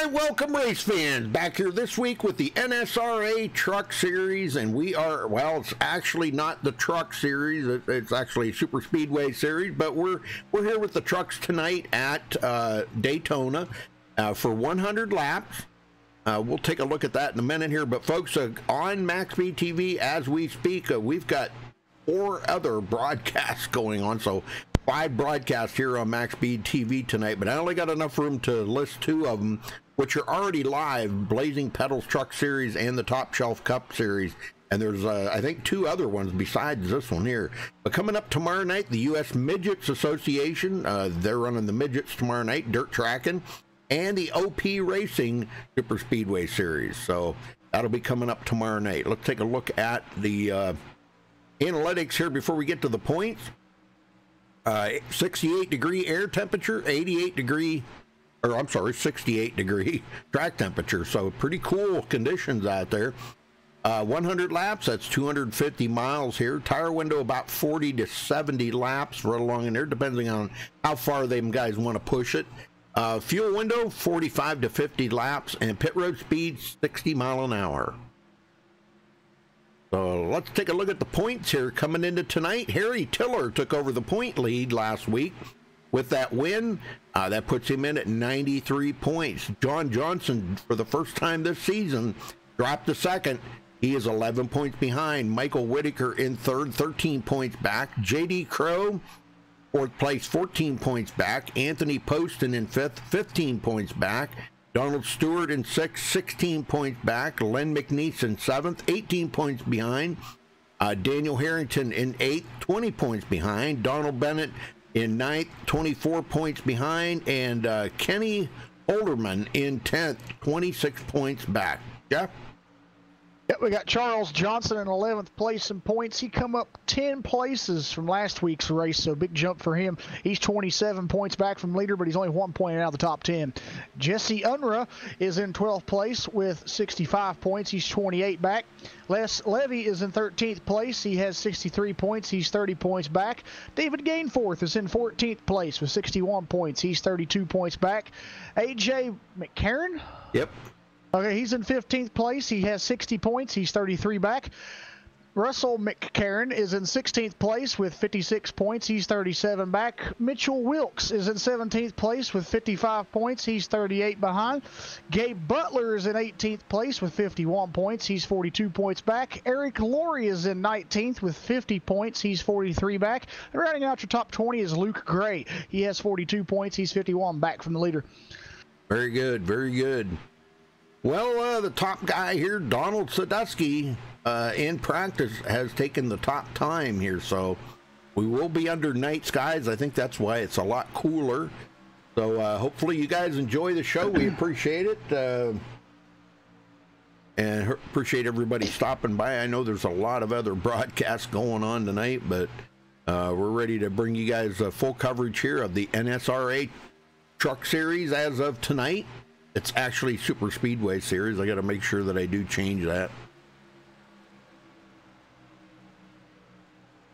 right, welcome race fans. Back here this week with the NSRA Truck Series, and we are, well, it's actually not the Truck Series, it's actually a Super Speedway Series, but we're here with the trucks tonight at Daytona for 100 laps. We'll take a look at that in a minute here, but folks, on MaxSpeedTV as we speak, we've got 4 other broadcasts going on, so 5 broadcasts here on MaxSpeedTV tonight, but I only got enough room to list 2 of them, which are already live, Blazing Pedals Truck Series and the Top Shelf Cup Series. And there's, I think, 2 other ones besides this one here. But coming up tomorrow night, the U.S. Midgets Association, they're running the Midgets tomorrow night, dirt tracking, and the OP Racing Super Speedway Series. So that'll be coming up tomorrow night. Let's take a look at the analytics here before we get to the points. 68-degree air temperature, 68-degree, or I'm sorry, 68-degree track temperature. So pretty cool conditions out there. 100 laps, that's 250 miles here. Tire window about 40 to 70 laps right along in there, depending on how far them guys want to push it. Fuel window, 45 to 50 laps, and pit road speed, 60 mile an hour. So let's take a look at the points here coming into tonight. Harry Tiller took over the point lead last week with that win. That puts him in at 93 points. John Johnson, for the first time this season, dropped to second. He is 11 points behind. Michael Whitaker in third, 13 points back. J.D. Crow, fourth place, 14 points back. Anthony Poston in fifth, 15 points back. Donald Stewart in sixth, 16 points back. Len McNeese in seventh, 18 points behind. Daniel Harrington in eighth, 20 points behind. Donald Bennett in ninth, 24 points behind. And Kenny Holderman in 10th, 26 points back. Jeff? Yep, we got Charles Johnson in 11th place in points. He come up 10 places from last week's race, so big jump for him. He's 27 points back from leader, but he's only 1 point out of the top 10. Jesse Unruh is in 12th place with 65 points. He's 28 back. Les Levy is in 13th place. He has 63 points. He's 30 points back. David Gainforth is in 14th place with 61 points. He's 32 points back. A.J. McCarron? Yep. Okay, he's in 15th place. He has 60 points. He's 33 back. Russell McCarron is in 16th place with 56 points. He's 37 back. Mitchell Wilkes is in 17th place with 55 points. He's 38 behind. Gabe Butler is in 18th place with 51 points. He's 42 points back. Eric Laurie is in 19th with 50 points. He's 43 back. And rounding out your top 20 is Luke Gray. He has 42 points. He's 51 back from the leader. Very good, very good. Well, the top guy here, Donald Sadusky, in practice has taken the top time here, so we will be under night skies. I think that's why it's a lot cooler. So hopefully you guys enjoy the show. We appreciate it. And appreciate everybody stopping by. I know there's a lot of other broadcasts going on tonight, but we're ready to bring you guys full coverage here of the NSRA Truck Series as of tonight. It's actually Super Speedway Series. I got to make sure that I do change that.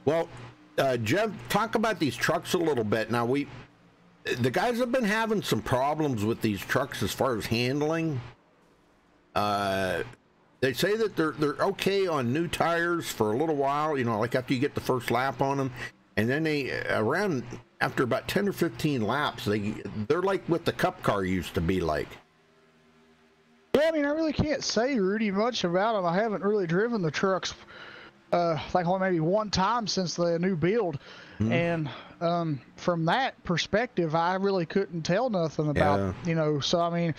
Well, Jeff, talk about these trucks a little bit. Now, the guys have been having some problems with these trucks as far as handling. They say that they're okay on new tires for a little while, you know, like after you get the first lap on them. And then after about 10 or 15 laps, they're like what the Cup car used to be like. Yeah, I mean, I really can't say, Rudy, much about them. I haven't really driven the trucks like only maybe one time since the new build. Mm-hmm. And from that perspective, I really couldn't tell nothing about, you know, so I mean,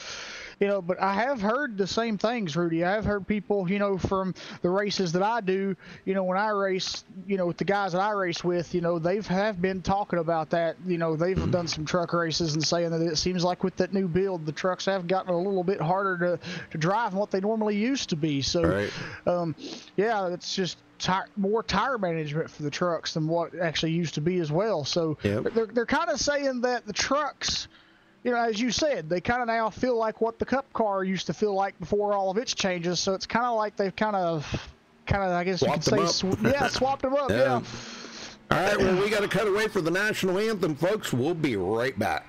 you know, but I have heard the same things, Rudy. I have heard people, you know, from the races that I do, you know, when I race, you know, with the guys that I race with, you know, have been talking about that. You know, they've done some truck races and saying that it seems like with that new build, the trucks have gotten a little bit harder to drive than what they normally used to be. So, right. Yeah, it's just more tire management for the trucks than what actually used to be as well. So they're kind of saying that the trucks, you know, as you said, they kind of now feel like what the Cup car used to feel like before all of its changes. So it's kind of like they've kind of, I guess swapped you could say, swapped them up. Yeah. All right, well, we got to cut away for the national anthem, folks. We'll be right back.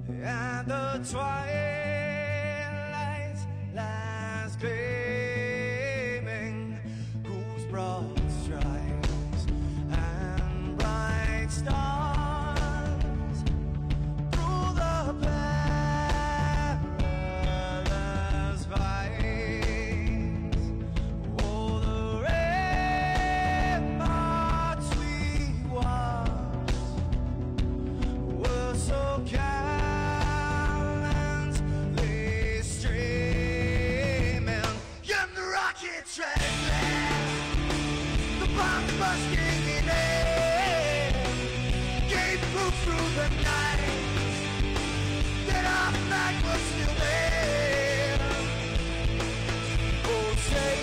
and the twilight lies gleaming, whose broad stripes and bright stars through the perilous fights. Oh, the ramparts we watched were so gallantly streaming, and the rockets ran fast, the bombs bursting in air, gave proof through the night that our flag was still there. Oh, say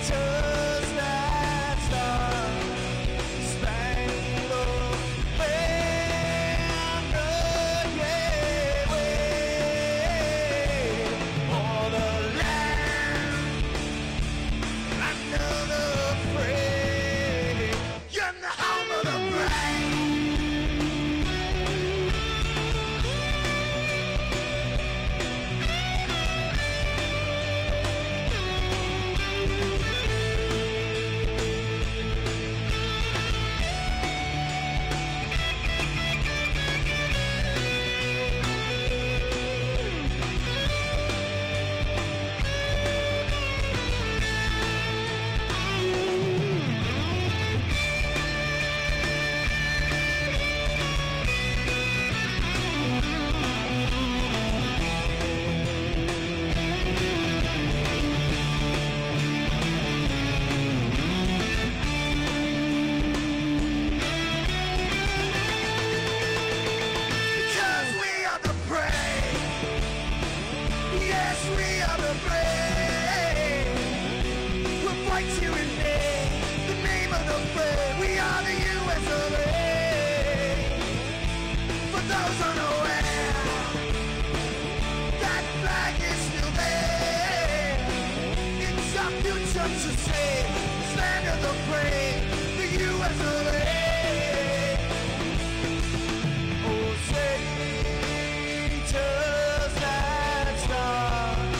does that star-spangled banner yet wave o'er the land under the free, and the home of the brave. Because we are the brave. Yes, we are the brave. We'll fight to invade the name of the brave. We are the US of A. For those unaware, that flag is still there. It's our future to save. This land of the brave, the US of A. Oh, say does that star-spangled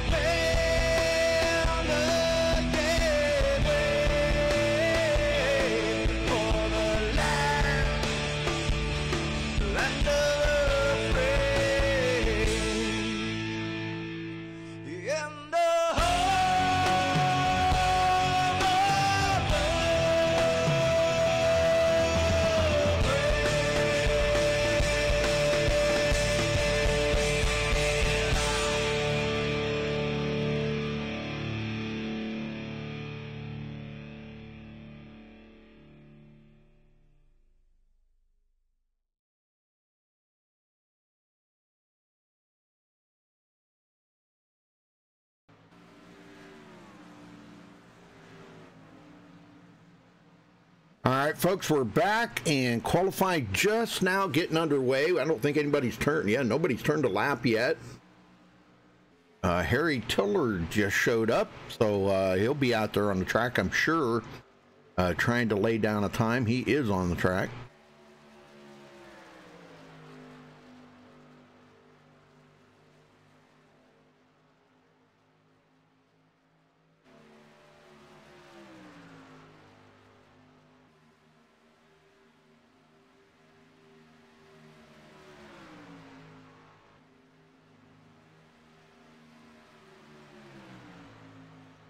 banner yet wave o'er the land of the free, and the All right, folks, we're back and qualifying just now getting underway. I don't think anybody's turned. Yeah, nobody's turned a lap yet. Harry Tiller just showed up, so he'll be out there on the track, I'm sure, trying to lay down a time. He is on the track.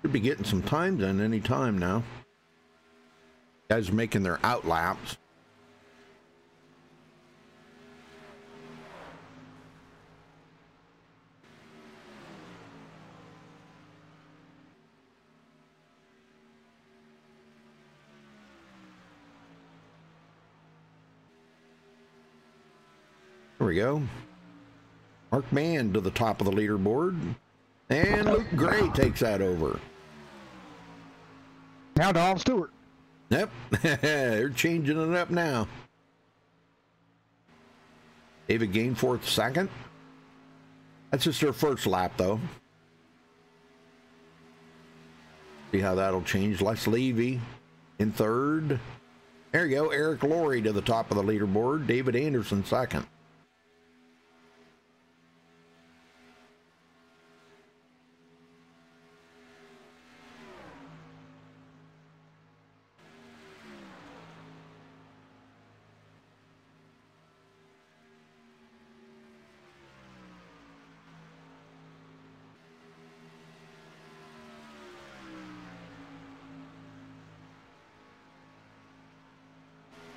Should be getting some times in any time now. Guys are making their out laps. There we go. Mark Mann to the top of the leaderboard. And Luke Gray takes that over. Now Don Stewart. Yep, they're changing it up now. David Gainforth second. That's just their first lap, though. See how that'll change. Les Levy in third. There you go. Eric Laurie to the top of the leaderboard. David Anderson second.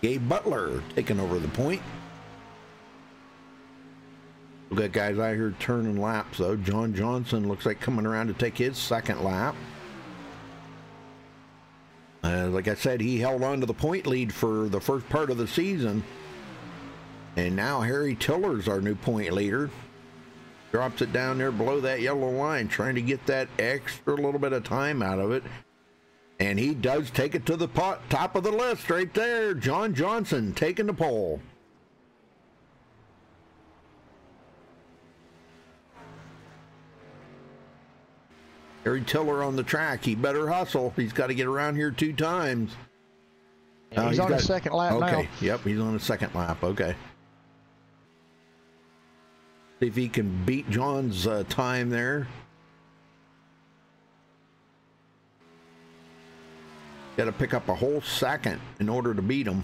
Gabe Butler taking over the point. We got guys out here turning laps, though. John Johnson looks like coming around to take his second lap. Like I said, he held on to the point lead for the first part of the season. And now Harry Tiller's our new point leader. Drops it down there below that yellow line, trying to get that extra little bit of time out of it. And he does take it to the top of the list right there. John Johnson taking the pole. Harry Tiller on the track. He better hustle. He's got to get around here 2 times. Yeah, he's on his second lap now. Okay, yep, he's on his second lap. Okay. See if he can beat John's time there. Got to pick up a whole second in order to beat him.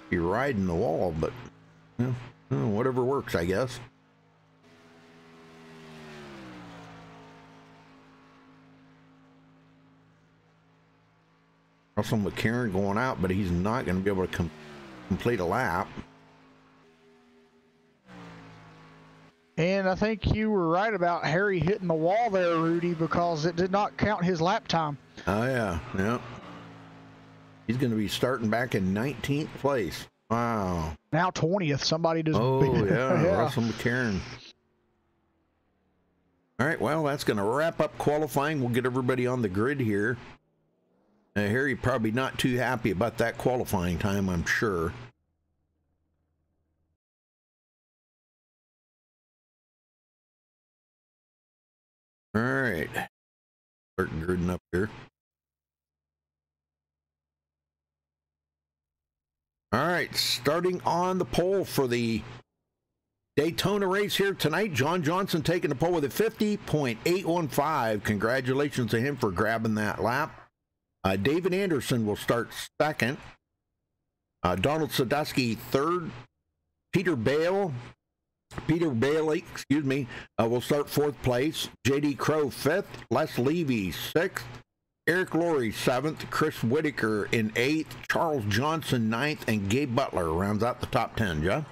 You're riding the wall, but you know, whatever works, I guess. Russell McCarron going out, but he's not going to be able to complete a lap. And I think you were right about Harry hitting the wall there, Rudy, because it did not count his lap time. Oh, yeah. Yep. He's going to be starting back in 19th place. Wow. Now 20th. Somebody just... Oh, yeah. Yeah. Russell McCarron. All right. Well, that's going to wrap up qualifying. We'll get everybody on the grid here. Harry probably not too happy about that qualifying time, I'm sure. All right, starting gridding up here. All right, starting on the pole for the Daytona race here tonight. John Johnson taking the pole with a 50.815. Congratulations to him for grabbing that lap. David Anderson will start second. Donald Sadusky third. Peter Bailey, excuse me, will start 4th place. J.D. Crow 5th. Les Levy 6th. Eric Laurie 7th. Chris Whitaker in 8th. Charles Johnson 9th. And Gabe Butler rounds out the top 10, Jeff.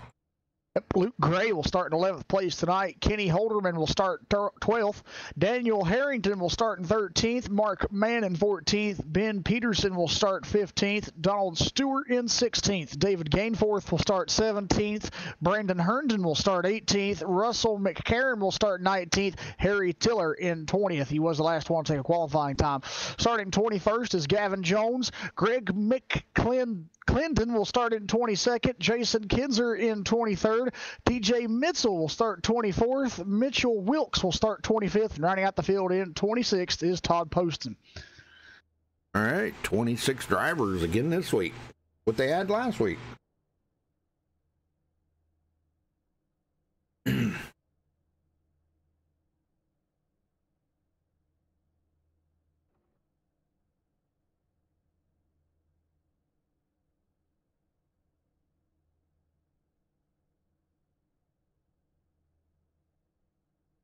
Luke Gray will start in 11th place tonight. Kenny Holderman will start 12th. Daniel Harrington will start in 13th. Mark Mann in 14th. Ben Peterson will start 15th. Donald Stewart in 16th. David Gainforth will start 17th. Brandon Herndon will start 18th. Russell McCarron will start 19th. Harry Tiller in 20th. He was the last one to take a qualifying time. Starting 21st is Gavin Jones. Greg Clinton will start in 22nd. Jason Kinzer in 23rd. TJ Mitchell will start 24th. Mitchell Wilkes will start 25th. And rounding out the field in 26th is Todd Poston. All right, 26 drivers again this week. What they had last week.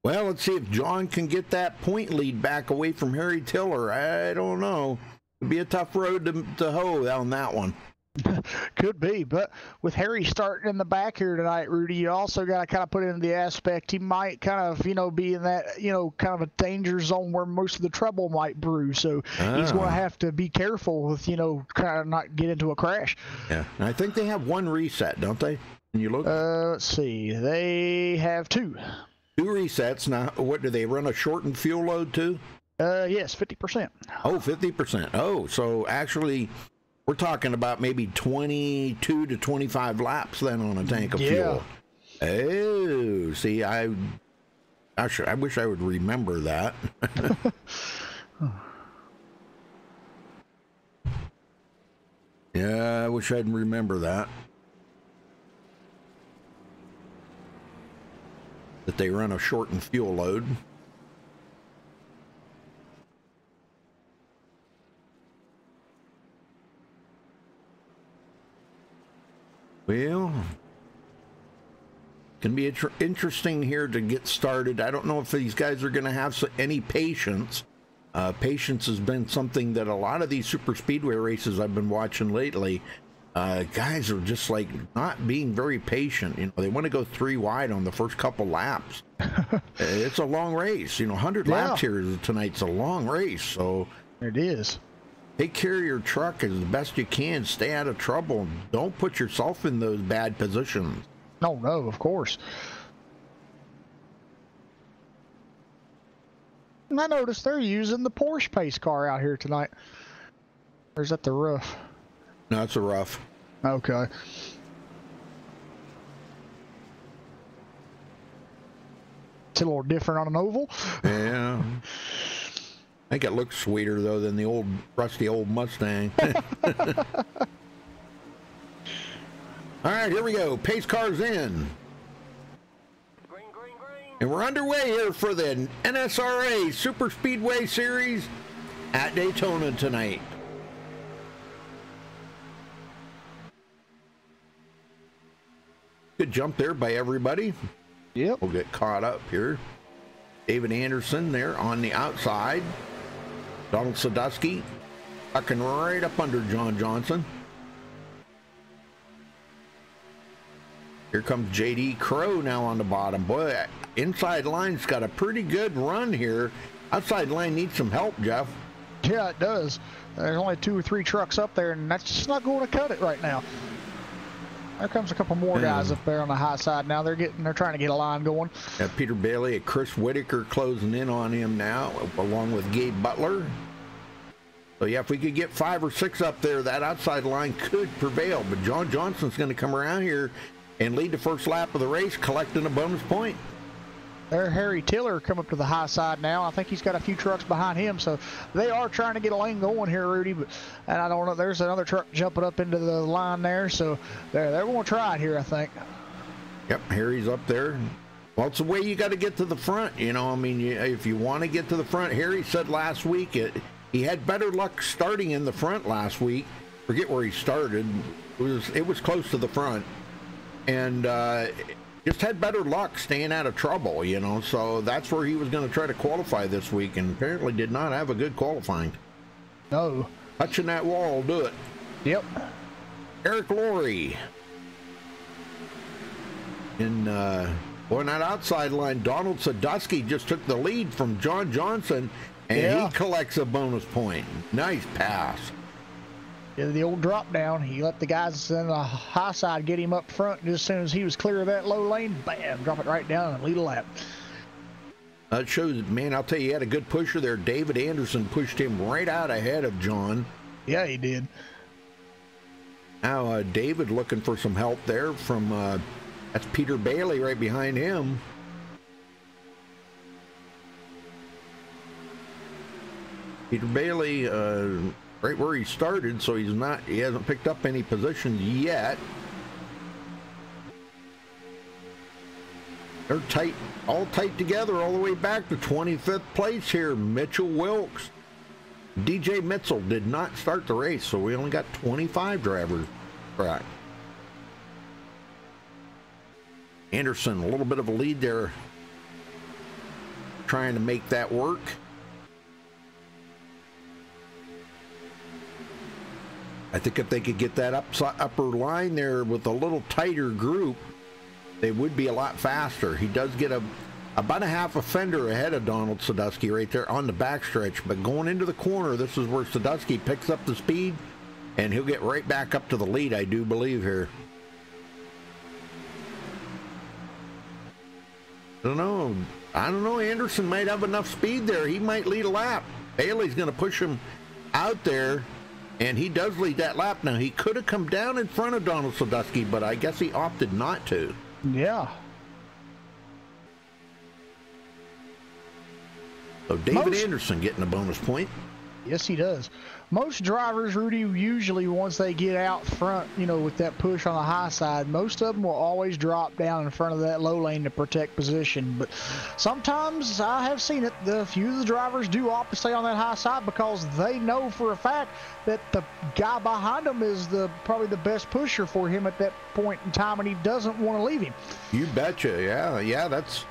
Well, let's see if John can get that point lead back away from Harry Tiller. I don't know. It'd be a tough road to hoe on that one. Could be, but with Harry starting in the back here tonight, Rudy, you also got to kind of put in the aspect he might kind of, be in that, kind of a danger zone where most of the trouble might brew. So he's going to have to be careful with, kind of not get into a crash. Yeah, and I think they have one reset, don't they? Can you look? Let's see. They have 2. 2 resets. Now, what do they run a shortened fuel load too? Yes, 50%. Oh, 50%. Oh, so actually, we're talking about maybe 22 to 25 laps then on a tank of fuel. Oh, see, I wish I would remember that. Yeah, I wish I'd remember that. That they run a shortened fuel load. Well, can be interesting here to get started. I don't know if these guys are going to have any patience. Patience has been something that a lot of these super speedway races I've been watching lately, guys are just like not being very patient. You know, they want to go 3 wide on the first couple laps. It's a long race. You know, 100 laps here tonight's a long race. So it is. Take care of your truck as best you can. Stay out of trouble. Don't put yourself in those bad positions. No, of course. And I noticed they're using the Porsche pace car out here tonight. Or is that the rough? No, it's a rough. Okay. It's a little different on an oval. Yeah. I think it looks sweeter though than the old rusty old Mustang. All right, here we go. Pace car's in. Green, green, green. And we're underway here for the NSRA Super Speedway Series at Daytona tonight. Good jump there by everybody. Yep. We'll get caught up here. David Anderson there on the outside. Donald Sadusky tucking right up under John Johnson. Here comes J.D. Crow now on the bottom. Boy, inside line's got a pretty good run here. Outside line needs some help, Jeff. Yeah, it does. There's only 2 or 3 trucks up there, and that's just not going to cut it right now. There comes a couple more guys up there on the high side now. They're trying to get a line going. Peter Bailey and Chris Whitaker closing in on him now, along with Gabe Butler. So yeah, if we could get 5 or 6 up there, that outside line could prevail. But John Johnson's going to come around here and lead the first lap of the race, collecting a bonus point. There, Harry Tiller come up to the high side now. I think he's got a few trucks behind him, so they are trying to get a lane going here, Rudy. And I don't know, there's another truck jumping up into the line there, so they're going to try it here, I think. Yep, Harry's up there. Well, it's the way you got to get to the front, you know. I mean, if you want to get to the front, Harry said last week he had better luck starting in the front last week. Forget where he started. It was close to the front, and just had better luck staying out of trouble, you know. So that's where he was going to try to qualify this week, and apparently did not have a good qualifying. No. Touching that wall will do it. Yep. Eric Laurie. In on that outside line, Donald Sadusky just took the lead from John Johnson, and he collects a bonus point. Nice pass. Yeah, the old drop down. He let the guys in the high side get him up front, and as soon as he was clear of that low lane, bam, drop it right down and lead a lap. It shows, man, I'll tell you, he had a good pusher there. David Anderson pushed him right out ahead of John. Yeah, he did. Now, David looking for some help there from, that's Peter Bailey right behind him. Peter Bailey, right where he started, so he hasn't picked up any positions yet. They're tight, all tight together all the way back to 25th place here. Mitchell Wilkes. DJ Mitchell did not start the race, so we only got 25 drivers. Right. Anderson, a little bit of a lead there, trying to make that work. I think if they could get that upper line there with a little tighter group, they would be a lot faster. He does get about a half a fender ahead of Donald Sadusky right there on the backstretch, but going into the corner, this is where Sadusky picks up the speed, and he'll get right back up to the lead, I do believe here. I don't know. Anderson might have enough speed there. He might lead a lap. Bailey's going to push him out there, and he does lead that lap. Now, he could have come down in front of Donald Sadusky, but I guess he opted not to. Yeah. So David Anderson getting a bonus point. Yes, he does. Most drivers, Rudy, usually once they get out front, you know, with that push on the high side, most of them will always drop down in front of that low lane to protect position. But sometimes I have seen it, a few of the drivers do opt to stay on that high side because they know for a fact that the guy behind them is probably the best pusher for him at that point in time, and he doesn't want to leave him. You betcha. Yeah, that's...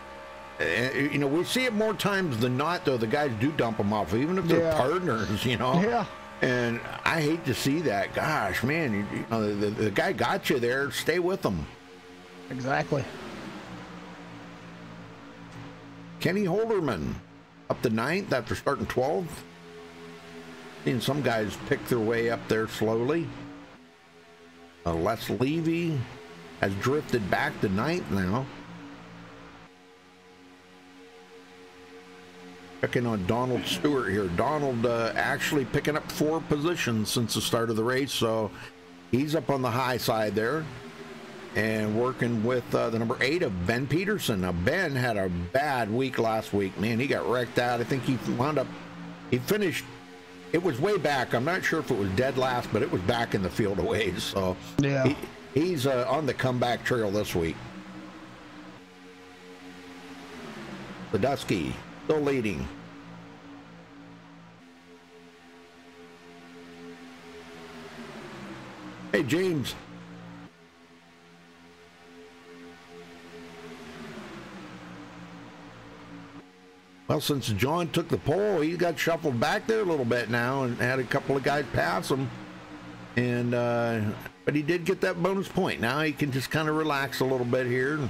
you know, we see it more times than not, though. The guys do dump them off, even if they're partners, you know. Yeah. And I hate to see that. Gosh, man, you know, the guy got you there. Stay with them. Exactly. Kenny Holderman up to 9th after starting 12th. Seeing some guys pick their way up there slowly. Les Levy has drifted back to 9th now. Checking on Donald Stewart here. Donald actually picking up 4 positions since the start of the race, so he's up on the high side there and working with the number 8 of Ben Peterson. Now, Ben had a bad week last week. Man, he got wrecked out. I think he finished, it was way back. I'm not sure if it was dead last, but it was back in the field of ways. So yeah, he's on the comeback trail this week. Ladusky still leading. Hey, James. Well, since John took the pole, he got shuffled back there a little bit now and had a couple of guys pass him. And but he did get that bonus point. Now he can just kind of relax a little bit here and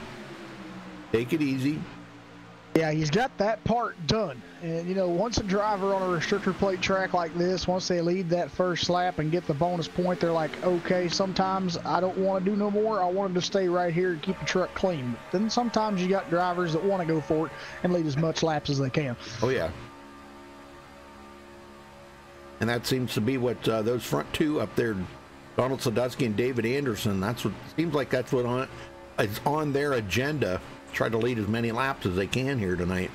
take it easy. Yeah, he's got that part done. And, you know, once a driver on a restrictor plate track like this, once they lead that first lap and get the bonus point, they're like, okay, sometimes I don't want to do no more. I want to stay right here and keep the truck clean. But then sometimes you got drivers that want to go for it and lead as much laps as they can. Oh, yeah. And that seems to be what those front 2 up there, Donald Sadusky and David Anderson, that's what seems like that's what is on their agenda. Try to lead as many laps as they can here tonight.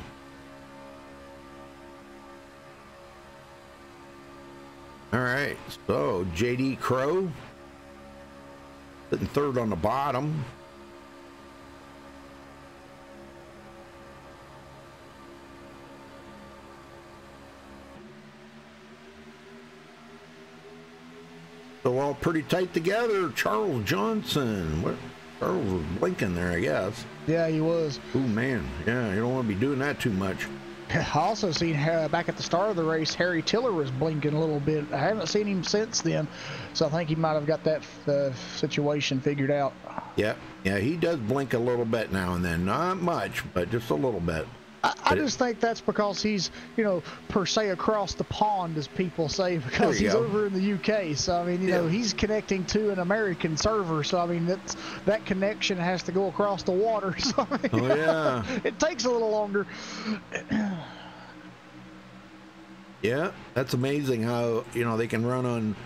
All right, so JD Crow sitting 3rd on the bottom. So all pretty tight together. Charles Johnson. What? Charles was blinking there, I guess. Yeah, he was. Oh, man. Yeah, you don't want to be doing that too much. I also seen back at the start of the race, Harry Tiller was blinking a little bit. I haven't seen him since then, so I think he might have got that situation figured out. Yeah, he does blink a little bit now and then. Not much, but just a little bit. I just think that's because he's, you know, per se across the pond, as people say, because he's over in the UK. So, I mean, you know, he's connecting to an American server. So, I mean, that connection has to go across the water. So, I mean, it takes a little longer. Yeah, that's amazing how, you know, they can run on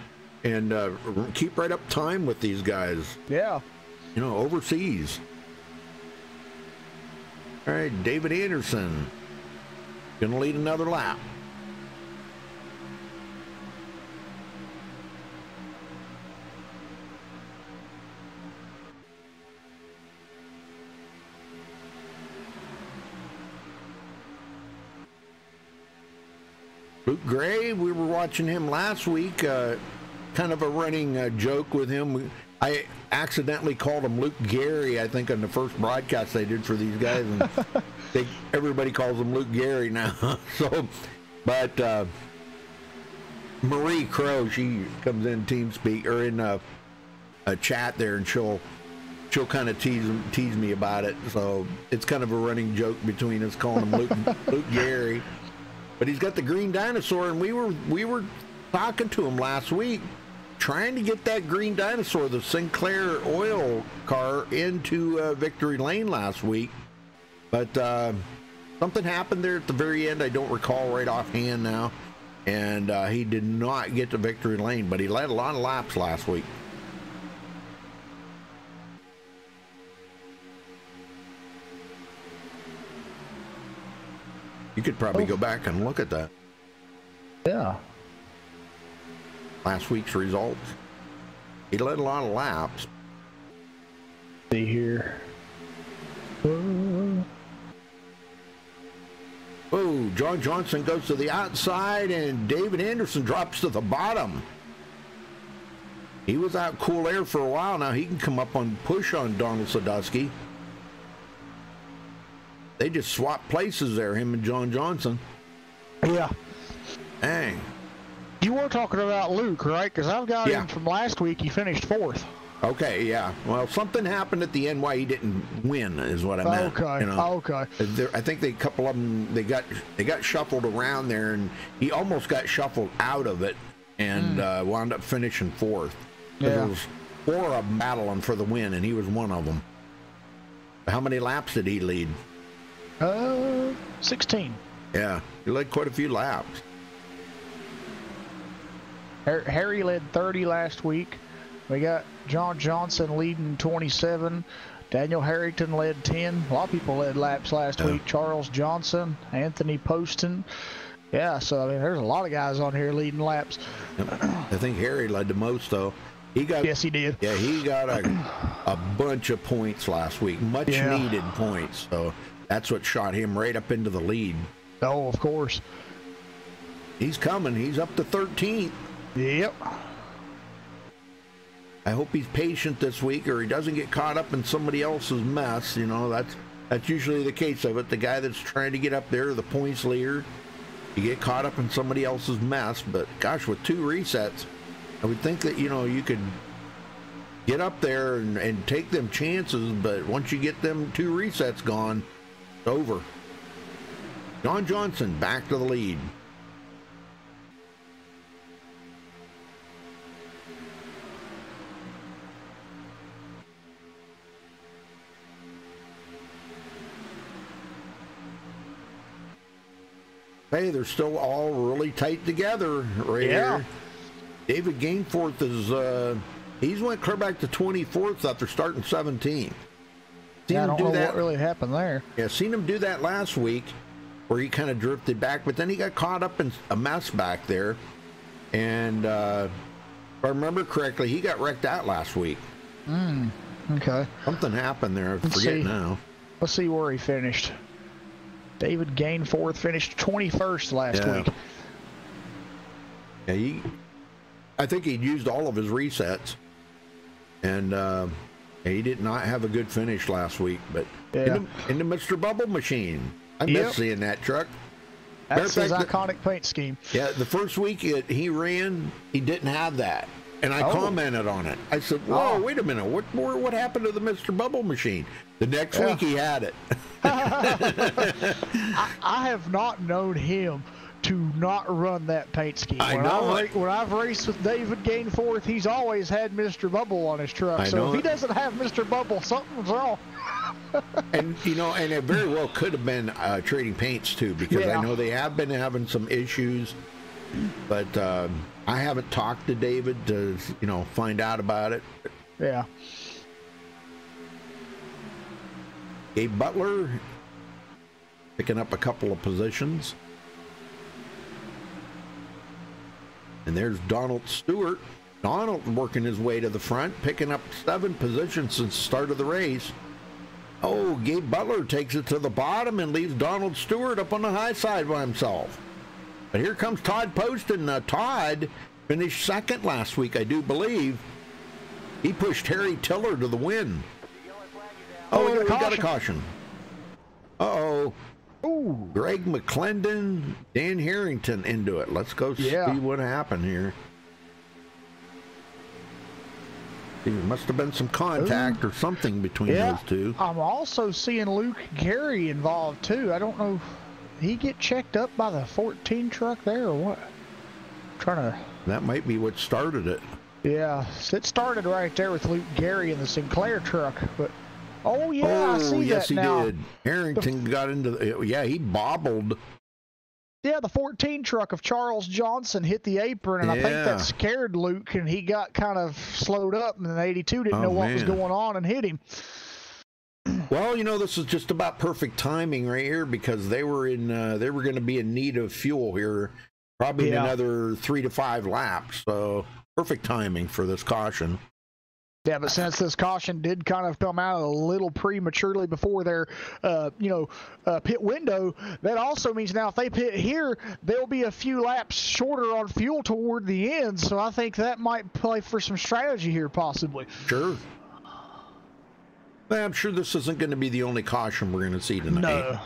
and keep right up time with these guys. Yeah. You know, overseas. All right, David Anderson gonna lead another lap. Luke Gray, we were watching him last week. Kind of a running joke with him. I accidentally called him Luke Gary, I think, on the first broadcast they did for these guys, and everybody calls him Luke Gary now. So, but Marie Crow, she comes in TeamSpeak or in a chat there, and she'll kind of tease me about it. So it's kind of a running joke between us calling him Luke Gary. But he's got the green dinosaur, and we were talking to him last week, trying to get that green dinosaur, the Sinclair oil car, into victory lane last week. But something happened there at the very end. I don't recall right offhand now. And he did not get to victory lane, but he led a lot of laps last week. You could probably go back and look at that. Yeah. last week's results. He led a lot of laps. See here. Oh, John Johnson goes to the outside, and David Anderson drops to the bottom. He was out cool air for a while. Now he can come up on push on Donald Sadusky. They just swapped places there, him and John Johnson. Yeah. Dang. You were talking about Luke, right? Because I've got Yeah. him from last week. He finished 4th. Okay, yeah. Well, something happened at the end why he didn't win, is what I meant. Okay. You know? Okay. I think a couple of them they got shuffled around there, and he almost got shuffled out of it, and wound up finishing 4th. Yeah. There was 4 of them battling for the win, and he was one of them. How many laps did he lead? 16. Yeah, he led quite a few laps. Harry led 30 last week. We got John Johnson leading 27. Daniel Harrington led 10. A lot of people led laps last week. Charles Johnson, Anthony Poston. Yeah, so I mean, there's a lot of guys on here leading laps. I think Harry led the most, though. Yes, he did. Yeah, he got a bunch of points last week, much needed points. So that's what shot him right up into the lead. Oh, of course. He's coming. He's up to 13th. Yep. I hope he's patient this week, or he doesn't get caught up in somebody else's mess. You know, that's usually the case of it. The guy that's trying to get up there, the points leader, you get caught up in somebody else's mess. But gosh, with 2 resets, I would think that, you know, you could get up there and take them chances, but once you get them 2 resets gone, it's over. John Johnson back to the lead. Hey, they're still all really tight together right here. David Gainforth is, he's went clear back to 24th after starting 17th. I don't know what really happened there. Yeah, seen him do that last week where he kind of drifted back, but then he got caught up in a mess back there. And if I remember correctly, he got wrecked out last week. Okay. Something happened there. I forget now. Let's see where he finished. David Gainforth finished 21st last week. Yeah, I think he'd used all of his resets, and he did not have a good finish last week. But in the Mr. Bubble Machine, I miss seeing that truck. That's his iconic paint scheme. Yeah, the first week he ran, he didn't have that. And I commented on it. I said, whoa, wait a minute. What happened to the Mr. Bubble Machine? The next week he had it. I have not known him to not run that paint scheme. When I've raced with David Gainforth, he's always had Mr. Bubble on his truck. So if he doesn't have Mr. Bubble, something's wrong. And, you know, and it very well could have been trading paints, too, because I know they have been having some issues. But I haven't talked to David to, you know, find out about it. Yeah. Gabe Butler picking up a couple of positions. And there's Donald Stewart. Donald working his way to the front, picking up 7 positions since the start of the race. Oh, Gabe Butler takes it to the bottom and leaves Donald Stewart up on the high side by himself. But here comes Todd Poston. Todd finished 2nd last week, I do believe. He pushed Harry Tiller to the win. Oh, we got a caution. Uh-oh. Ooh. Greg McClendon, Dan Harrington into it. Let's go see what happened here. There must have been some contact or something between those two. I'm also seeing Luke Gary involved, too. I don't know. He get checked up by the 14 truck there or what? That might be what started it. Yeah, it started right there with Luke Gary in the Sinclair truck, but I see yes, that now. He did. Harrington got into he bobbled. Yeah, the 14 truck of Charles Johnson hit the apron, and I think that scared Luke, and he got kind of slowed up, and then 82 didn't know what was going on and hit him. Well, you know, this is just about perfect timing right here because they were going to be in need of fuel here probably another 3 to 5 laps. So perfect timing for this caution. Yeah, but since this caution did kind of come out a little prematurely before their, pit window, that also means now if they pit here, they'll be a few laps shorter on fuel toward the end. So I think that might play for some strategy here, possibly. Sure. I'm sure this isn't going to be the only caution we're going to see tonight. No.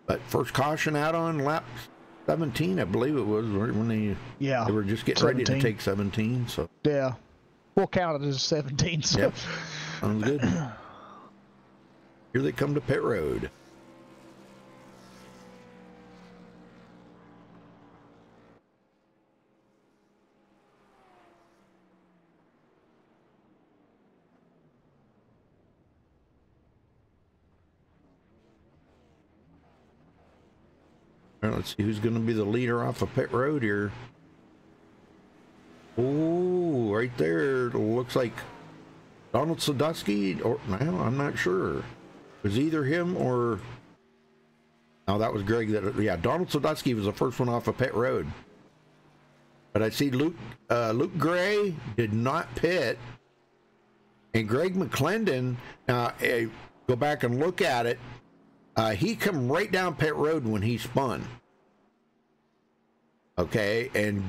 But first caution out on lap 17, I believe it was, when they were just getting 17. Ready to take 17. So yeah, we'll count it as 17. So. Yep. Sounds good. Here they come to pit road. All right, let's see who's going to be the leader off of pit road here. Oh, right there. It looks like Donald Sadusky, or no, I'm not sure. It was either him or... No, that was Greg. Donald Sadusky was the first one off of pit road. But I see Luke Gray did not pit. And Greg McClendon, go back and look at it. He come right down pit road when he spun. Okay, and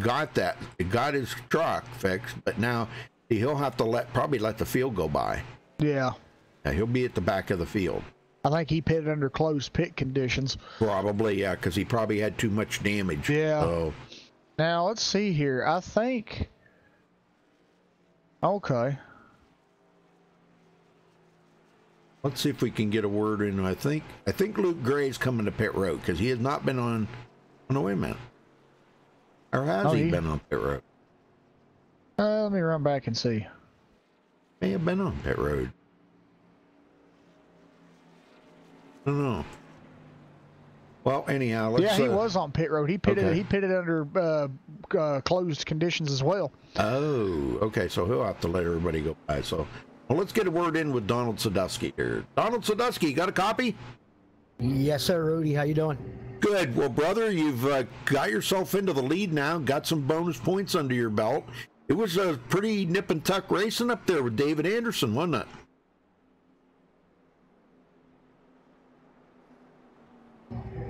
got that. It got his truck fixed, but now he'll have to probably let the field go by. Yeah. Now, he'll be at the back of the field. I think he pitted under closed pit conditions. Probably, yeah, because he probably had too much damage. Yeah. So. Now let's see here. I think. Okay. Let's see if we can get a word in. I think Luke Gray's coming to pit road because he has not been on. Oh, no, wait a minute. Or has he been on pit road? Let me run back and see. May have been on pit road. I don't know. Well, anyhow, let's. Yeah, he was on pit road. He pitted. Okay. He pitted under closed conditions as well. Oh, okay. So he'll have to let everybody go by. So. Well, let's get a word in with Donald Sadusky here. Donald Sadusky, got a copy? Yes, sir, Rudy. How you doing? Good. Well, brother, you've got yourself into the lead now. Got some bonus points under your belt. It was a pretty nip and tuck racing up there with David Anderson, wasn't it?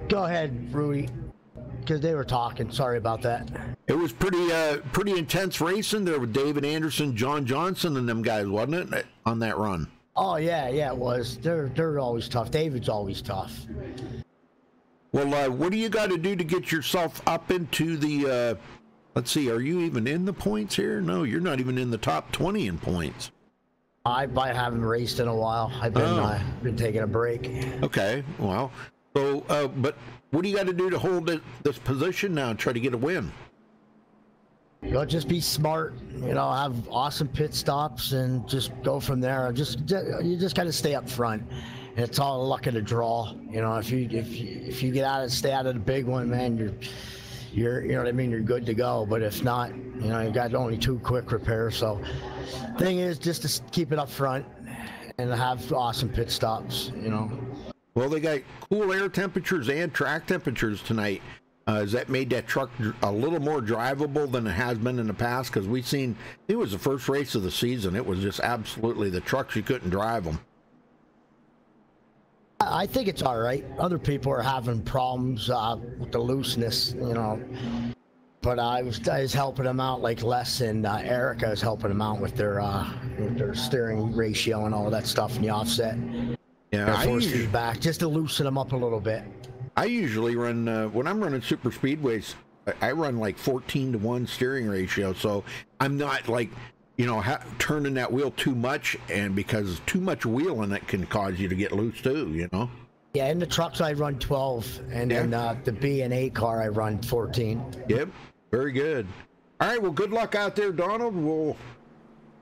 Go ahead, Rudy, because they were talking. Sorry about that. It was pretty intense racing there with David Anderson, John Johnson, and them guys, wasn't it, on that run? Oh yeah, it was. They're always tough. David's always tough. Well, what do you got to do to get yourself up into the? Let's see. Are you even in the points here? No, you're not even in the top 20 in points. I haven't raced in a while. I've been taking a break. Okay. Well, so but what do you got to do to hold this position now and try to get a win? Just be smart, have awesome pit stops and just go from there. You just got to stay up front. And it's all luck of the draw. If you get out and stay out of the big one, man, you're you know what I mean, you're good to go. But if not, you got only 2 quick repairs. So thing is just to keep it up front and have awesome pit stops, Well, they got cool air temperatures and track temperatures tonight. Has that made that truck a little more drivable than it has been in the past? Because we've seen, it was the first race of the season. It was just absolutely, the trucks, you couldn't drive them. I think it's all right. Other people are having problems with the looseness, But I was helping them out, like Les and Erica is helping them out with their steering ratio and all that stuff and the offset. Yeah, force feedback, just to loosen them up a little bit. I usually run, when I'm running super speedways, I run like 14-to-1 steering ratio. So I'm not like, turning that wheel too much, and because too much wheel in it can cause you to get loose too, Yeah, in the trucks I run 12, and then the B and A car I run 14. Yep, very good. All right, well, good luck out there, Donald. We'll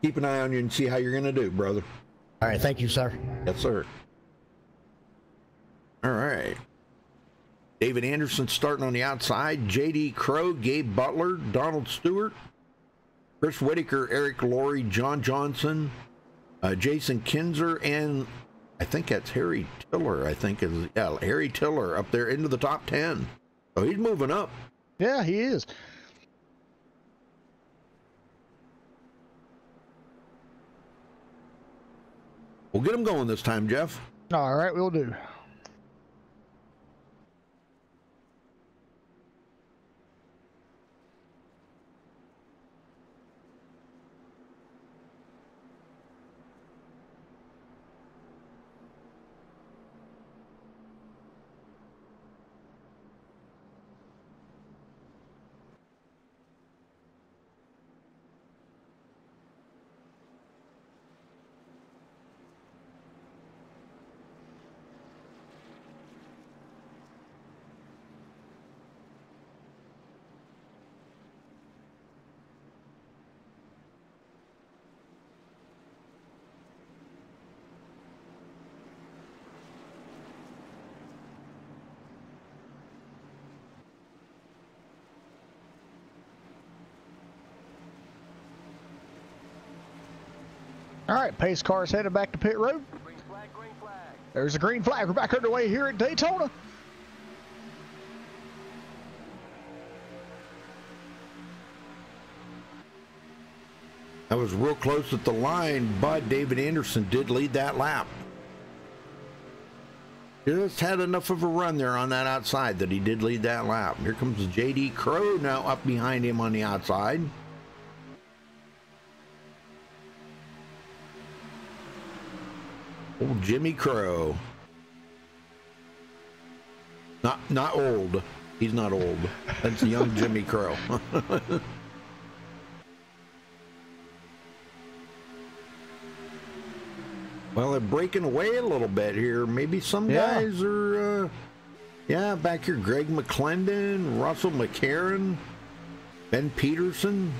keep an eye on you and see how you're going to do, brother. All right, thank you, sir. Yes, sir. All right. David Anderson starting on the outside. J.D. Crow, Gabe Butler, Donald Stewart, Chris Whitaker, Eric Laurie, John Johnson, Jason Kinzer, and I think that's Harry Tiller. I think is Harry Tiller up there into the top 10. So he's moving up. Yeah, he is. We'll get him going this time, Jeff. All right, we'll do. All right, pace car's headed back to pit road. Green flag, green flag. There's a green flag. We're back underway here at Daytona. That was real close at the line, but David Anderson did lead that lap. Just had enough of a run there on that outside that he did lead that lap. Here comes J.D. Crow now up behind him on the outside. Old Jimmy Crow. Not old. He's not old. That's young Jimmy Crow. Well, they're breaking away a little bit here. Maybe some guys are, back here. Greg McClendon, Russell McCarron, Ben Peterson.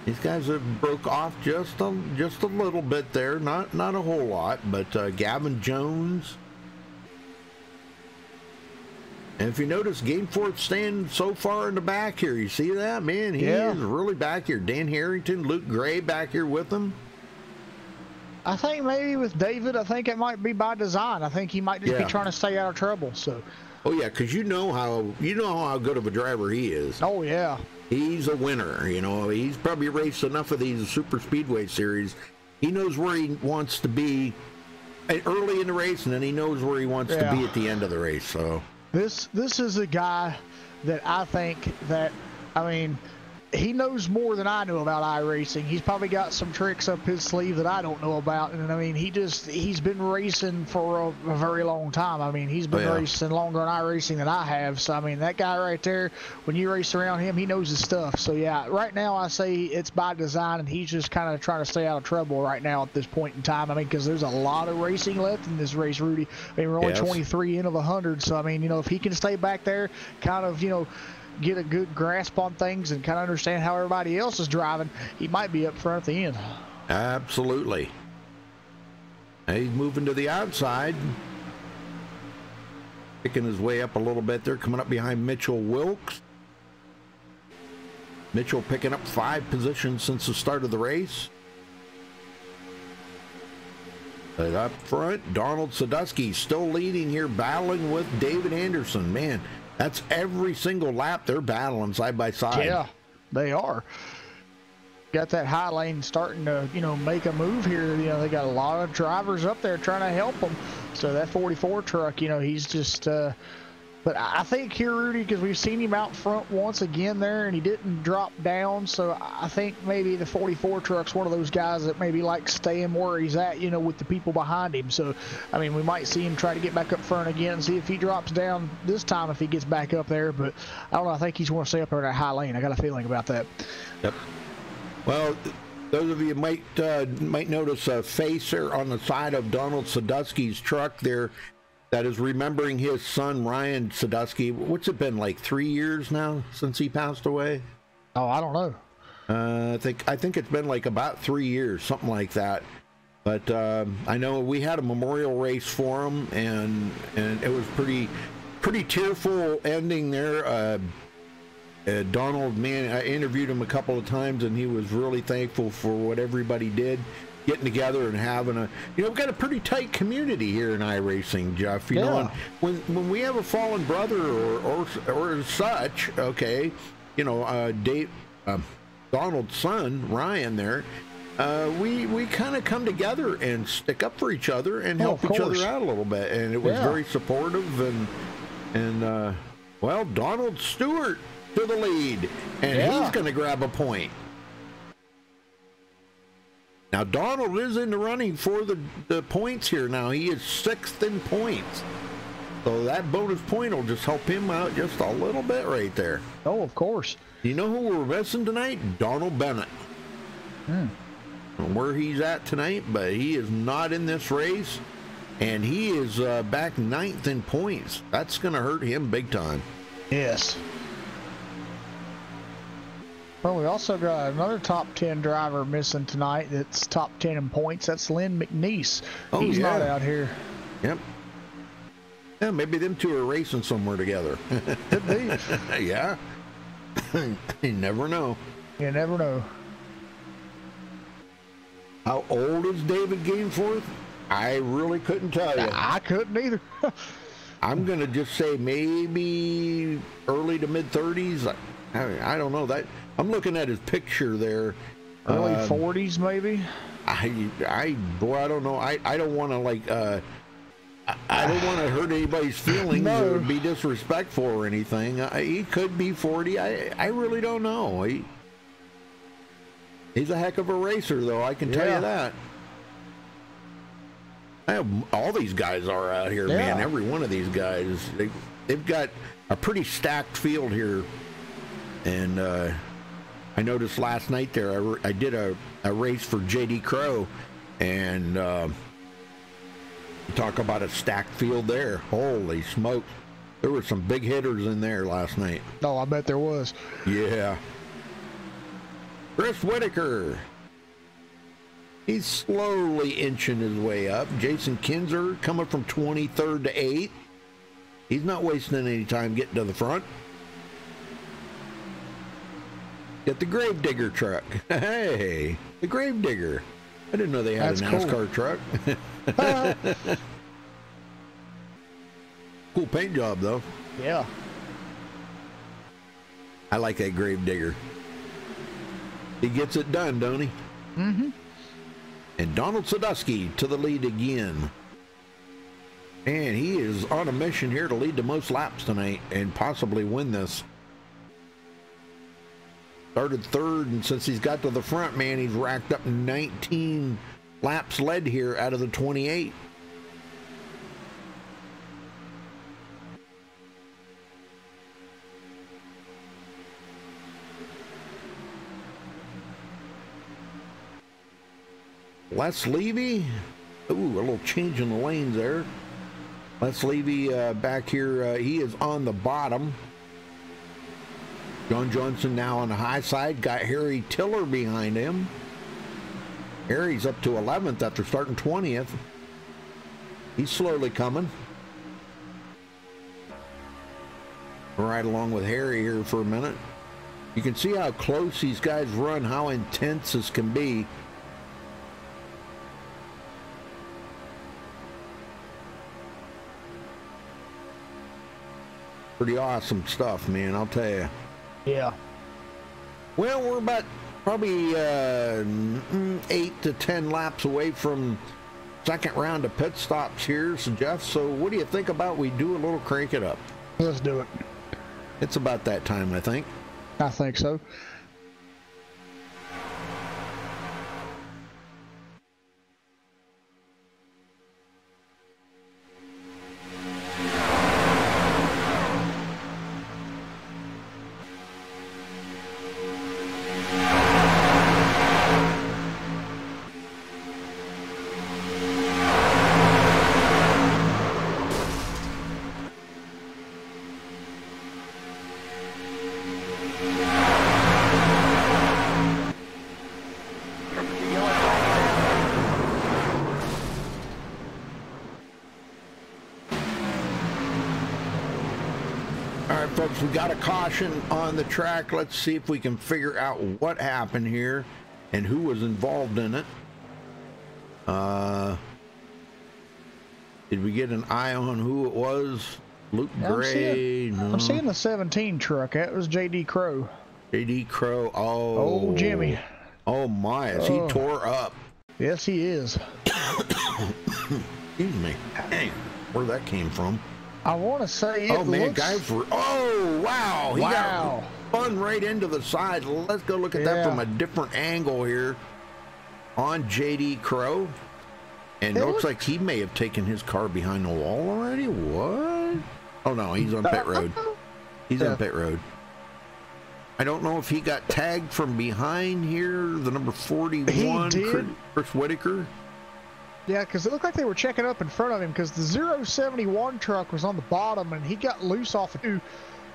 These guys have broke off just a little bit there. Not a whole lot, but Gavin Jones. And if you notice, Gameforth staying so far in the back here. You see that? Man, he is really back here. Dan Harrington, Luke Gray back here with him. I think maybe with David, I think it might be by design. I think he might just be trying to stay out of trouble. So. Oh yeah, because you know how good of a driver he is. Oh yeah. He's a winner. You know, he's probably raced enough of these super speedway series. He knows where he wants to be early in the race, and then he knows where he wants to be at the end of the race. So this is a guy that I think that, I mean, he knows more than I know about iRacing. He's probably got some tricks up his sleeve that I don't know about. And I mean, he's been racing for a very long time. I mean, he's been racing longer on iRacing than I have. So, I mean, that guy right there, when you race around him, he knows his stuff. So, yeah, right now I say it's by design, and he's just kind of trying to stay out of trouble right now at this point in time. I mean, because there's a lot of racing left in this race, Rudy. I mean, we're only 23 in of 100. So, I mean, you know, if he can stay back there, kind of, you know, get a good grasp on things and kind of understand how everybody else is driving, he might be up front at the end. Absolutely. He's moving to the outside, picking his way up a little bit there, coming up behind Mitchell Wilkes. Mitchell picking up 5 positions since the start of the race. But up front, Donald Sadusky still leading here, battling with David Anderson. Man, that's every single lap they're battling side by side. Yeah, they are. Got that high lane starting to, you know, make a move here. You know, they got a lot of drivers up there trying to help them. So that 44 truck, you know, he's just, but I think here, Rudy, because we've seen him out front once again there, and he didn't drop down. So I think maybe the 44 truck's one of those guys that maybe like staying where he's at, you know, with the people behind him. So, I mean, we might see him try to get back up front again and see if he drops down this time if he gets back up there. But I don't know. I think he's going to stay up there in that high lane. I got a feeling about that. Yep. Well, those of you might notice a facer on the side of Donald Sadusky's truck there. That is remembering his son, Ryan Sadusky. What's it been, like 3 years now since he passed away? Oh, I don't know. I think it's been like about 3 years, something like that. But I know we had a memorial race for him, and it was pretty tearful ending there. Donald, man, I interviewed him a couple of times, and he was really thankful for what everybody did. getting together and having a, we've got a pretty tight community here in iRacing, Jeff. You know, and when we have a fallen brother or such, okay, Donald's son Ryan there, we kind of come together and stick up for each other and help each other out a little bit, and it was very supportive. And well, Donald Stewart to the lead, and he's going to grab a point. Now, Donald is in the running for the points here now. He is 6th in points. So that bonus point will just help him out just a little bit right there. Oh, of course. You know who we're missing tonight? Donald Bennett. Where he's at tonight, but he is not in this race. And he is back 9th in points. That's going to hurt him big time. Yes. Well, we also got another top 10 driver missing tonight that's top 10 in points. That's Lynn McNeese. He's not out here. Yep. Yeah, maybe them two are racing somewhere together. Could be. Yeah. You never know. You never know. How old is David Gainforth? I really couldn't tell you. I couldn't either. I'm going to just say maybe early to mid 30s. I don't know that. I'm looking at his picture there. Early 40s, maybe. Boy, I don't know. I don't want to I don't want to hurt anybody's feelings or be disrespectful or anything. He could be 40. I really don't know. He's a heck of a racer, though. I can tell you that. All these guys are out here, man. Every one of these guys. They've got a pretty stacked field here. And I noticed last night there, I did a race for J.D. Crow, and talk about a stacked field there. Holy smoke. There were some big hitters in there last night. Oh, I bet there was. Yeah. Chris Whitaker. He's slowly inching his way up. Jason Kinzer coming from 23rd to 8th. He's not wasting any time getting to the front. Get the Gravedigger truck. Hey, the Gravedigger. I didn't know they had a NASCAR truck. Cool paint job, though. Yeah. I like that Gravedigger. He gets it done, don't he? Mm-hmm. And Donald Sadusky to the lead again. And he is on a mission here to lead the most laps tonight and possibly win this. Started 3rd, and since he's got to the front, man, he's racked up 19 laps led here out of the 28. Les Levy, ooh, a little change in the lanes there. Les Levy back here, he is on the bottom. John Johnson now on the high side, got Harry Tiller behind him. Harry's up to 11th after starting 20th. He's slowly coming. Right along with Harry here for a minute. You can see how close these guys run, how intense this can be. Pretty awesome stuff, man, I'll tell you. Yeah. Well, we're about probably 8 to 10 laps away from second round of pit stops here, so Jeff. So what do you think about we do a little crank it up? Let's do it. It's about that time, I think. I think so. Folks, we got a caution on the track. Let's see if we can figure out what happened here and who was involved in it. Did we get an eye on who it was? Luke Gray? I'm seeing the 17 truck. That was J.D. Crow. J.D. Crow. Oh. Old Jimmy. Oh my, is he tore up? Yes, he is. Excuse me. Hey, where that came from? I want to say it man, looks... guys were... Oh, wow. He got spun right into the side. Let's go look at that from a different angle here on J.D. Crow. And it looks like he may have taken his car behind the wall already. What? Oh, no, he's on pit road. He's on pit road. I don't know if he got tagged from behind here, the number 41, he did. Chris Whitaker. Yeah, because it looked like they were checking up in front of him because the 071 truck was on the bottom and he got loose off of 2.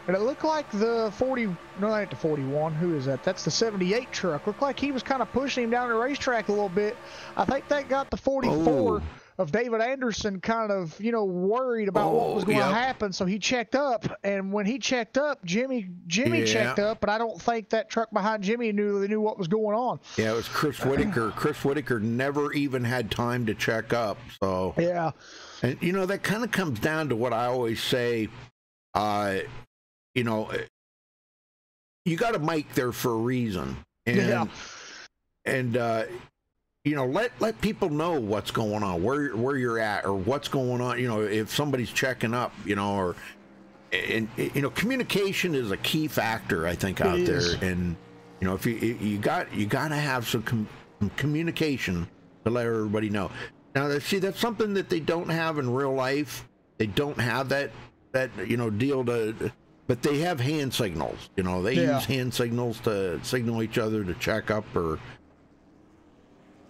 And it looked like the 40, no, that ain't the 41. Who is that? That's the 78 truck. Looked like he was kind of pushing him down the racetrack a little bit. I think that got the 44 of David Anderson kind of, you know, worried about what was going to happen. So he checked up. And when he checked up, Jimmy checked up. But I don't think that truck behind Jimmy knew what was going on. Yeah, it was Chris Whitaker. Chris Whitaker never even had time to check up. So yeah. And, you know, that kind of comes down to what I always say. You know, you got a mic there for a reason, and you know, let people know what's going on, where you're at, or what's going on. You know, if somebody's checking up, you know, and you know, communication is a key factor, I think, out there. And you know, if you got to have some communication to let everybody know. Now, see, that's something that they don't have in real life. They don't have that you know, deal to. But they have hand signals, you know, they use hand signals to signal each other to check up. Or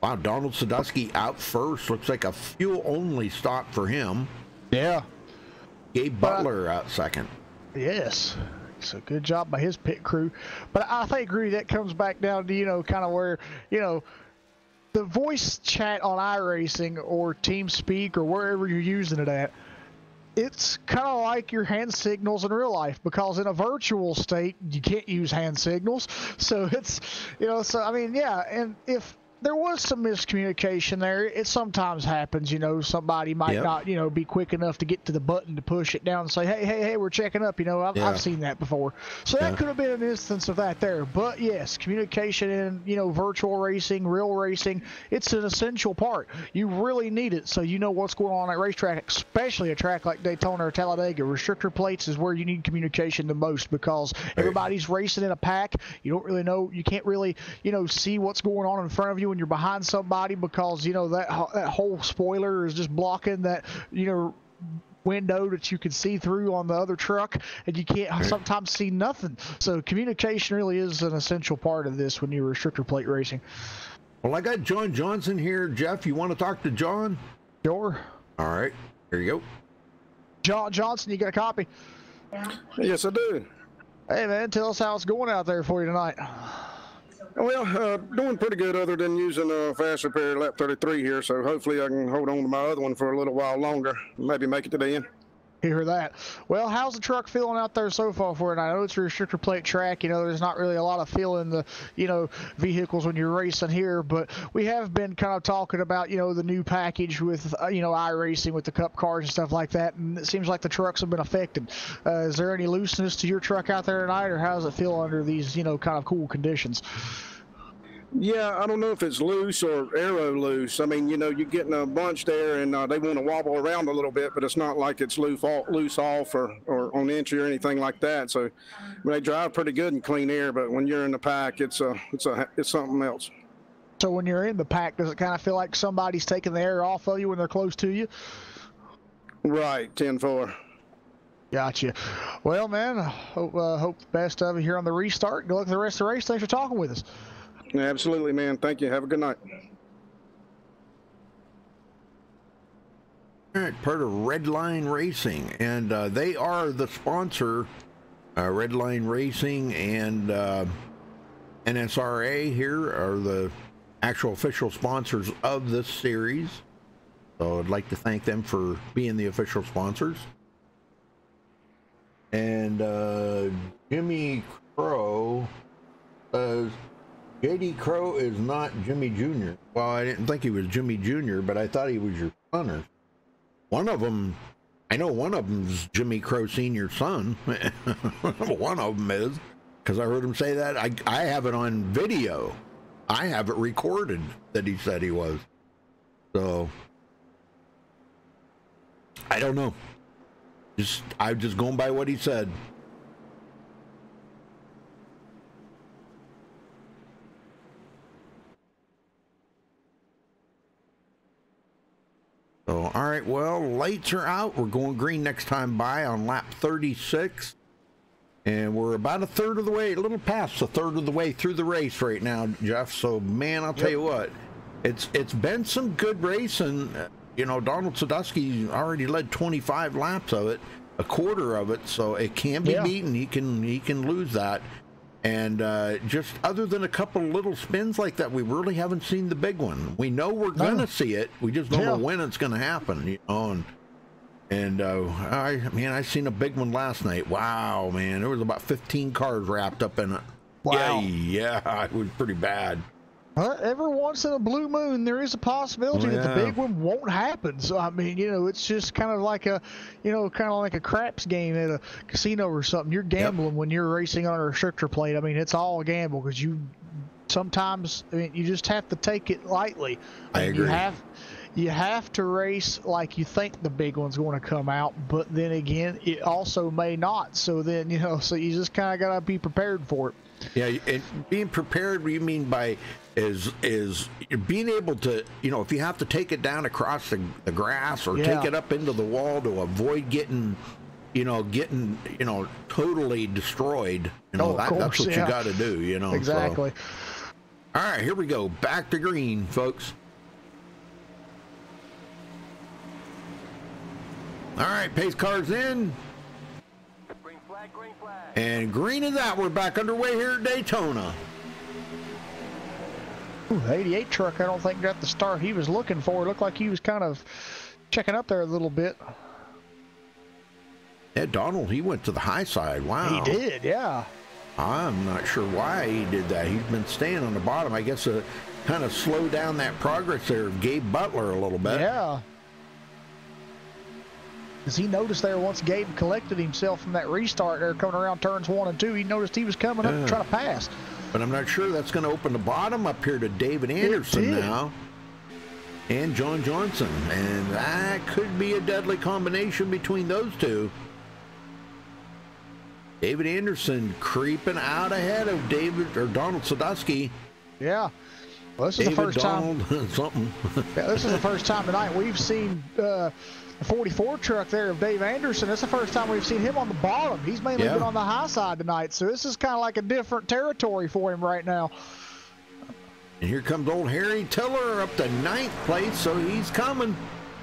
wow, Donald Sadusky out first. Looks like a fuel only stop for him. Yeah. Gabe Butler out second. Yes. So good job by his pit crew. But I think, Rudy, that comes back down to, you know, kind of where, you know, the voice chat on iRacing or TeamSpeak or wherever you're using it at, it's kind of like your hand signals in real life, because in a virtual state, you can't use hand signals. So it's, you know, so I mean, yeah, and if there was some miscommunication there, it sometimes happens, you know, somebody might not, you know, be quick enough to get to the button to push it down and say, hey, we're checking up, you know, I've seen that before. So that could have been an instance of that there. But yes, communication in, you know, virtual racing, real racing, it's an essential part. You really need it so you know what's going on at racetrack, especially a track like Daytona or Talladega. Restrictor plates is where you need communication the most, because everybody's racing in a pack. You don't really know, you can't really, you know, see what's going on in front of you when you're behind somebody, because, you know, that whole spoiler is just blocking that, you know, window that you can see through on the other truck, and you can't sometimes see nothing. So communication really is an essential part of this when you're restrictor plate racing. Well, I got John Johnson here. Jeff, you want to talk to John? Sure. All right, here you go. John Johnson, you got a copy? Yes, I do. Hey man, tell us how it's going out there for you tonight. Well, doing pretty good, other than using a fast repair lap 33 here, so hopefully I can hold on to my other one for a little while longer, maybe make it to the end. Hear that. Well, how's the truck feeling out there so far for it? I know it's a restrictor plate track. You know, there's not really a lot of feel in the, you know, vehicles when you're racing here, but we have been kind of talking about, you know, the new package with, you know, iRacing with the cup cars and stuff like that, and it seems like the trucks have been affected. Is there any looseness to your truck out there tonight, or how does it feel under these, you know, kind of cool conditions? Yeah, I don't know if it's loose or aero loose. I mean, you know, you're getting a bunch there, and they want to wobble around a little bit, but it's not like it's loose off or on entry or anything like that. So, I mean, they drive pretty good in clean air, but when you're in the pack, it's something else. So when you're in the pack, does it kind of feel like somebody's taking the air off of you when they're close to you? Right, 10-4. Gotcha. Well, man, hope the best of you here on the restart. Good luck with the rest of the race. Thanks for talking with us. Yeah, absolutely, man. Thank you. Have a good night. All right, part of Redline Racing, and they are the sponsor. Redline Racing and NSRA here are the actual official sponsors of this series. So I'd like to thank them for being the official sponsors. And Jimmy Crow says, JD Crow is not Jimmy Jr. Well, I didn't think he was Jimmy Jr., but I thought he was your son. Or one of them, I know one of them's Jimmy Crow Sr.'s son. One of them is, because I heard him say that. I have it on video. I have it recorded that he said he was. So, I don't know. I'm just going by what he said. So, all right, well, lights are out. We're going green next time by on lap 36. And we're about a third of the way, a little past a third of the way through the race right now, Jeff. So, man, I'll tell you what, it's been some good racing. You know, Donald Sadusky already led 25 laps of it, a quarter of it, so it can be beaten. He can lose that. And just other than a couple little spins like that, we really haven't seen the big one. We know we're gonna see it. We just don't know when it's gonna happen. You know, I seen a big one last night. Wow, man, there was about 15 cars wrapped up in it. Wow. Yeah, it was pretty bad. Every once in a blue moon, there is a possibility that the big one won't happen. So, I mean, you know, it's just kind of like a craps game at a casino or something. You're gambling when you're racing on a restrictor plate. I mean, it's all a gamble because sometimes, I mean, you just have to take it lightly. I agree. You have to race like you think the big one's going to come out, but then again, it also may not. So then, you know, so you just kind of got to be prepared for it. Yeah, and being prepared, what you mean by is being able to, you know, if you have to take it down across the grass or take it up into the wall to avoid getting totally destroyed. You know, that's what you got to do, you know. Exactly. So. All right, here we go. Back to green, folks. All right, pace cars in. Green flag, green flag. And green is out. We're back underway here at Daytona. Ooh, 88 truck, I don't think got the start he was looking for. It looked like he was kind of checking up there a little bit. Yeah, Donald, he went to the high side. Wow. He did, yeah. I'm not sure why he did that. He's been staying on the bottom. I guess to kind of slow down that progress there of Gabe Butler a little bit. Yeah. Because he noticed there once Gabe collected himself from that restart there coming around turns 1 and 2, he noticed he was coming up and trying to pass. But I'm not sure that's going to open the bottom up here to David Anderson now. And John Johnson. And that could be a deadly combination between those two. David Anderson creeping out ahead of Donald Sadusky. Yeah. Well, this is the first time. Something. Yeah, this is the first time tonight we've seen the 44 truck there of Dave Anderson. It's the first time we've seen him on the bottom. He's mainly been on the high side tonight, so this is kind of like a different territory for him right now. And here comes old Harry Tiller up to 9th place, so he's coming.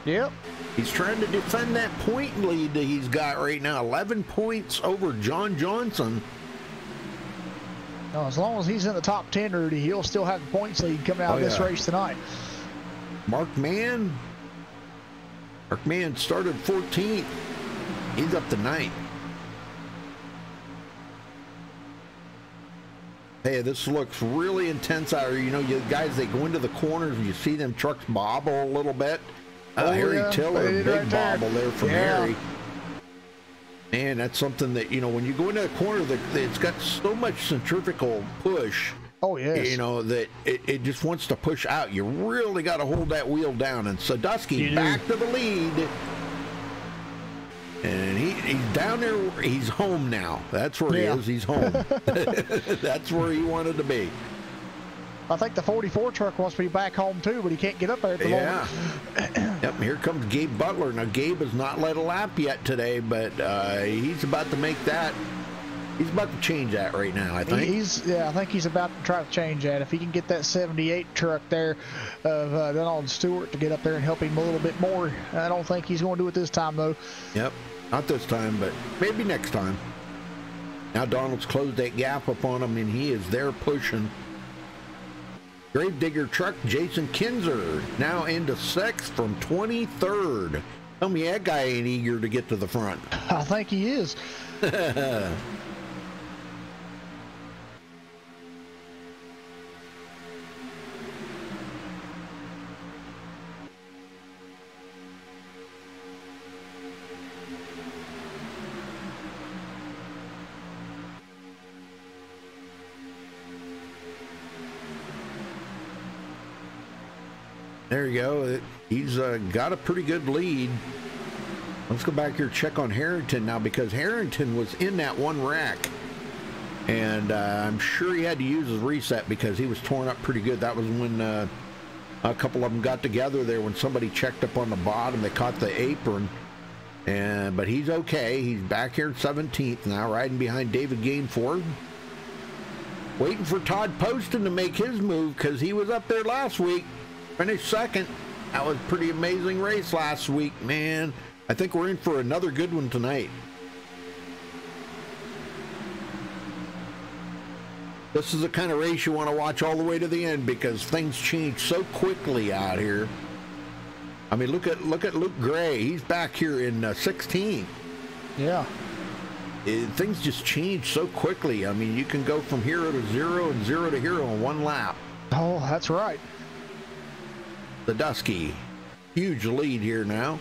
Yep. He's trying to defend that point lead that he's got right now. 11 points over John Johnson. No, as long as he's in the top 10, Rudy, he'll still have the points lead coming out of this race tonight. Mark Mann started 14th. He's up to 9th. Hey, this looks really intense out here. You know, you guys, they go into the corners and you see them trucks bobble a little bit. Harry Tiller, big bobble there from Harry. Man, that's something that, you know, when you go into the corner, it's got so much centrifugal push. Oh, yes. You know, that it just wants to push out. You really got to hold that wheel down. And Sadusky back to the lead. And he's down there. He's home now. That's where he is. He's home. That's where he wanted to be. I think the 44 truck wants to be back home too, but he can't get up there at the moment. Yep, here comes Gabe Butler. Now, Gabe has not led a lap yet today, but he's about to make that. He's about to change that right now, I think. I think he's about to try to change that. If he can get that 78 truck there of Donald Stewart to get up there and help him a little bit more. I don't think he's going to do it this time, though. Yep, not this time, but maybe next time. Now Donald's closed that gap upon him, and he is there pushing. Gravedigger truck, Jason Kinzer, now into 6th from 23rd. Tell me that guy ain't eager to get to the front. I think he is. There you go. He's got a pretty good lead. Let's go back here and check on Harrington now, because Harrington was in that one rack. And I'm sure he had to use his reset because he was torn up pretty good. That was when a couple of them got together there when somebody checked up on the bottom. They caught the apron. But he's okay. He's back here in 17th now, riding behind David Gainford. Waiting for Todd Poston to make his move because he was up there last week. Finished second. That was a pretty amazing race last week, man. I think we're in for another good one tonight. This is the kind of race you want to watch all the way to the end because things change so quickly out here. I mean, look at Luke Gray. He's back here in 16th. Yeah. Things just change so quickly. I mean, you can go from hero to zero and zero to hero in one lap. Oh, that's right. The Dusky, huge lead here now.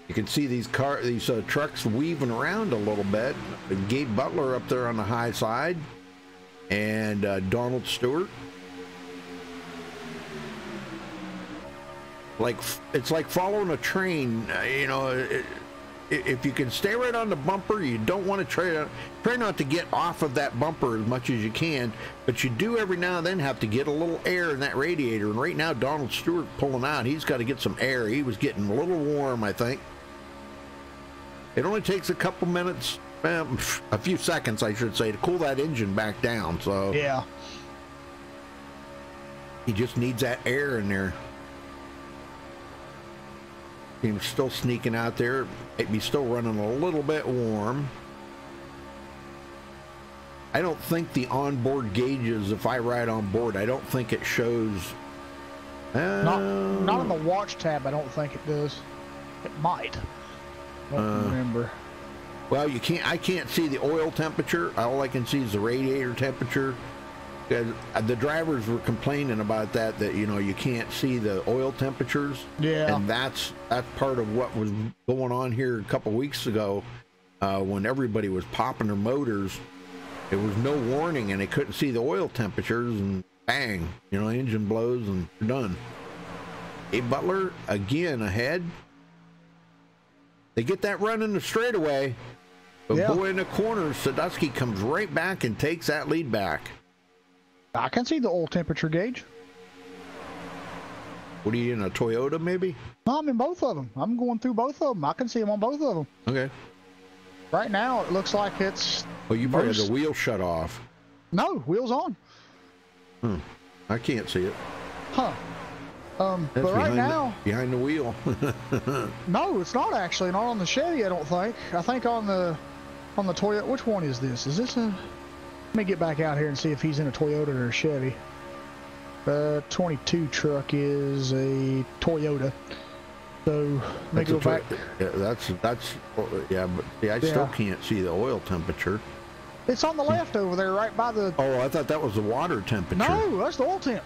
You can see these trucks weaving around a little bit. Gabe Butler up there on the high side, and Donald Stewart. It's like following a train. You know, if you can stay right on the bumper, you don't want to try not to get off of that bumper as much as you can. But you do every now and then have to get a little air in that radiator. And right now, Donald Stewart pulling out. He's got to get some air. He was getting a little warm, I think. It only takes a couple minutes, a few seconds, I should say, to cool that engine back down. So yeah, he just needs that air in there. He's still sneaking out there. Maybe still running a little bit warm. I don't think the onboard gauges, if I ride on board, I don't think it shows. Not on the watch tab. I don't think it does. It might. I don't remember. Well, I can't see the oil temperature. All I can see is the radiator temperature. The drivers were complaining about that you know, you can't see the oil temperatures. Yeah. And that's part of what was going on here a couple weeks ago when everybody was popping their motors. There was no warning and they couldn't see the oil temperatures, and bang, you know, engine blows and you're done. Abe Butler again ahead. They get that run in the straightaway, but yeah, boy, in the corners, Sadusky comes right back and takes that lead back. I can see the oil temperature gauge. What are you in, a Toyota maybe? No, I'm in both of them. I'm going through both of them. I can see them on both of them. Okay. Right now, it looks like it's... Well, you probably have the wheel shut off. No, wheels on. I can't see it. Huh. That's but right now... behind the wheel. No, it's not actually. Not on the Chevy, I don't think. I think on the Toyota... Which one is this? Is this a... Let me get back out here and see if he's in a Toyota or a Chevy. 22 truck is a Toyota. So let me go back. Yeah, that's yeah, but see, I still can't see the oil temperature. It's on the left over there, right by the... Oh, I thought that was the water temperature. No, that's the oil temp.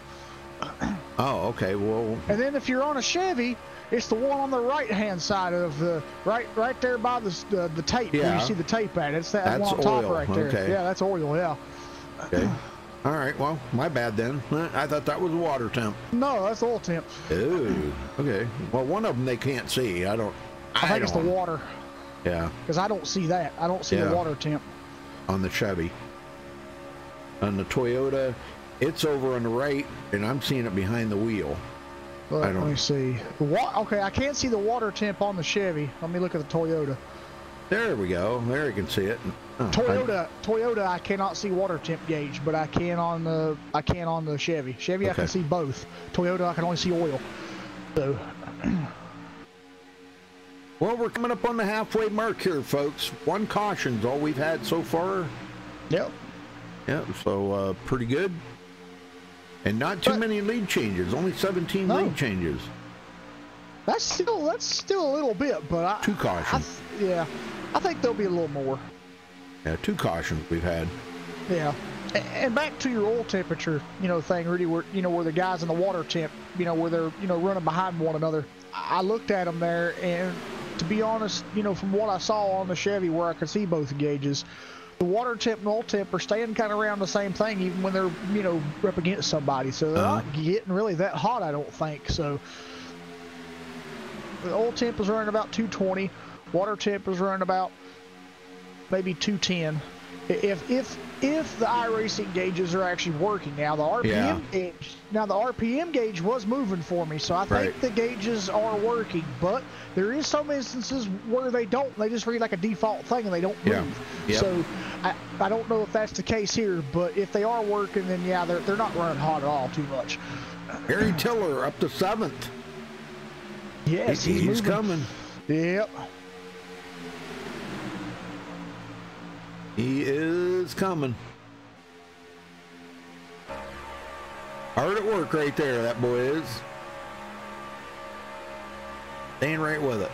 Oh, okay. Well, and then if you're on a Chevy, it's the one on the right-hand side of the right there by the tape. Yeah. Where you see the tape at. It's that one on top oil. right there. Okay. Yeah, that's oil. Yeah. Okay. All right. Well, my bad then. I thought that was water temp. No, that's oil temp. Ooh. Okay. Well, one of them they can't see. I think it's the water. Yeah. Because I don't see that. I don't see the water temp. On the Chevy. On the Toyota, it's over on the right, and I'm seeing it behind the wheel. Let me see. Okay, I can't see the water temp on the Chevy. Let me look at the Toyota. There we go. There you can see it. Oh, Toyota, I cannot see water temp gauge, but I can on the Chevy. Chevy, okay. I can see both. Toyota, I can only see oil. So. Well, we're coming up on the halfway mark here, folks. One caution's all we've had so far. Yep. Yep. So pretty good. And not too many lead changes. Only 17 lead changes. That's still a little bit, but 2 cautions. I think there'll be a little more. Yeah, 2 cautions we've had. Yeah. And back to your oil temperature, thing, Rudy, where the guys in the water temp, where they're, running behind one another. I looked at them there, and to be honest, you know, from what I saw on the Chevy where I could see both gauges, the water temp and oil temp are staying kind of around the same thing even when they're, you know, up against somebody. So they're not getting really that hot, I don't think. So the oil temp is running about 220. Water temp is running about maybe 210. If the iRacing gauges are actually working now, the RPM gauge was moving for me, so I think the gauges are working. But there is some instances where they don't. They just read like a default thing and they don't move. Yep. So I don't know if that's the case here, but if they are working, then yeah, they're not running hot at all too much. Harry Tiller up to 7th. Yes, he's coming. Yep. He is coming. Hard at work right there, that boy is. Staying right with it.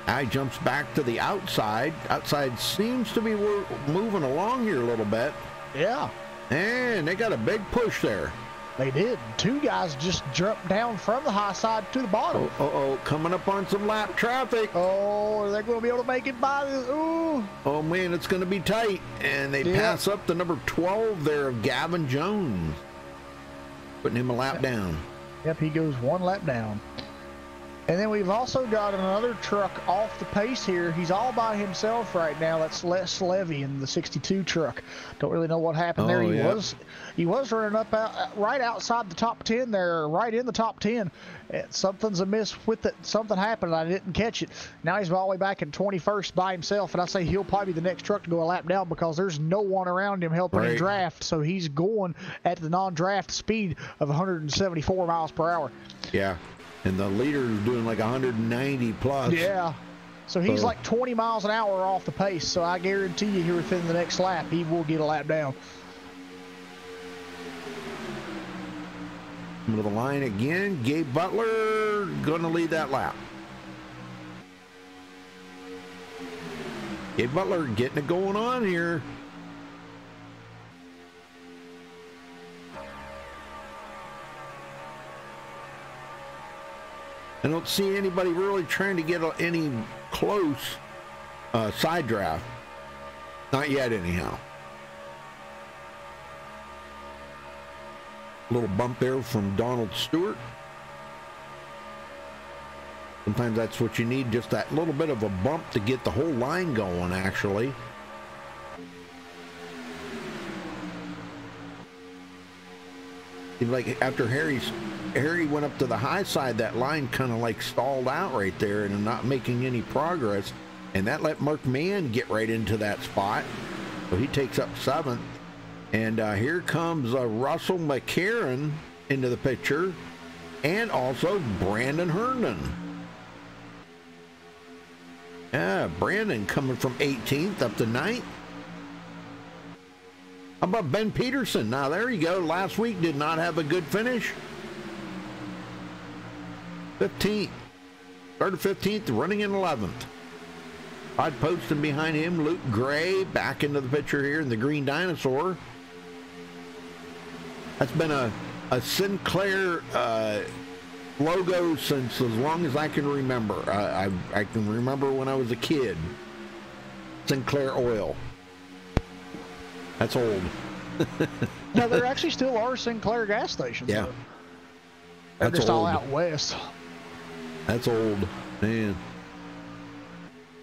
Now he jumps back to the outside. Outside seems to be moving along here a little bit. Yeah. And they got a big push there. They did. Two guys just jumped down from the high side to the bottom. Coming up on some lap traffic. Oh, are they going to be able to make it by this? Ooh. Oh, man, it's going to be tight. And they pass up the number 12 there of Gavin Jones. Putting him a lap down. Yep, he goes one lap down. And then we've also got another truck off the pace here. He's all by himself right now. That's Les Levy in the 62 truck. Don't really know what happened there. He was running up right outside the top 10 there, right in the top 10. Something's amiss with it. Something happened. I didn't catch it. Now he's all the way back in 21st by himself, and I say he'll probably be the next truck to go a lap down because there's no one around him helping him draft. So he's going at the non-draft speed of 174 miles per hour. Yeah. And the leader is doing like 190 plus. Yeah. So he's like 20 miles an hour off the pace. So I guarantee you here within the next lap, he will get a lap down. Middle of the line again. Gabe Butler going to lead that lap. Gabe Butler getting it going on here. I don't see anybody really trying to get any close side draft. Not yet, anyhow. A little bump there from Donald Stewart. Sometimes that's what you need, just that little bit of a bump to get the whole line going, actually. Like after Harry went up to the high side, that line kind of like stalled out right there and not making any progress, and that let Mark Mann get right into that spot, so he takes up 7th. And here comes Russell McCarron into the picture, and also Brandon Herndon. Yeah, Brandon coming from 18th up to 9th. How about Ben Peterson? Now, there you go. Last week did not have a good finish. 15th. Started 15th, running in 11th. Todd Poston behind him. Luke Gray back into the picture here in the Green Dinosaur. That's been a Sinclair logo since as long as I can remember. I can remember when I was a kid. Sinclair Oil. That's old. No, there actually still are Sinclair gas stations. Yeah. They're just all out west. That's old, man.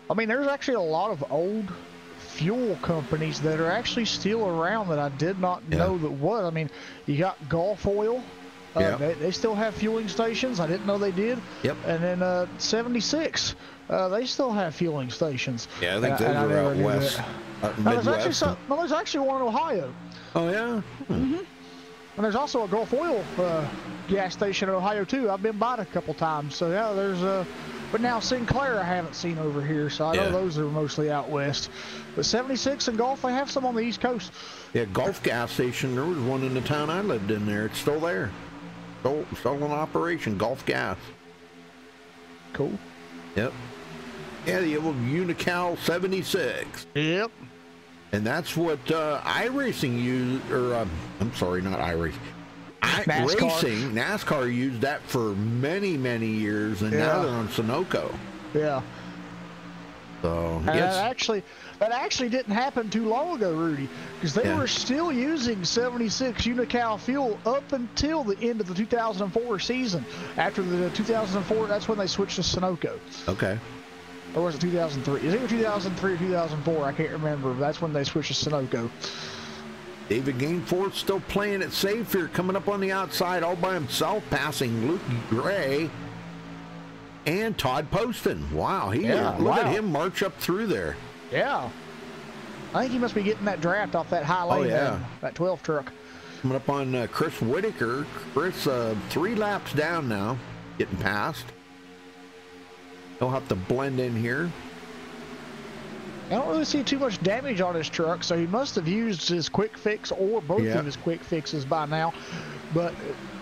I mean, there's actually a lot of old fuel companies that are actually still around that I did not know that was. I mean, you got Gulf Oil. They still have fueling stations. I didn't know they did. Yep. And then 76, they still have fueling stations. Yeah, I think those are out west. There's actually one in Ohio. Oh, yeah? Mm-hmm. And there's also a Gulf Oil gas station in Ohio, too. I've been by it a couple times. So, yeah, there's but now Sinclair I haven't seen over here, so I know those are mostly out west. But 76 and Gulf, they have some on the East Coast. Yeah, Gulf gas station, there was one in the town I lived in there. It's still there. Still in operation, Gulf Gas. Cool. Yep. Yeah, the old Unical 76. Yep. And that's what iRacing used, or I'm sorry, not iRacing. NASCAR used that for many, many years, and now they're on Sunoco. Yeah. So, that actually didn't happen too long ago, Rudy, because they were still using 76 Unical fuel up until the end of the 2004 season. After the 2004, that's when they switched to Sunoco. Okay. Or was it 2003? Is it either 2003 or 2004? I can't remember. That's when they switched to Sunoco. David Gainforth still playing it safe here, coming up on the outside all by himself, passing Luke Gray and Todd Poston. Wow, look at him march up through there. Yeah. I think he must be getting that draft off that high lane, that 12 truck. Coming up on Chris Whitaker. Chris, 3 laps down now, getting past. He'll have to blend in here. I don't really see too much damage on his truck, so he must have used his quick fix or both of his quick fixes by now. But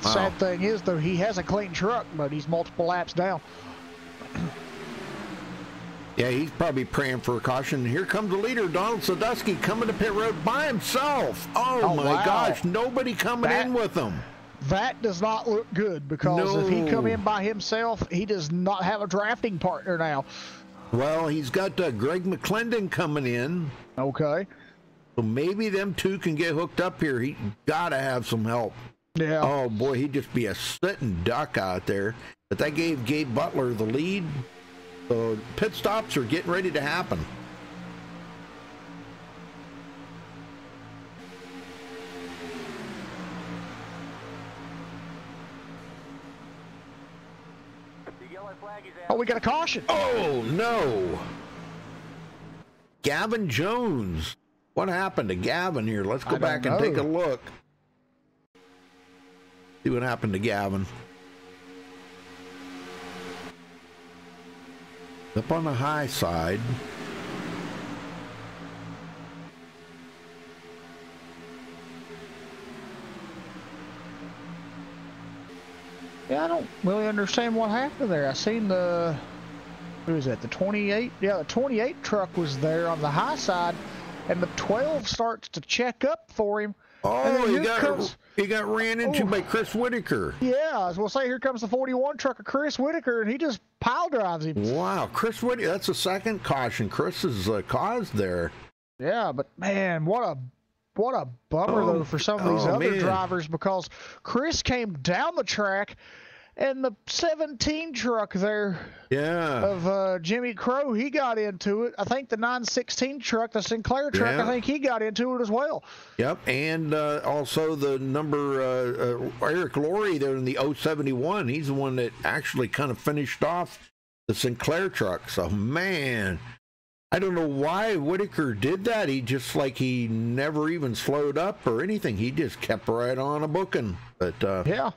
sad thing is, though, he has a clean truck, but he's multiple laps down. Yeah, he's probably praying for a caution. Here comes the leader, Donald Sadusky, coming to pit road by himself. Oh my gosh, nobody coming in with him. That does not look good, because if he come in by himself, he does not have a drafting partner now. Well, he's got Greg McClendon coming in. Okay. So maybe them two can get hooked up here. He got to have some help. Yeah. Oh, boy, he'd just be a sitting duck out there. But that gave Gabe Butler the lead. So pit stops are getting ready to happen. Oh, we got a caution. Oh, no. Gavin Jones. What happened to Gavin here? Let's go back and take a look. See what happened to Gavin. Up on the high side. Yeah, I don't really understand what happened there. I seen the, who is that, the 28? Yeah, the 28 truck was there on the high side, and the 12 starts to check up for him. Oh, he got ran into by Chris Whitaker. Yeah, I was going to say, here comes the 41 truck of Chris Whitaker, and he just pile drives him. Wow, Chris Whitaker, that's the second caution Chris has caused there. Yeah, but man, what a bummer, though, for some of these other drivers, because Chris came down the track, and the 17 truck there of Jimmy Crow, he got into it. I think the 916 truck, the Sinclair truck, I think he got into it as well. Yep, and also the number Eric Laurie there in the 071. He's the one that actually kind of finished off the Sinclair truck. So, man, I don't know why Whitaker did that. He never even slowed up or anything. He just kept right on a booking. But yeah.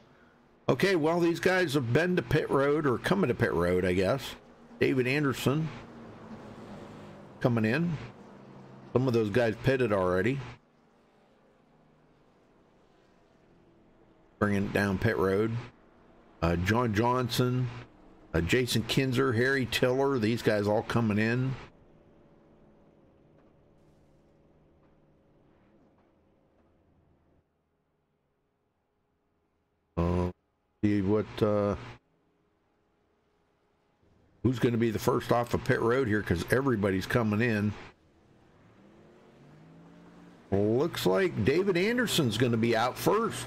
Okay, well, these guys have been to pit road, or coming to pit road, I guess. David Anderson coming in. Some of those guys pitted already. Bringing it down pit road. John Johnson, Jason Kinzer, Harry Tiller, these guys all coming in. See what who's going to be the first off of pit road here, because everybody's coming in. Looks like David Anderson's going to be out first.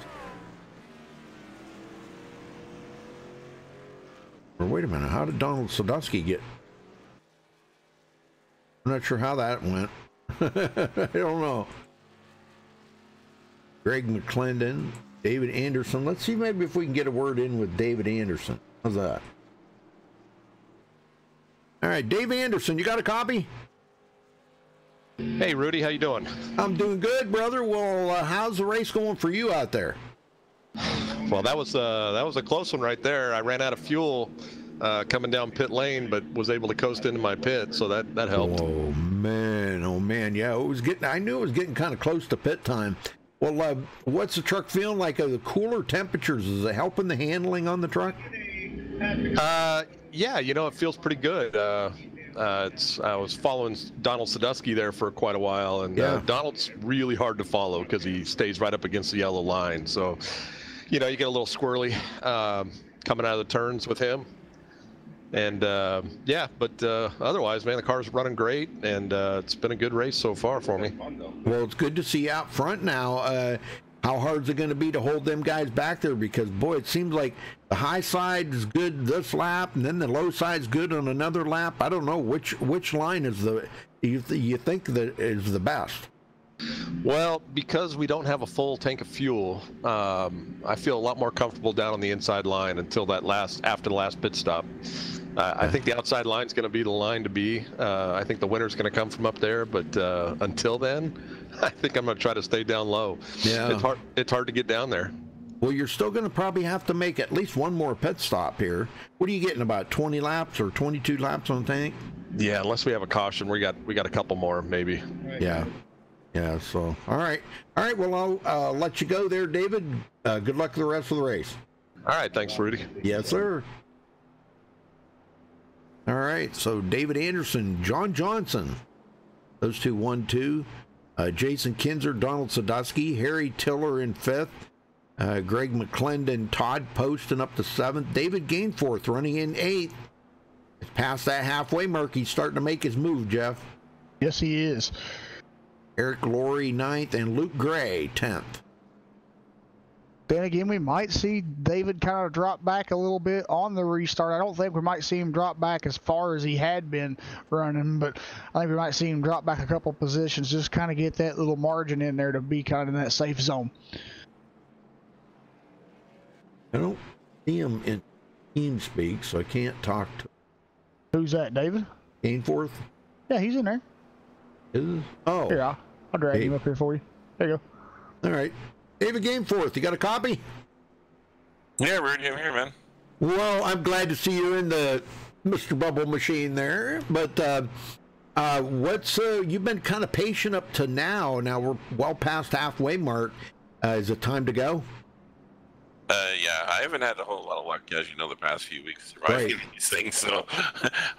Or wait a minute, how did Donald Sadusky get? I'm not sure how that went. I don't know. Greg McClendon, David Anderson. Let's see maybe if we can get a word in with David Anderson. How's that? All right, Dave Anderson, you got a copy? Hey, Rudy, how you doing? I'm doing good, brother. Well, how's the race going for you out there? Well, that was a close one right there. I ran out of fuel coming down pit lane, but was able to coast into my pit, so that helped. Oh man, yeah, it was getting. I knew it was getting kind of close to pit time. Well, what's the truck feeling like? The cooler temperatures, is it helping the handling on the truck? Yeah, it feels pretty good. I was following Donald Sadusky there for quite a while, and Donald's really hard to follow because he stays right up against the yellow line. So, you know, you get a little squirrely coming out of the turns with him. And yeah, but otherwise, man, the car's running great, and it's been a good race so far for me. Well, it's good to see you out front now. How hard is it going to be to hold them guys back there? Because, boy, it seems like the high side is good this lap, and then the low side's good on another lap. I don't know which line is you think that is the best. Well, because we don't have a full tank of fuel, I feel a lot more comfortable down on the inside line until after the last pit stop. I think the outside line is going to be the line to be. I think the winner's going to come from up there, but until then, I think I'm going to try to stay down low. Yeah, it's hard to get down there. Well, you're still going to probably have to make at least one more pit stop here. What are you getting, about 20 laps or 22 laps on the tank? Yeah, unless we have a caution, we got a couple more maybe. Yeah. Yeah, so, all right. Well, I'll let you go there, David. Good luck with the rest of the race. All right. Thanks, Rudy. Yes, sir. All right. So, David Anderson, John Johnson. Those two 1-2. Jason Kinzer, Donald Sadusky, Harry Tiller in 5th. Greg McClendon, Todd Poston up to 7th. David Gainforth running in 8th. It's past that halfway mark. He's starting to make his move, Jeff. Yes, he is. Eric Laurie 9th, and Luke Gray 10th. Then again, we might see David kind of drop back a little bit on the restart. I don't think we might see him drop back as far as he had been running, but I think we might see him drop back a couple positions, just kind of get that little margin in there to be kind of in that safe zone. I don't see him in TeamSpeak, so I can't talk to. Who's that, David? Gainforth? Yeah, he's in there. Oh. Here, I'll drag him up here for you. There you go. All right. David Gainforth, you got a copy? Yeah, Rudy, I'm here, man. Well, I'm glad to see you in the Mr. Bubble machine there. But you've been kind of patient up to now. Now we're well past halfway mark. Is it time to go? Yeah, I haven't had a whole lot of luck, as you know, the past few weeks riding these things. So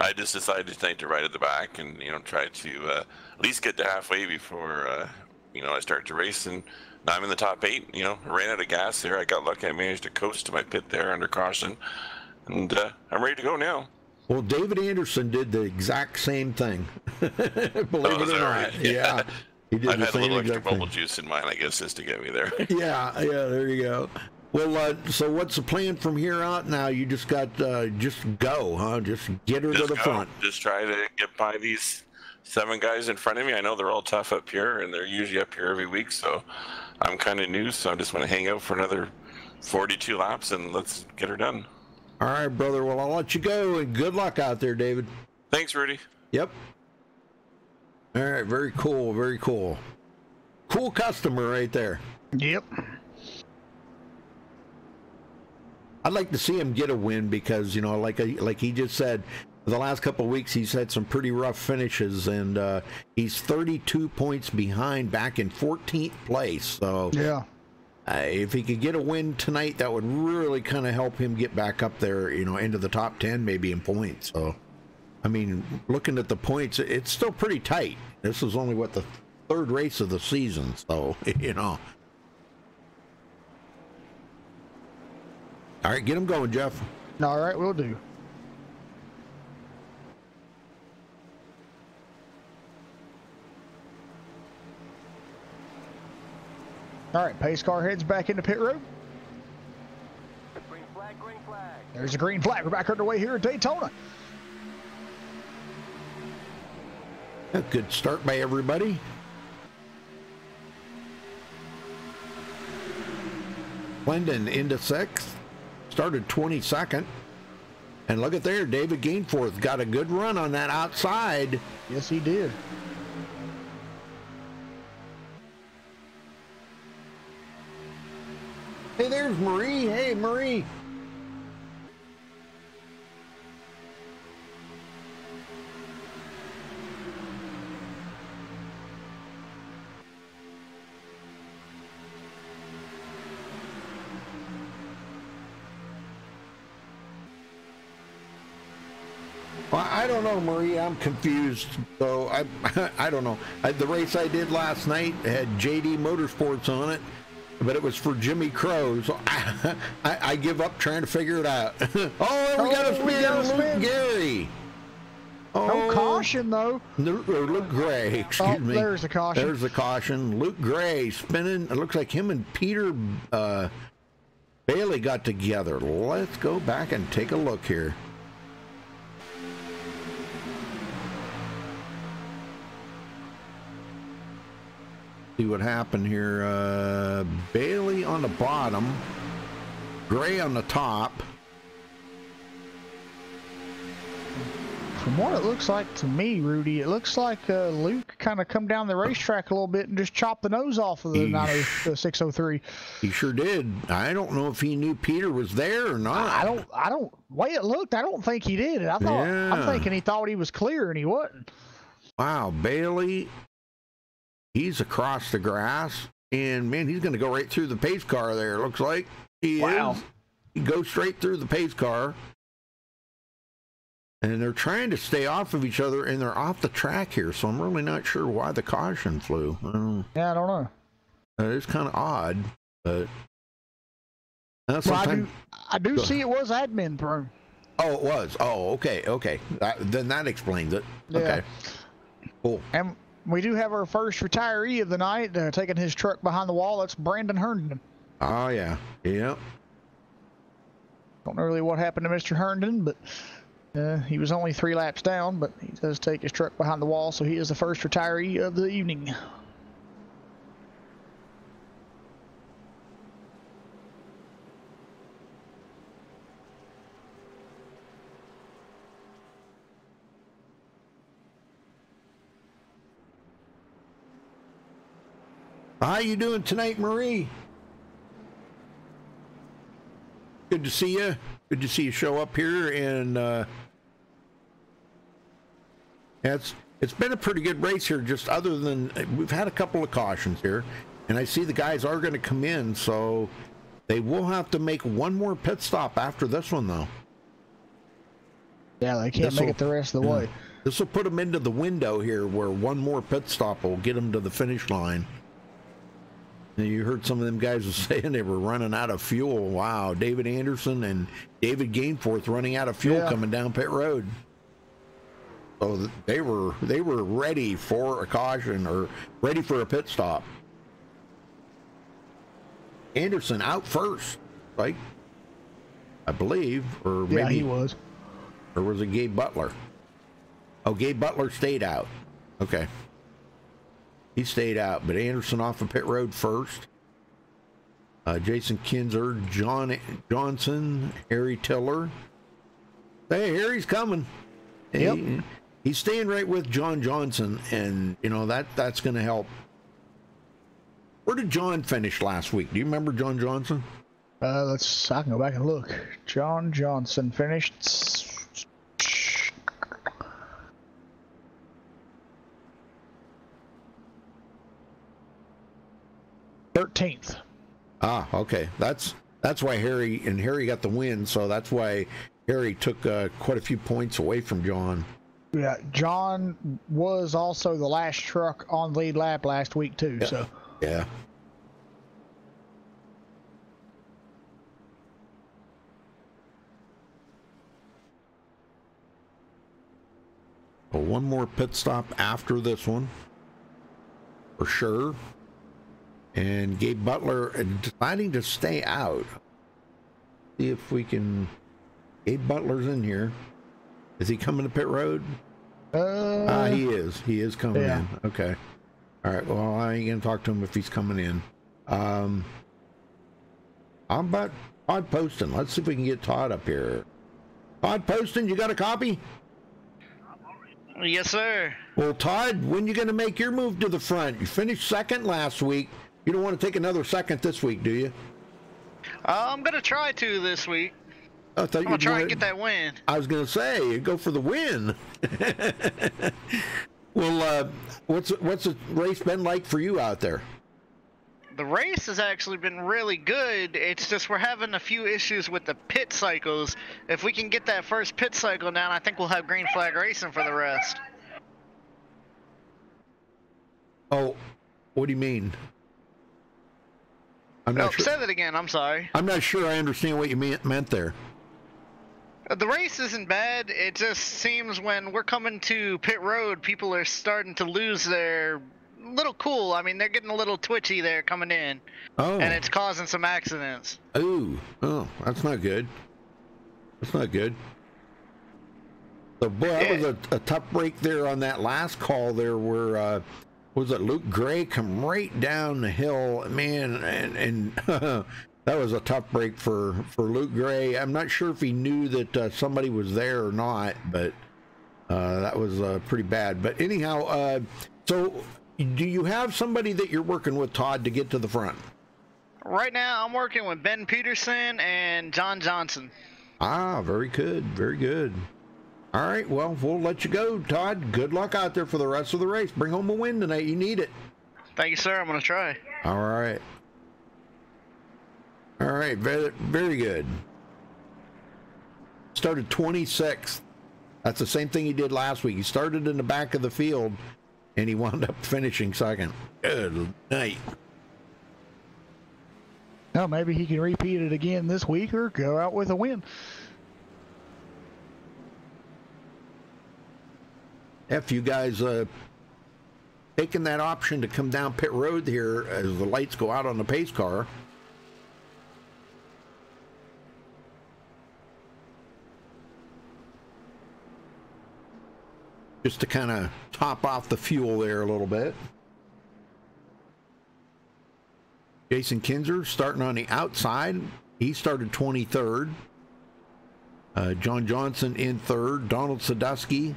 I just decided tonight to ride at the back and, try to at least get to halfway before, I start to race. And now I'm in the top 8, I ran out of gas there. I got lucky. I managed to coast to my pit there under caution. And I'm ready to go now. Well, David Anderson did the exact same thing. Believe it or not. Yeah. He did I've the had a same little extra exact bubble thing. juice in mine, I guess, just to get me there. Yeah, there you go. Well, so what's the plan from here out now? You just got, just go, huh? Just get her to the front. Just try to get by these 7 guys in front of me. I know they're all tough up here, and they're usually up here every week, so I'm kind of new, so I just want to hang out for another 42 laps, and let's get her done. All right, brother. Well, I'll let you go, and good luck out there, David. Thanks, Rudy. Yep. All right, very cool, very cool. Cool customer right there. Yep. I'd like to see him get a win because, like he just said, the last couple of weeks he's had some pretty rough finishes, and he's 32 points behind, back in 14th place. So yeah, if he could get a win tonight, that would really kind of help him get back up there, into the top 10 maybe in points. So, I mean, looking at the points, it's still pretty tight. This is only, the 3rd race of the season, so, All right, get him going, Jeff. All right, we'll do. All right, pace car heads back into pit road. Green flag, green flag. There's a green flag. We're back underway here at Daytona. A good start by everybody. Glendon into 6th. Started 22nd. And look at there, David Gainforth got a good run on that outside. Yes, he did. Hey, there's Marie. Hey, Marie. Well, I don't know, Marie. I'm confused. So I don't know. The race I did last night had JD Motorsports on it, but it was for Jimmy Crow, so I give up trying to figure it out. Oh, we got a spin, Luke Gary. No caution, though. Luke Gray, excuse me. There's the caution. There's the caution. Luke Gray spinning. It looks like him and Peter Bailey got together. Let's go back and take a look here. See what happened here. Bailey on the bottom, Gray on the top. From what it looks like to me, Rudy, it looks like Luke kind of come down the racetrack a little bit and just chopped the nose off of the 603. He sure did. I don't know if he knew Peter was there or not. I don't. Way it looked, I don't think he did. I'm thinking he thought he was clear and he wasn't. Wow, Bailey. He's across the grass, and man, he's going to go right through the pace car there. Looks like he is. He goes straight through the pace car. And they're trying to stay off of each other, and they're off the track here, so I'm really not sure why the caution flew. Yeah, I don't know. It's kind of odd, but... Well, I do see it was admin thrown. Oh, it was. Oh, okay. Then that explains it. Yeah. Okay. Cool. And we do have our first retiree of the night taking his truck behind the wall. That's Brandon Herndon. Oh, yeah. Yep. Don't know really what happened to Mr. Herndon, but... he was only 3 laps down, but he does take his truck behind the wall, so he is the first retiree of the evening. How you doing tonight, Marie? Good to see you. Good to see you show up here, and it's been a pretty good race here. Just other than we've had a couple of cautions here, and I see the guys are going to come in, so they will have to make one more pit stop after this one, though. Yeah, they can't make it the rest of the way. This will put them into the window here, where one more pit stop will get them to the finish line. And you heard some of them guys were saying they were running out of fuel. Wow, David Anderson and David Gainforth running out of fuel coming down pit road. So they were ready for a caution or ready for a pit stop. Anderson out first, right? I believe, or maybe he was. Or was it Gabe Butler? Oh, Gabe Butler stayed out. Okay. He stayed out, but Anderson off of pit road first. Jason Kinzer, John Johnson, Harry Tiller. Hey, Harry's coming. Yep. He's staying right with John Johnson, and you know that's going to help. Where did John finish last week? Do you remember John Johnson? I can go back and look. John Johnson finished 13th. Ah, okay. That's why Harry got the win, so that's why Harry took quite a few points away from John. Yeah, John was also the last truck on lead lap last week too. Yeah. So yeah. Well, one more pit stop after this one, for sure. And Gabe Butler deciding to stay out. See if we can. Gabe Butler's in here. Is he coming to pit road? He is. He is coming in. Okay. All right. Well, I ain't gonna talk to him if he's coming in. I'm about Todd Poston. Let's see if we can get Todd up here. Todd Poston, you got a copy? Yes, sir. Well, Todd, when you gonna make your move to the front? You finished second last week. You don't want to take another second this week, do you? I'm gonna try to this week. I thought I'm gonna try and get that win. I was gonna say, go for the win. Well, what's the race been like for you out there? The race has actually been really good. It's just we're having a few issues with the pit cycles. If we can get that first pit cycle down, I think we'll have green flag racing for the rest. Oh, what do you mean? I'm not sure. Say that again. I'm sorry. I'm not sure I understand what you meant there. The race isn't bad. It just seems when we're coming to pit road, people are starting to lose their little cool. I mean, they're getting a little twitchy there coming in. Oh. And it's causing some accidents. Ooh. Oh, that's not good. That's not good. So, boy, that was a tough break there on that last call there where, was it Luke Gray come right down the hill, man, and that was a tough break for Luke Gray. I'm not sure if he knew that somebody was there or not, but that was pretty bad. But anyhow, so do you have somebody that you're working with, Todd, to get to the front? Right now, I'm working with Ben Peterson and John Johnson. Ah, very good, very good. All right, well, we'll let you go, Todd. Good luck out there for the rest of the race. Bring home a win tonight. You need it. Thank you, sir. I'm going to try. All right. All right, very, very good. Started 26th. That's the same thing he did last week. He started in the back of the field, and he wound up finishing second. Good night. Now maybe he can repeat it again this week or go out with a win. If you guys taking that option to come down pit road here as the lights go out on the pace car. Just to kind of top off the fuel there a little bit. Jason Kinzer starting on the outside. He started 23rd. John Johnson in third. Donald Sadusky,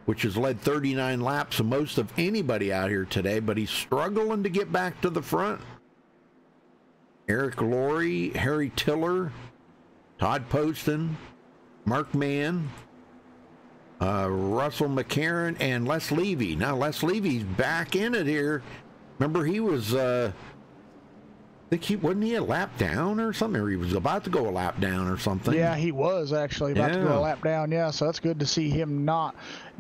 which has led 39 laps, the most of anybody out here today, but he's struggling to get back to the front. Eric Laurie, Harry Tiller, Todd Poston, Mark Mann, Russell McCarron, and Les Levy. Now, Les Levy's back in it here. Remember, he was, I think wasn't he a lap down or something? Or he was about to go a lap down or something. Yeah, he was actually about to go a lap down. Yeah, so that's good to see him not,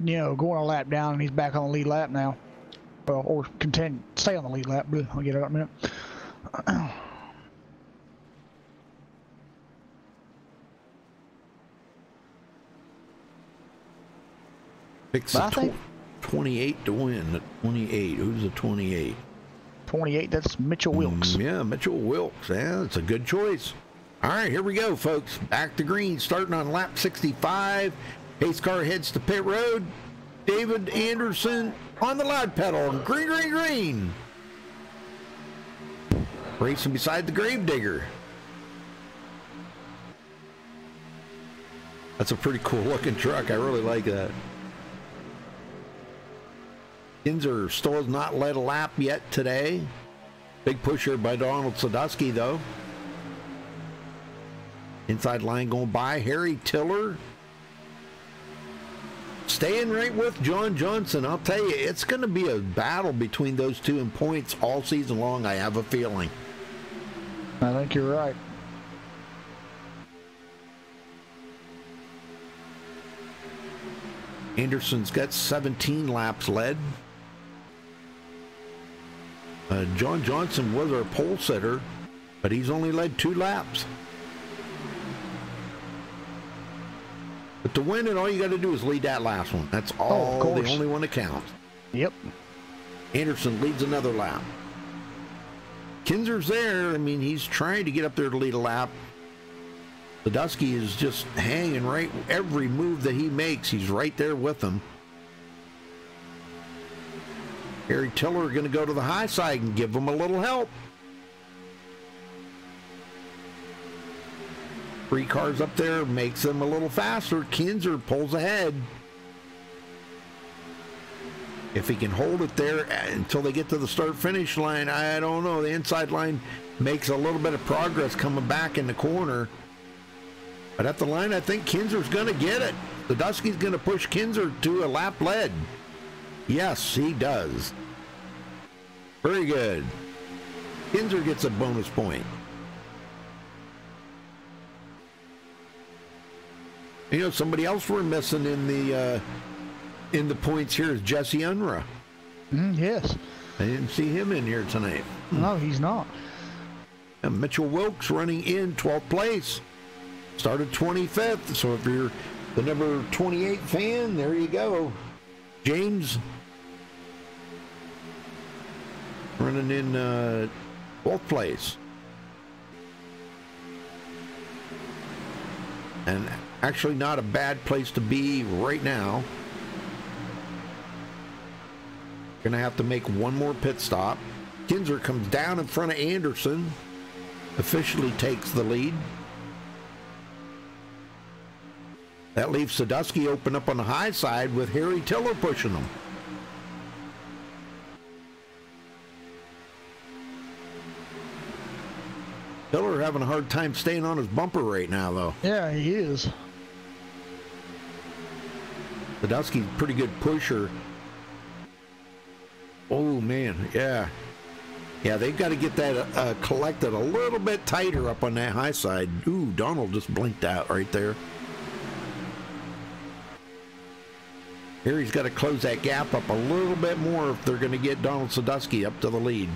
going a lap down, and he's back on the lead lap now. Well, or stay on the lead lap. I'll get it up in a minute. Picks a 28 to win. At 28. Who's the 28? 28, that's Mitchell Wilkes. Yeah, Mitchell Wilkes. Yeah, that's a good choice. All right, here we go, folks. Back to green, starting on lap 65. Pace car heads to pit road. David Anderson on the loud pedal. Green, green, green. Racing beside the Gravedigger. That's a pretty cool looking truck. I really like that. Kinzer still has not led a lap yet today. Big push here by Donald Sadusky, though. Inside line going by. Harry Tiller staying right with John Johnson. I'll tell you, it's going to be a battle between those two in points all season long, I have a feeling. I think you're right. Anderson's got 17 laps led. John Johnson was our pole sitter, but he's only led 2 laps. But to win it, all you got to do is lead that last one. That's all, the only one that counts. Yep. Anderson leads another lap. Kinzer's there. I mean, he's trying to get up there to lead a lap. Sadusky is just hanging right. Every move that he makes, he's right there with him. Harry Tiller going to go to the high side and give him a little help. 3 cars up there makes them a little faster. Kinzer pulls ahead. If he can hold it there until they get to the start-finish line, I don't know. The inside line makes a little bit of progress coming back in the corner. But at the line, I think Kinzer's going to get it. Sadusky's going to push Kinzer to a lap lead. Yes, he does. Very good. Kinzer gets a bonus point. You know, somebody else we're missing in the points here is Jesse Unruh. Yes. I didn't see him in here tonight. No, he's not. And Mitchell Wilkes running in 12th place. Started 25th, so if you're the number 28 fan, there you go. James running in 12th place. And actually not a bad place to be right now. Gonna have to make one more pit stop. Kinzer comes down in front of Anderson. Officially takes the lead. That leaves Sadusky open up on the high side with Harry Tiller pushing him. Tiller having a hard time staying on his bumper right now, though. Yeah, he is. Sadusky's a pretty good pusher. Oh, man, yeah. Yeah, they've got to get that collected a little bit tighter up on that high side. Ooh, Donald just blinked out right there. Harry's got to close that gap up a little bit more if they're going to get Donald Sadusky up to the lead.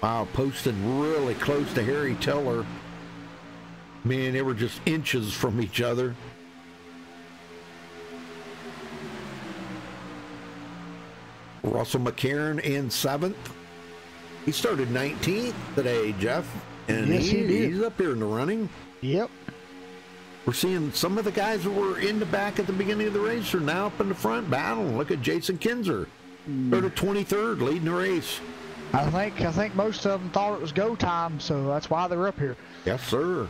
Wow, Poston really close to Harry Tiller. Man, they were just inches from each other. Russell McCarron in 7th. He started 19th today, Jeff. And yes, he's up here in the running. Yep. We're seeing some of the guys that were in the back at the beginning of the race are now up in the front battling. Look at Jason Kinzer. Started 23rd, leading the race. I think most of them thought it was go time, so that's why they're up here. Yes, sir.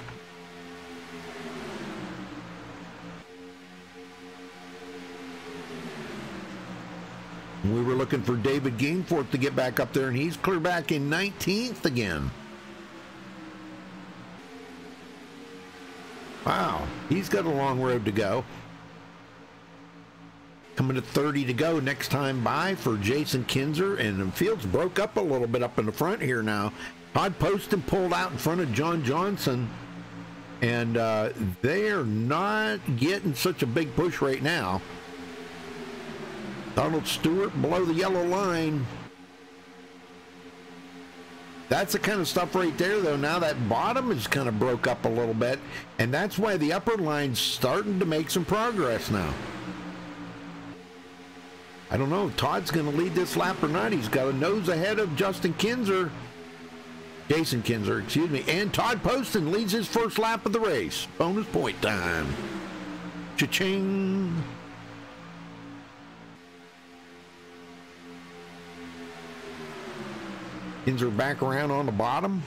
We were looking for David Gainforth to get back up there, and he's clear back in 19th again. Wow, he's got a long road to go. Coming to 30 to go next time by for Jason Kinzer, and the field's broke up a little bit up in the front here now. Todd Poston pulled out in front of John Johnson, and they're not getting such a big push right now. Donald Stewart below the yellow line. That's the kind of stuff right there, though. Now that bottom is kind of broke up a little bit, and that's why the upper line's starting to make some progress now. I don't know if Todd's going to lead this lap or not. He's got a nose ahead of Jason Kinzer, excuse me, and Todd Poston leads his first lap of the race. Bonus point time. Cha-ching. Kinzer back around on the bottom.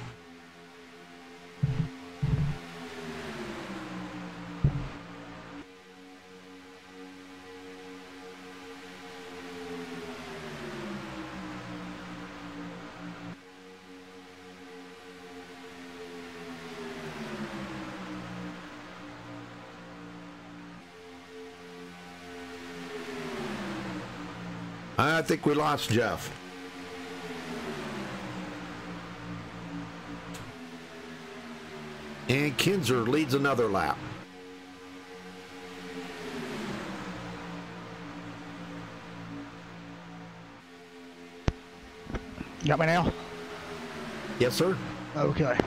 I think we lost Jeff. And Kinzer leads another lap. Got me now? Yes, sir. Okay.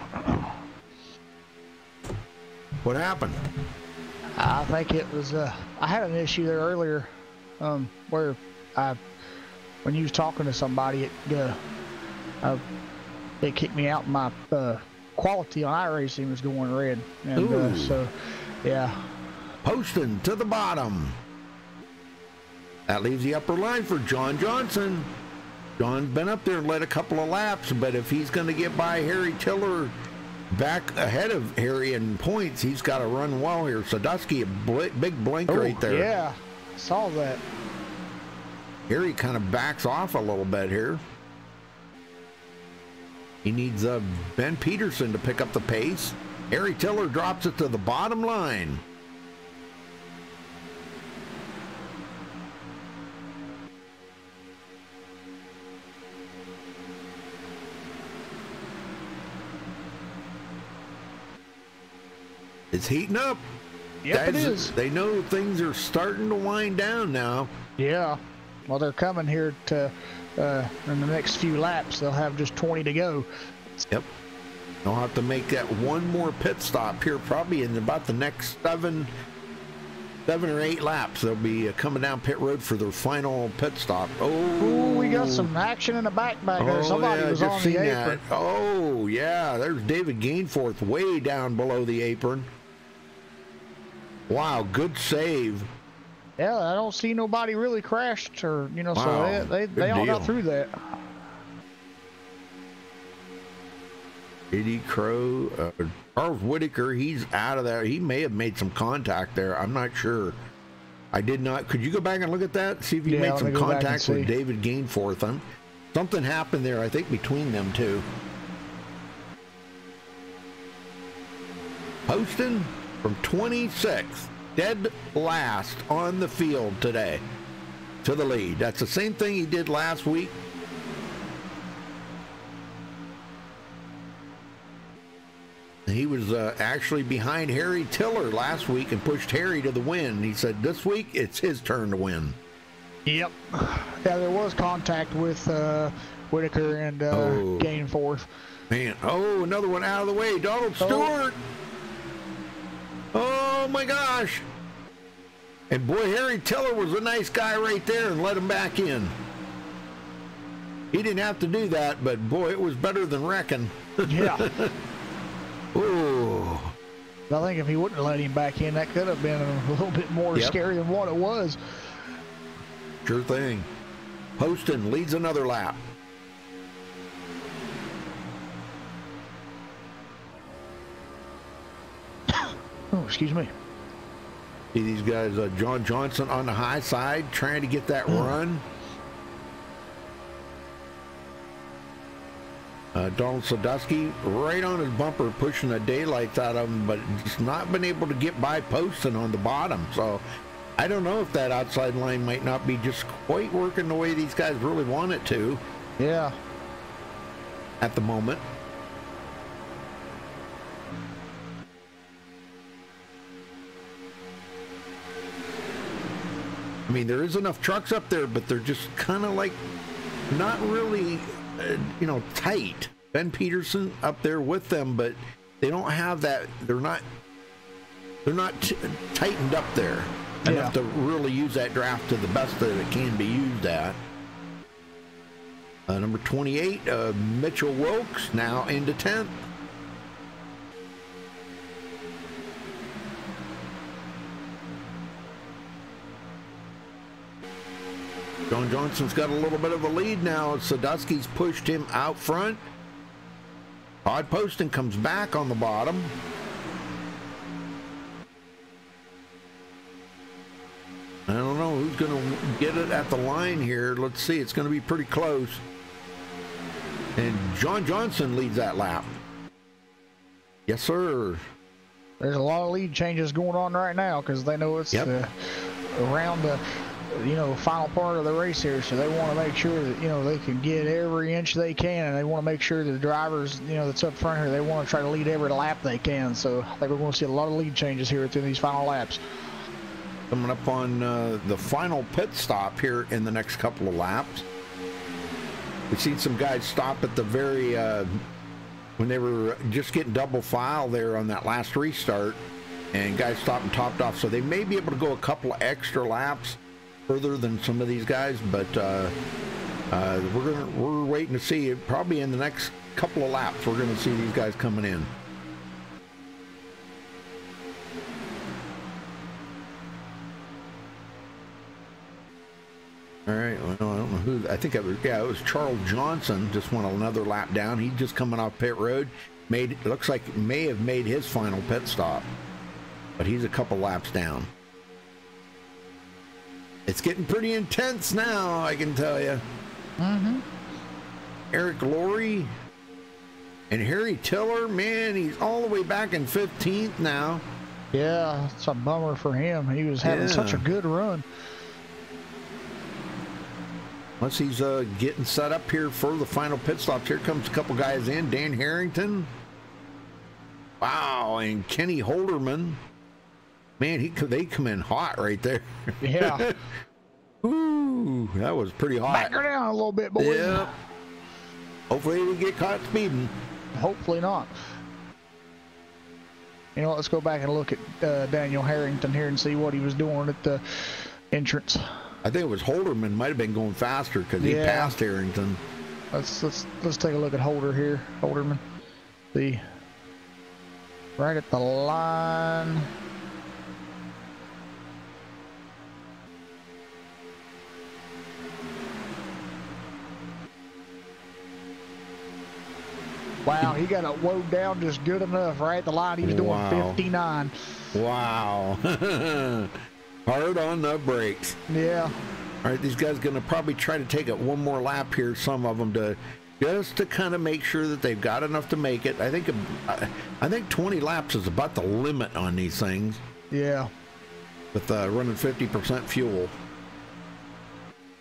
What happened? I think it was, I had an issue there earlier, where when you was talking to somebody, they kicked me out. My quality on iRacing was going red, and so yeah. Poston to the bottom. That leaves the upper line for John Johnson. John's been up there and led a couple of laps, but if he's going to get by Harry Tiller back ahead of Harry in points, he's got to run well here. Sadusky, a big blink right there. Yeah, saw that. Harry kind of backs off a little bit here. He needs Ben Peterson to pick up the pace. Harry Tiller drops it to the bottom line. It's heating up. Yep, it is. They know things are starting to wind down now. Yeah. Well, they're coming here to in the next few laps. They'll have just 20 to go. Yep. They'll have to make that one more pit stop here, probably in about the next seven or 8 laps. They'll be coming down pit road for their final pit stop. Oh, we got some action in the back there. Somebody was on the apron. Oh, yeah. There's David Gainforth way down below the apron. Wow, good save. Yeah, I don't see nobody really crashed or, you know, wow, so they all got through that. Eddie Crow, Charles Whitaker, he's out of there. He may have made some contact there. I'm not sure. I did not. Could you go back and look at that? See if he made some contact with David Gainforth. Something happened there, I think, between them two. Poston from 26th, dead last on the field today to the lead. That's the same thing he did last week. He was actually behind Harry Tiller last week and pushed Harry to the win. He said this week it's his turn to win. Yep. Yeah, there was contact with Whitaker and Gainforth. Man, another one out of the way. Donald Stewart. Oh my gosh. And boy, Harry Tiller was a nice guy right there and let him back in. He didn't have to do that, but boy, it was better than wrecking. Yeah. Ooh. I think if he wouldn't have let him back in, that could have been a little bit more scary than what it was. Sure thing. Poston leads another lap. Oh, excuse me. See these guys, John Johnson on the high side, trying to get that run. Donald Sadusky right on his bumper, pushing the daylights out of him, but just not been able to get by Poston on the bottom. So I don't know if that outside line might not be just quite working the way these guys really want it to. Yeah. At the moment. I mean, there is enough trucks up there, but they're just kind of like not really, you know, tight. Ben Peterson up there with them, but they don't have that. They're not tightened up there enough to really use that draft to the best that it can be used at. Number 28, Mitchell Wilkes, now into 10th. John Johnson's got a little bit of a lead now. Sadusky's pushed him out front. Todd Poston comes back on the bottom. I don't know who's going to get it at the line here. Let's see. It's going to be pretty close. And John Johnson leads that lap. Yes, sir. There's a lot of lead changes going on right now because they know it's around the final part of the race here, so they want to make sure that they can get every inch they can, and they want to make sure that the drivers that's up front here, they want to try to lead every lap they can. So I think we're going to see a lot of lead changes here through these final laps. Coming up on the final pit stop here in the next couple of laps. We've seen some guys stop at the very when they were just getting double file there on that last restart, and guys stopped and topped off, so they may be able to go a couple of extra laps further than some of these guys, but we're waiting to see. Probably in the next couple of laps we're going to see these guys coming in. All right, well, I don't know who. I think it was Charles Johnson. Just went another lap down. He's just coming off pit road. Looks like may have made his final pit stop, but he's a couple laps down. It's getting pretty intense now, I can tell you. Mm-hmm. Eric Laurie and Harry Tiller, man, he's all the way back in 15th now. Yeah, it's a bummer for him. He was having such a good run. Once he's getting set up here for the final pit stops, here comes a couple guys in. Dan Harrington. Wow, and Kenny Holderman. Man, they come in hot right there. Yeah. Ooh, that was pretty hot. Back her down a little bit, boy. Yep. Hopefully we get caught speeding. Hopefully not. You know what, let's go back and look at Daniel Harrington here and see what he was doing at the entrance. I think it was Holderman might have been going faster because he passed Harrington. Let's take a look at Holder here. Holderman. See. Right at the line. Wow, he got it woed down just good enough, right at the line. He was doing 59. Wow. Hard on the brakes. Yeah. All right, these guys going to probably try to take it one more lap here, some of them, to just to kind of make sure that they've got enough to make it. I think 20 laps is about the limit on these things. Yeah. With running 50% fuel.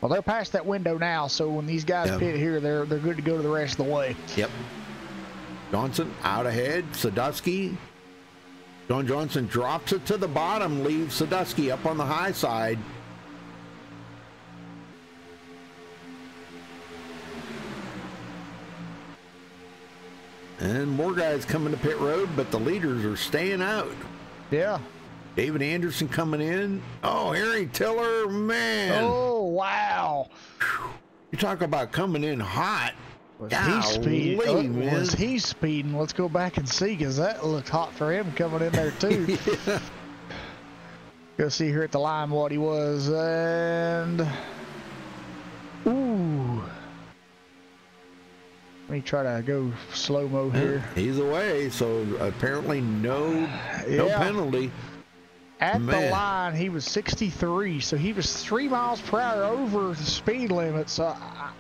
Well, they're past that window now, so when these guys pit here, they're good to go to the rest of the way. Yep. Johnson out ahead. Sadusky. John Johnson drops it to the bottom, leaves Sadusky up on the high side. And more guys coming to pit road, but the leaders are staying out. Yeah. David Anderson coming in. Oh, Harry Tiller, man. Oh, wow. You talk about coming in hot. Was he speeding? Was he speeding? Let's go back and see, because that looked hot for him coming in there, too. Yeah. Go see here at the line what he was. And... ooh. Let me try to go slow-mo here. He's away, so apparently no penalty. At the line, he was 63, so he was 3 miles per hour over the speed limit. So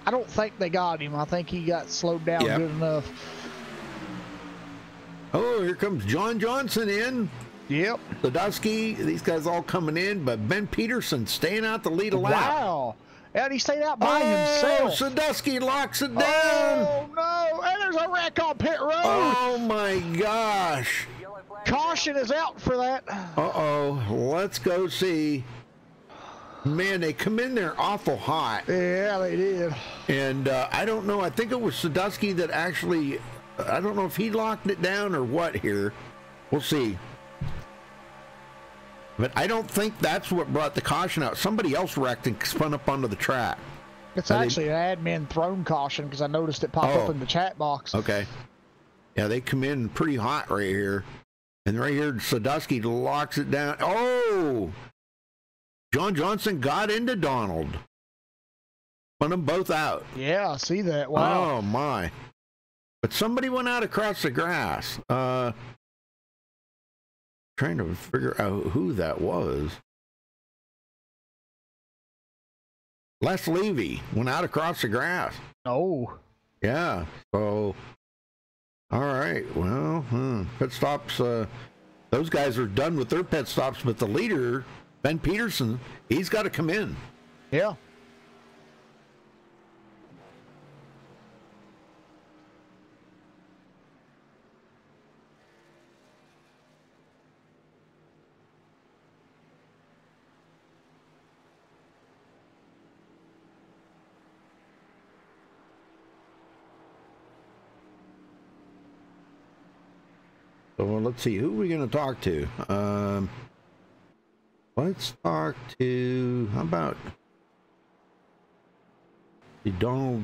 I don't think they got him. I think he got slowed down good enough. Oh, here comes John Johnson in. Yep. Sadusky, these guys all coming in, but Ben Peterson staying out to lead a lap. Wow. And he stayed out by himself. Sadusky locks it down. Oh, no. And there's a wreck on pit road. Oh, my gosh. Caution is out for that. Uh-oh. Let's go see. Man, they come in there awful hot. Yeah, they did. And I don't know. I think it was Sadusky that actually, I don't know if he locked it down or what here. We'll see. But I don't think that's what brought the caution out. Somebody else wrecked and spun up onto the track. It's actually an admin thrown caution because I noticed it pop up in the chat box. Okay. Yeah, they come in pretty hot right here. And right here, Sadusky locks it down. Oh! John Johnson got into Donald. Spun them both out. Yeah, I see that. Wow. Oh, my. But somebody went out across the grass. Trying to figure out who that was. Les Levy went out across the grass. Oh. Yeah. So, all right. Well, pit stops. Those guys are done with their pit stops, but the leader, Ben Peterson, he's got to come in. Yeah. So let's see, who are we going to talk to? Let's talk to, how about Donald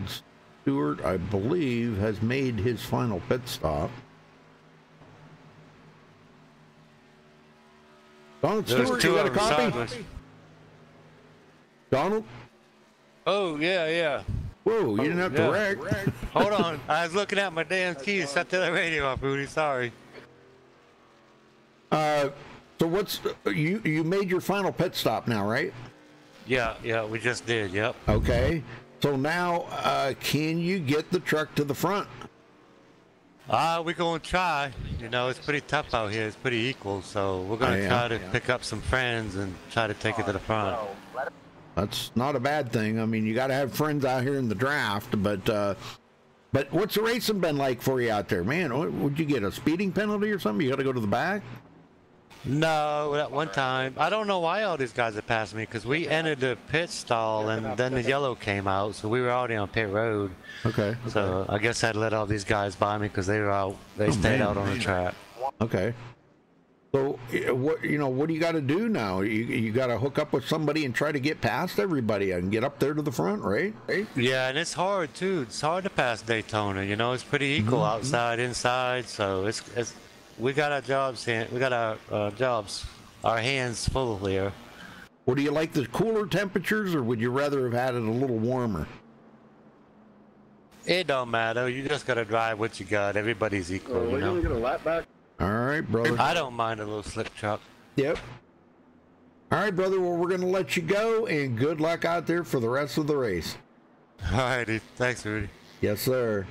Stewart, I believe, has made his final pit stop. Donald Stewart, you got a copy? Donald? Oh, yeah. Whoa, you didn't have to wreck. Hold on, I was looking at my damn keys. Set the radio off, Booty. Sorry. So what's you made your final pit stop now, right? Yeah, we just did. Yep. Okay. So now, can you get the truck to the front? We're gonna try. You know, it's pretty tough out here. It's pretty equal, so we're gonna try to pick up some friends and try to take it to the front. That's not a bad thing. I mean, you got to have friends out here in the draft, but what's the racing been like for you out there, man? Would you get a speeding penalty or something? You got to go to the back? No, that one time. I don't know why all these guys have passed me, because we entered the pit stall and then the yellow came out, so we were already on pit road. Okay. So I guess I'd let all these guys by me because they were out. They stayed out on the track. Okay. So what do you got to do now? You got to hook up with somebody and try to get past everybody and get up there to the front, right? Yeah, and it's hard too. It's hard to pass Daytona. You know, it's pretty equal outside, inside. So it's we got our jobs here. We got our jobs, our hands full here. Well, do you like the cooler temperatures, or would you rather have had it a little warmer? It don't matter. You just gotta drive what you got. Everybody's equal. You know. Gonna get a lap back? All right, brother. I don't mind a little slip truck. Yep. All right, brother. Well, we're gonna let you go, and good luck out there for the rest of the race. All righty. Thanks, Rudy. Yes, sir.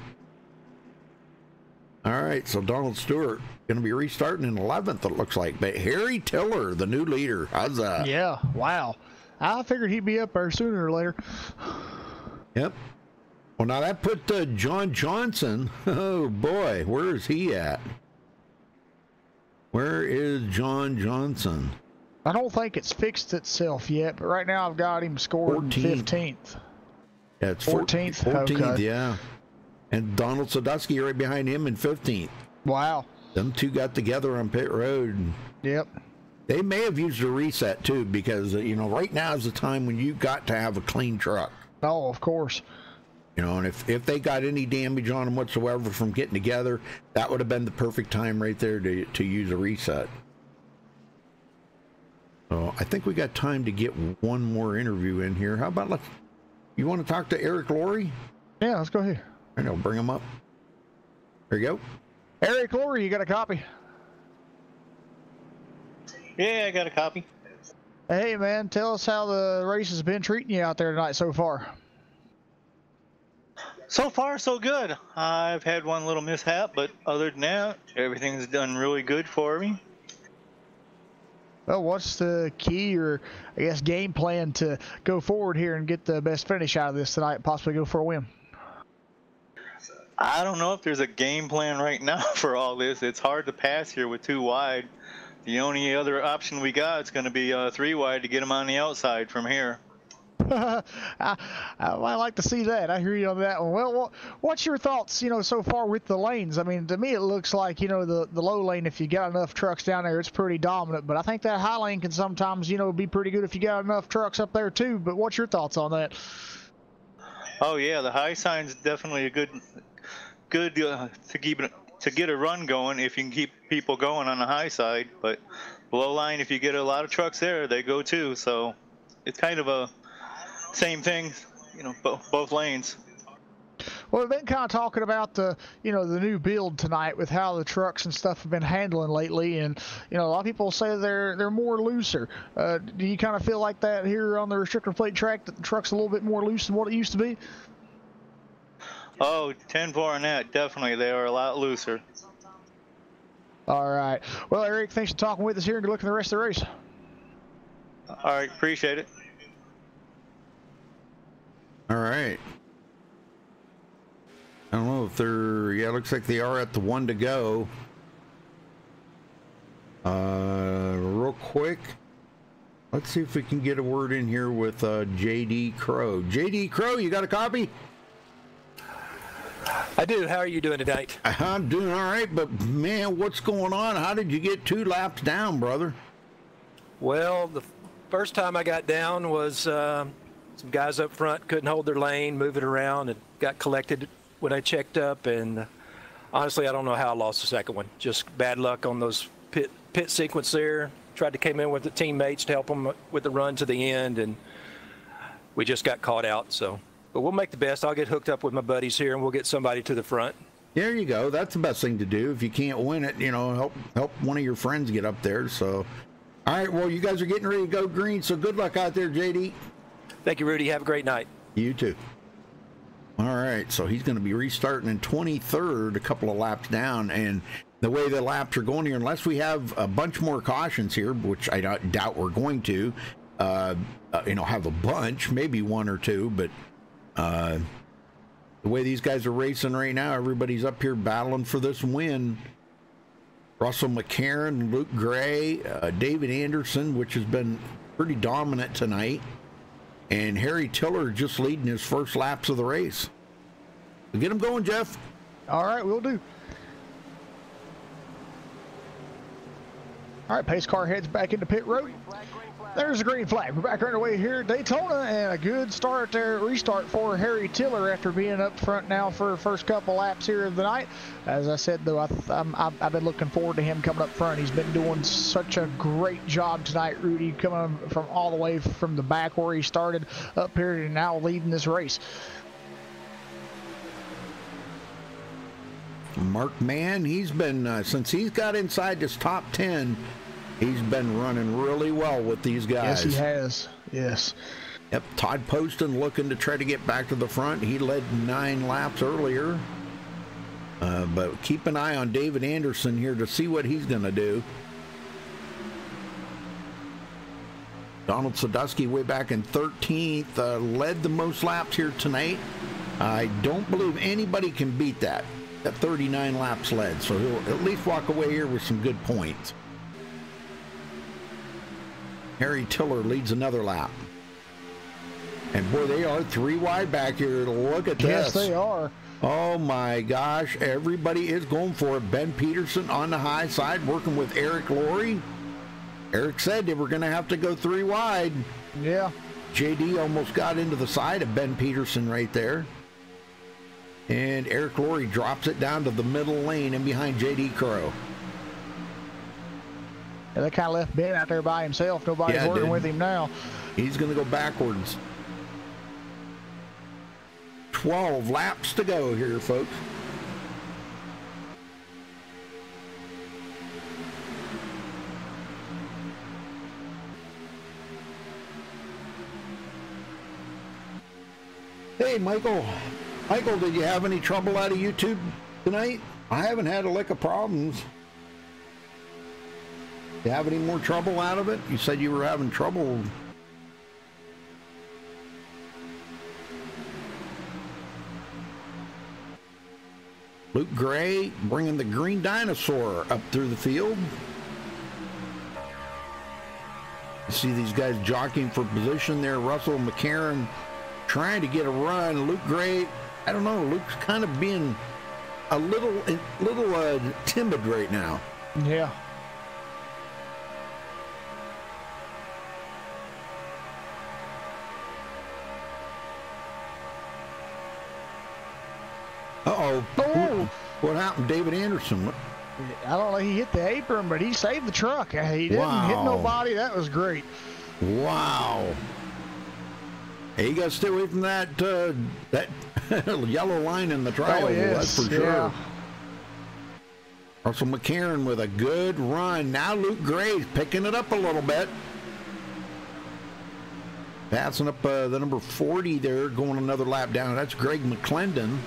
All right, so Donald Stewart going to be restarting in 11th, it looks like. But Harry Tiller, the new leader. How's that? Yeah, wow. I figured he'd be up there sooner or later. Yep. Well, now that put John Johnson. Oh, boy. Where is he at? Where is John Johnson? I don't think it's fixed itself yet, but right now I've got him scored 15th. Yeah, it's 14th? 14th, okay. Yeah. And Donald Sadusky right behind him in 15th. Wow. Them two got together on pit road. Yep. They may have used a reset, too, because, right now is the time when you've got to have a clean truck. Oh, of course. And if they got any damage on them whatsoever from getting together, that would have been the perfect time right there to use a reset. So I think we got time to get one more interview in here. How about you want to talk to Eric Laurie? Yeah, let's go ahead. I know, bring him up. There you go. Eric Laurie, you got a copy? Yeah, I got a copy. Hey, man, tell us how the race has been treating you out there tonight so far. So far, so good. I've had one little mishap, but other than that, everything's done really good for me. Well, what's the key or, I guess, game plan to go forward here and get the best finish out of this tonight and possibly go for a win? I don't know if there's a game plan right now for all this. It's hard to pass here with 2 wide. The only other option we got is going to be 3 wide to get them on the outside from here. I like to see that. I hear you on that one. Well, what's your thoughts, so far with the lanes? I mean, to me, it looks like, the low lane, if you got enough trucks down there, it's pretty dominant. But I think that high lane can sometimes, be pretty good if you got enough trucks up there, too. But what's your thoughts on that? Oh, yeah, the high sign's definitely a good to get a run going if you can keep people going on the high side. But below line, if you get a lot of trucks there, they go too. So it's kind of a same thing, both lanes. Well, we've been kind of talking about the new build tonight with how the trucks and stuff have been handling lately, and a lot of people say they're more looser. Do you kind of feel like that here on the restrictor plate track, that the truck's a little bit more loose than what it used to be? Oh, 10-4 on that, definitely. They are a lot looser. All right. Well, Eric, thanks for talking with us here, and good luck in the rest of the race. All right, appreciate it. All right. I don't know if they're, yeah, it looks like they are at the 1 to go. Real quick, let's see if we can get a word in here with JD Crow. JD Crow, you got a copy? I do. How are you doing tonight? I'm doing all right, but man, what's going on? How did you get 2 laps down, brother? Well, the first time I got down was some guys up front couldn't hold their lane, moving around, and got collected when I checked up. And honestly, I don't know how I lost the second one. Just bad luck on those pit sequence there. Tried to come in with the teammates to help them with the run to the end, and we just got caught out. So. But we'll make the best. I'll get hooked up with my buddies here, and we'll get somebody to the front. There you go. That's the best thing to do. If you can't win it, help one of your friends get up there. So, all right. Well, you guys are getting ready to go green. So good luck out there, JD. Thank you, Rudy. Have a great night. You too. All right. So he's going to be restarting in 23rd, a couple of laps down, and the way the laps are going here, unless we have a bunch more cautions here, which I doubt we're going to, have a bunch, maybe 1 or 2, but. The way these guys are racing right now, everybody's up here battling for this win. Russell McCarron, Luke Gray, David Anderson, which has been pretty dominant tonight, and Harry Tiller just leading his first laps of the race. So get him going, Jeff. All right, we'll do. All right, pace car heads back into pit road. There's a green flag. We're back underway here at Daytona, and a good start there, restart for Harry Tiller after being up front now for the first couple laps here of the night. As I said, though, I've been looking forward to him coming up front. He's been doing such a great job tonight, Rudy, coming from all the way from the back where he started up here and now leading this race. Mark Mann, he's been, since he's got inside this top 10, he's been running really well with these guys. Yes, he has. Yes. Yep, Todd Poston looking to try to get back to the front. He led 9 laps earlier. But keep an eye on David Anderson here to see what he's going to do. Donald Sadusky way back in 13th, led the most laps here tonight. I don't believe anybody can beat that. At 39 laps led, so he'll at least walk away here with some good points. Harry Tiller leads another lap. And boy, they are 3 wide back here. Look at this. Yes, they are. Oh my gosh, everybody is going for it. Ben Peterson on the high side working with Eric Laurie. Eric said they were going to have to go 3 wide. Yeah. JD almost got into the side of Ben Peterson right there. And Eric Laurie drops it down to the middle lane and behind JD Crow. Yeah, they kind of left Ben out there by himself. Nobody's working with him now. He's going to go backwards. 12 laps to go here, folks. Hey, Michael. Michael, did you have any trouble out of YouTube tonight? I haven't had a lick of problems. You have any more trouble out of it? You said you were having trouble. Luke Gray bringing the green dinosaur up through the field. You see these guys jockeying for position there. Russell McCarron trying to get a run. Luke Gray, I don't know, Luke's kind of being a little timid right now. Yeah. Uh-oh. Oh. What happened? David Anderson. I don't know, he hit the apron, but he saved the truck. He didn't hit nobody. That was great. Wow. Hey, you got to stay away from that yellow line in the triangle. Oh, yes. That's for sure. Yeah. Russell McCarron with a good run. Now Luke Gray's picking it up a little bit. Passing up the number 40 there, going another lap down. That's Greg McClendon.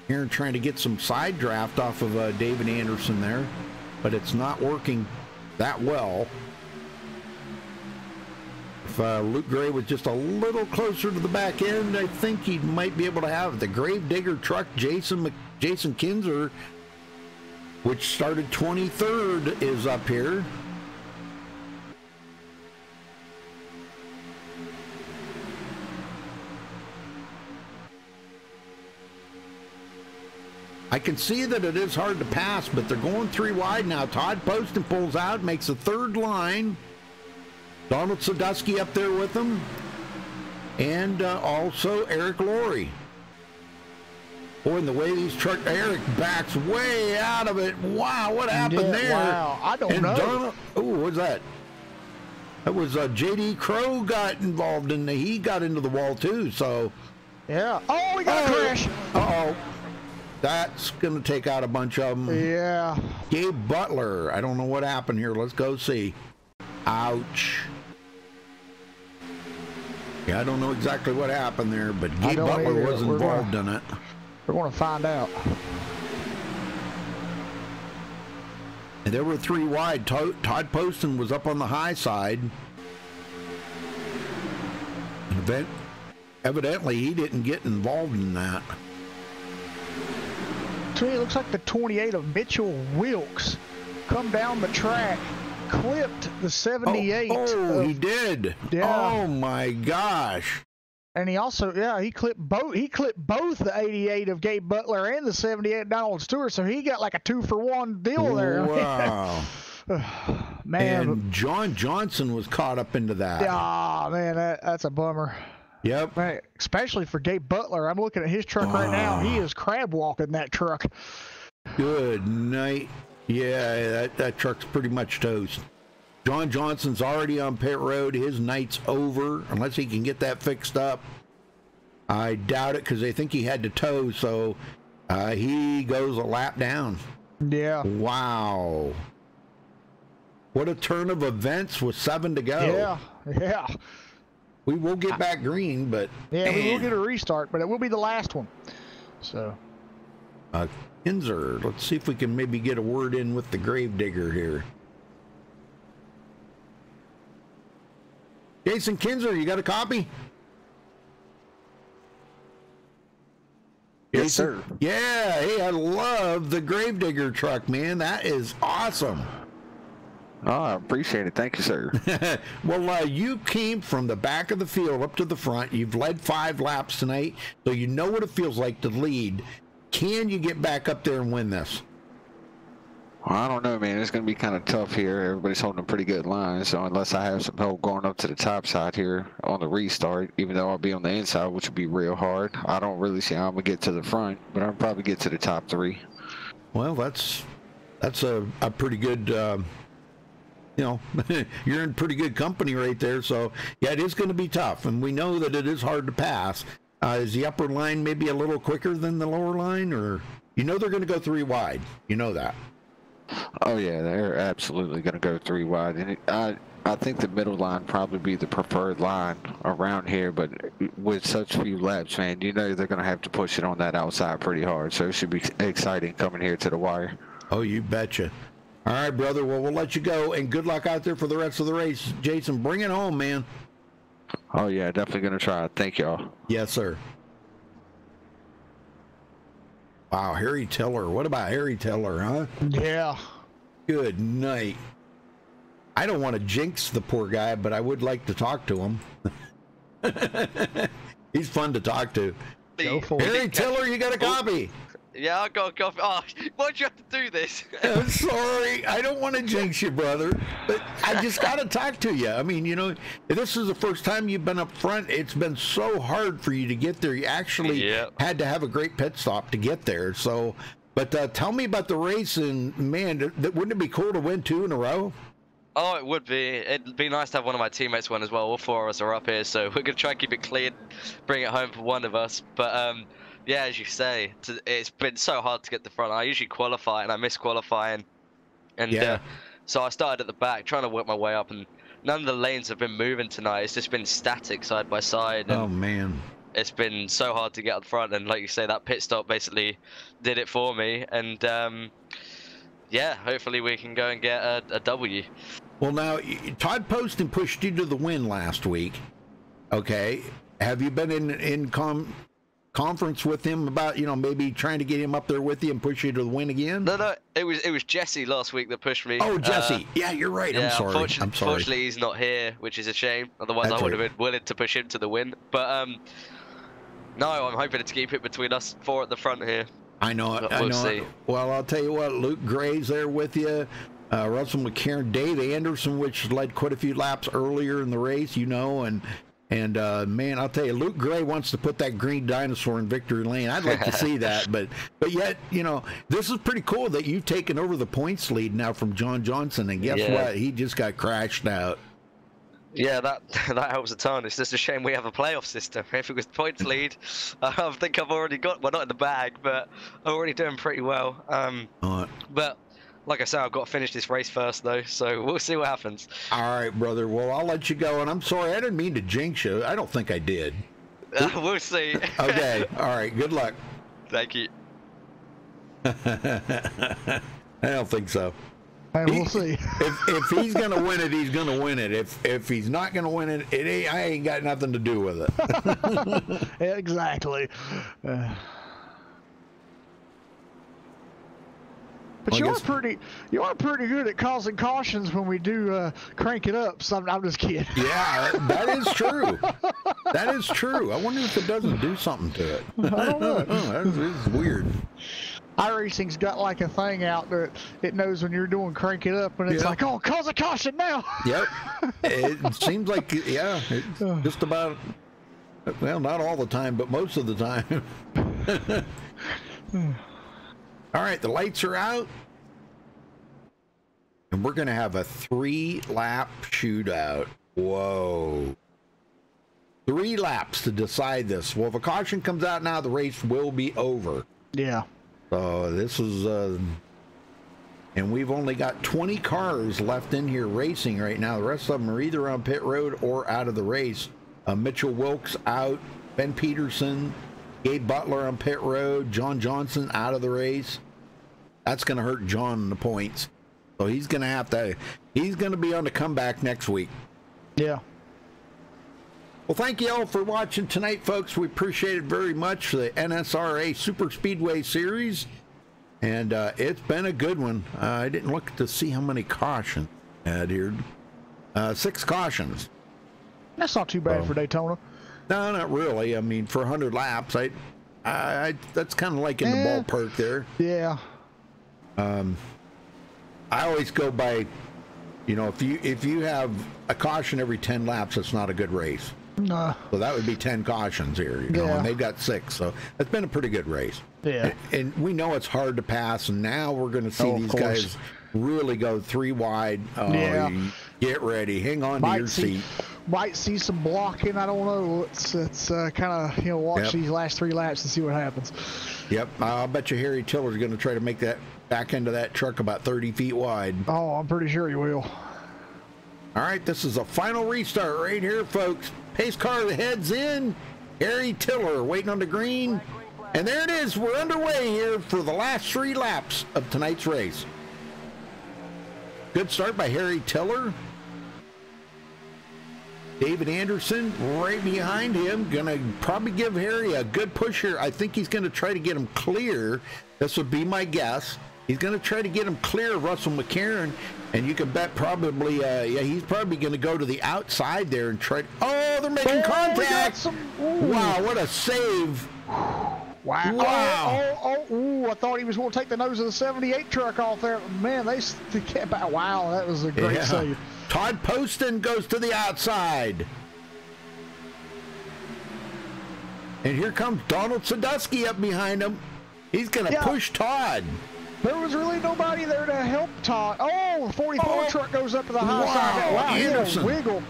Here trying to get some side draft off of David Anderson there, but it's not working that well. If Luke Gray was just a little closer to the back end, I think he might be able to have it. The Gravedigger truck, Jason Kinzer, which started 23rd, is up here. I can see that it is hard to pass, but they're going 3 wide now. Todd Poston pulls out, makes a 3rd line. Donald Sadusky up there with them. And also Eric Laurie. Boy, and the way these Eric backs way out of it. Wow, what happened there? Wow, I don't know. Oh, what's that? That was JD Crow got involved in he got into the wall too, so. Yeah. Oh, we got a crash. Uh-oh. That's going to take out a bunch of them. Yeah. Gabe Butler. I don't know what happened here. Let's go see. Ouch. Yeah, I don't know exactly what happened there, but Gabe Butler was involved in it. We're going to find out. And there were 3 wide. Todd Poston was up on the high side. evidently he didn't get involved in that. To me, it looks like the 28 of Mitchell Wilkes come down the track, clipped the 78. He did. Yeah. Oh my gosh. And he also, he clipped both. He clipped both the 88 of Gabe Butler and the 78 Donald Stewart. So he got like a 2-for-1 deal there. Wow. Man. And John Johnson was caught up into that. Ah, man, that's a bummer. Yep. Man, especially for Gabe Butler. I'm looking at his truck right now. He is crab walking that truck. Good night. Yeah, that truck's pretty much toast. John Johnson's already on pit road. His night's over unless he can get that fixed up. I doubt it because they think he had to tow, so he goes a lap down. Yeah. Wow. What a turn of events with 7 to go. Yeah. We will get back green, but... Yeah, we will get a restart, but it will be the last one. So... Kinzer, let's see if we can maybe get a word in with the Gravedigger here. Jason Kinzer, you got a copy? Yes, Jason? sir. Yeah, hey, I love the Gravedigger truck, man. That is awesome. Oh, I appreciate it. Thank you, sir. Well, you came from the back of the field up to the front. You've led 5 laps tonight, so you know what it feels like to lead. Can you get back up there and win this? Well, I don't know, man. It's going to be kind of tough here. Everybody's holding a pretty good line, so unless I have some help going up to the top side here on the restart, even though I'll be on the inside, which will be real hard, I don't really see how I'm going to get to the front, but I'll probably get to the top 3. Well, that's a pretty good, you're in pretty good company right there. So, yeah, it is going to be tough, and we know that it is hard to pass. Is the upper line maybe a little quicker than the lower line, or they're going to go 3 wide? You know that. Oh, yeah, they're absolutely going to go 3 wide. And I think the middle line probably be the preferred line around here, but with such few laps, man, they're going to have to push it on that outside pretty hard. So it should be exciting coming here to the wire. Oh, you betcha. All right, brother. Well, we'll let you go, and good luck out there for the rest of the race. Jason, bring it home, man. Oh, yeah, definitely going to try. Thank y'all. Yes, sir. Wow, Harry Tiller. What about Harry Tiller, huh? Yeah. Good night. I don't want to jinx the poor guy, but I would like to talk to him. He's fun to talk to. Harry Tiller, you got a copy. Yeah, I got a copy. Oh, why'd you have to do this? I'm sorry. I don't want to jinx you, brother, but I just got to talk to you. I mean, this is the first time you've been up front. It's been so hard for you to get there. You actually had to have a great pit stop to get there. So, but tell me about the race, and man, wouldn't it be cool to win 2 in a row? Oh, it would be. It'd be nice to have one of my teammates win as well. All 4 of us are up here, so we're going to try and keep it clean, bring it home for one of us. But, yeah, as you say, it's been so hard to get the front. I usually qualify, and I miss qualifying. And so I started at the back, trying to work my way up, and none of the lanes have been moving tonight. It's just been static side by side. Oh, man. It's been so hard to get up front, and like you say, that pit stop basically did it for me. And, yeah, hopefully we can go and get a W. Well, now, Todd Poston pushed you to the win last week. Okay. Have you been in conference with him about maybe trying to get him up there with you and push you to the win again? No, it was Jesse last week that pushed me. Oh, Jesse. Yeah, you're right. Yeah, I'm sorry. Unfortunately, he's not here, which is a shame. Otherwise, I would have been willing to push him to the win. But no, I'm hoping to keep it between us 4 at the front here. I know it. We'll see. Well, I'll tell you what, Luke Gray's there with you. Russell McCarron, Dave Anderson, which led quite a few laps earlier in the race, and man, I'll tell you, Luke Gray wants to put that green dinosaur in victory lane. I'd like to see that, but yet, this is pretty cool that you've taken over the points lead now from John Johnson, and guess what? He just got crashed out. Yeah, that helps a ton. It's just a shame we have a playoff system. If it was points lead, I think I've already got, well, not in the bag, but I'm already doing pretty well. But like I said, I've got to finish this race first, though, so we'll see what happens. All right, brother. Well, I'll let you go, and I'm sorry. I didn't mean to jinx you. I don't think I did. We'll see. Okay. All right. Good luck. Thank you. I don't think so. And we'll see. If he's gonna win it, he's gonna win it. If he's not gonna win it, I ain't got nothing to do with it. Exactly. But Well, you are pretty good at causing cautions when we do crank it up. So I'm just kidding. Yeah, that is true. That is true. I wonder if it doesn't do something to it. I don't know. That is weird. iRacing's got like a thing out that it knows when you're doing crank it up, and it's like, oh, cause a caution now. Yep. It seems like, yeah, it's just about, well, not all the time, but most of the time. All right, the lights are out. And we're going to have a 3-lap shootout. Whoa. 3 laps to decide this. Well, if a caution comes out now, the race will be over. Yeah. So this is, and we've only got 20 cars left in here racing right now. The rest of them are either on pit road or out of the race. Mitchell Wilkes out, Ben Peterson, Gabe Butler on pit road, John Johnson out of the race. That's going to hurt John in the points. So he's going to he's going to be on the comeback next week. Yeah. Well, thank you all for watching tonight, folks. We appreciate it very much for the NSRA Super Speedway Series. And it's been a good one. I didn't look to see how many cautions I had here. 6 cautions. That's not too bad for Daytona. No, not really. I mean, for 100 laps, I that's kind of like in the ballpark there. Yeah. I always go by, you know, if you have a caution every 10 laps, it's not a good race. No. So that would be 10 cautions here, you know, and they've got 6. So it's been a pretty good race. Yeah. And we know it's hard to pass, and now we're going to see these guys really go 3 wide. Yeah. Get ready. Hang on to your seat. Might see some blocking. I don't know. It's kind of, you know, watch these last 3 laps and see what happens. Yep. I'll bet you Harry Tiller's going to try to make that back end of that truck about 30 feet wide. Oh, I'm pretty sure he will. All right. This is a final restart right here, folks. Pace car heads in. Harry Tiller waiting on the green. And there it is. We're underway here for the last 3 laps of tonight's race. Good start by Harry Tiller. David Anderson right behind him. Gonna probably give Harry a good push here. I think he's gonna try to get him clear. This would be my guess. He's gonna try to get him clear of Russell McCarron. And you can bet probably, he's probably gonna go to the outside there and try. Oh, they're making contact. Wow, what a save. Wow. Wow. I thought he was going to take the nose of the 78 truck off there. Man, they kept, wow, that was a great save. Todd Poston goes to the outside. And here comes Donald Sadusky up behind him. He's going to push Todd. There was really nobody there to help Todd. Oh, the 44 truck goes up to the high side. Wow, Anderson. Wiggle.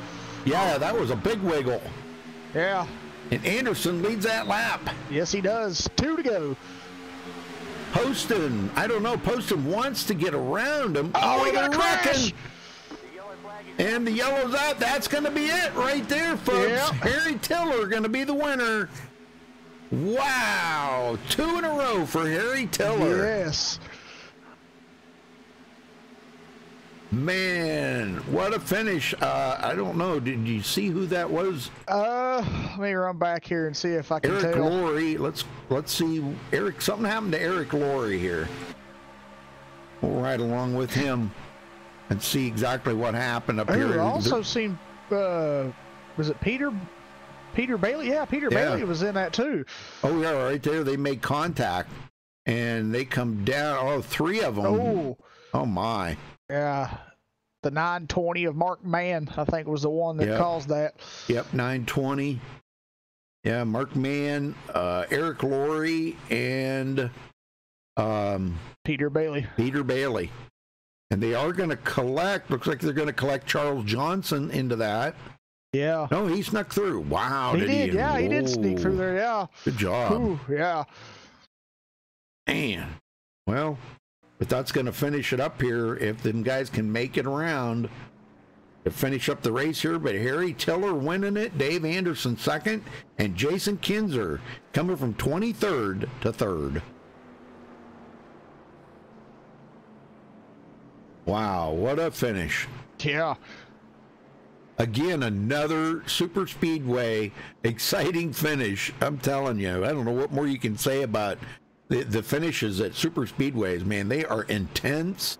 Yeah, that was a big wiggle. Yeah. And Anderson leads that lap. Yes, he does. 2 to go. Poston, I don't know. Poston wants to get around him. Oh, he got a crash. And the yellow's out. That's going to be it right there, folks. Yep. Harry Tiller going to be the winner. Wow. 2 in a row for Harry Tiller. Yes. Man, what a finish. I don't know. Did you see who that was? Let me run back here and see if I can Eric tell. Laurie. Let's see. Eric, something happened to Eric Laurie here. We'll ride along with him and see exactly what happened up here. I also seen, was it Peter Bailey? Yeah, Peter Bailey was in that too. Oh, yeah, right there. They made contact and they come down. Oh, 3 of them. Oh my. Yeah, the 920 of Mark Mann, I think, was the one that caused that. Yep, 920. Yeah, Mark Mann, Eric Laurie, and Peter Bailey. Peter Bailey. And they are going to collect, looks like they're going to collect Charles Johnson into that. Yeah. No, he snuck through. Wow. He did. Yeah, he did sneak through there. Yeah. Good job. Ooh, yeah. Man. Well, but that's going to finish it up here if them guys can make it around to finish up the race here. But Harry Tiller winning it, Dave Anderson second, and Jason Kinzer coming from 23rd to 3rd. Wow, what a finish. Yeah. Again, another super speedway exciting finish. I'm telling you, I don't know what more you can say about the finishes at super speedways, man. They are intense.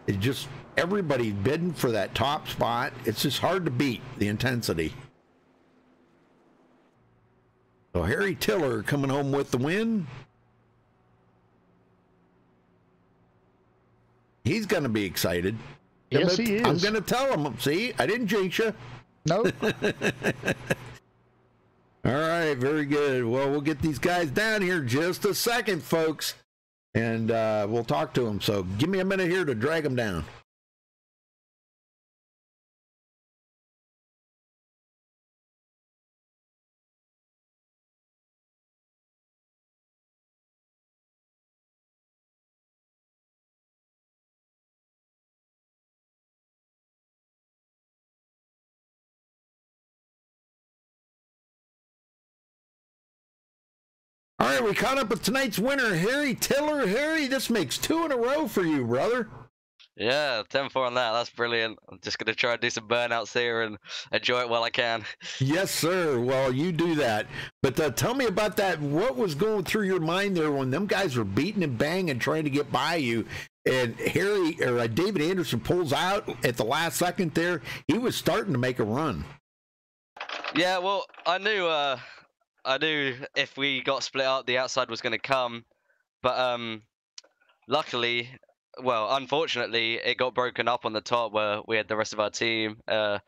It's just everybody bidding for that top spot. It's just hard to beat the intensity. So Harry Tiller coming home with the win. He's going to be excited. Yes, he is. I'm going to tell him. See, I didn't jinx you. Nope. All right, very good. Well, we'll get these guys down here in just a second, folks, and we'll talk to them. So give me a minute here to drag them down. All right, we caught up with tonight's winner, Harry Tiller. Harry, this makes 2 in a row for you, brother. Yeah, 10-4 on that. That's brilliant. I'm just going to try and do some burnouts here and enjoy it while I can. Yes, sir. Well, you do that. But tell me about that. What was going through your mind there when them guys were beating and banging trying to get by you? And David Anderson pulls out at the last second there. He was starting to make a run. Yeah, well, I knew if we got split up, the outside was going to come. But luckily, well, unfortunately, it got broken up on the top where we had the rest of our team. I'm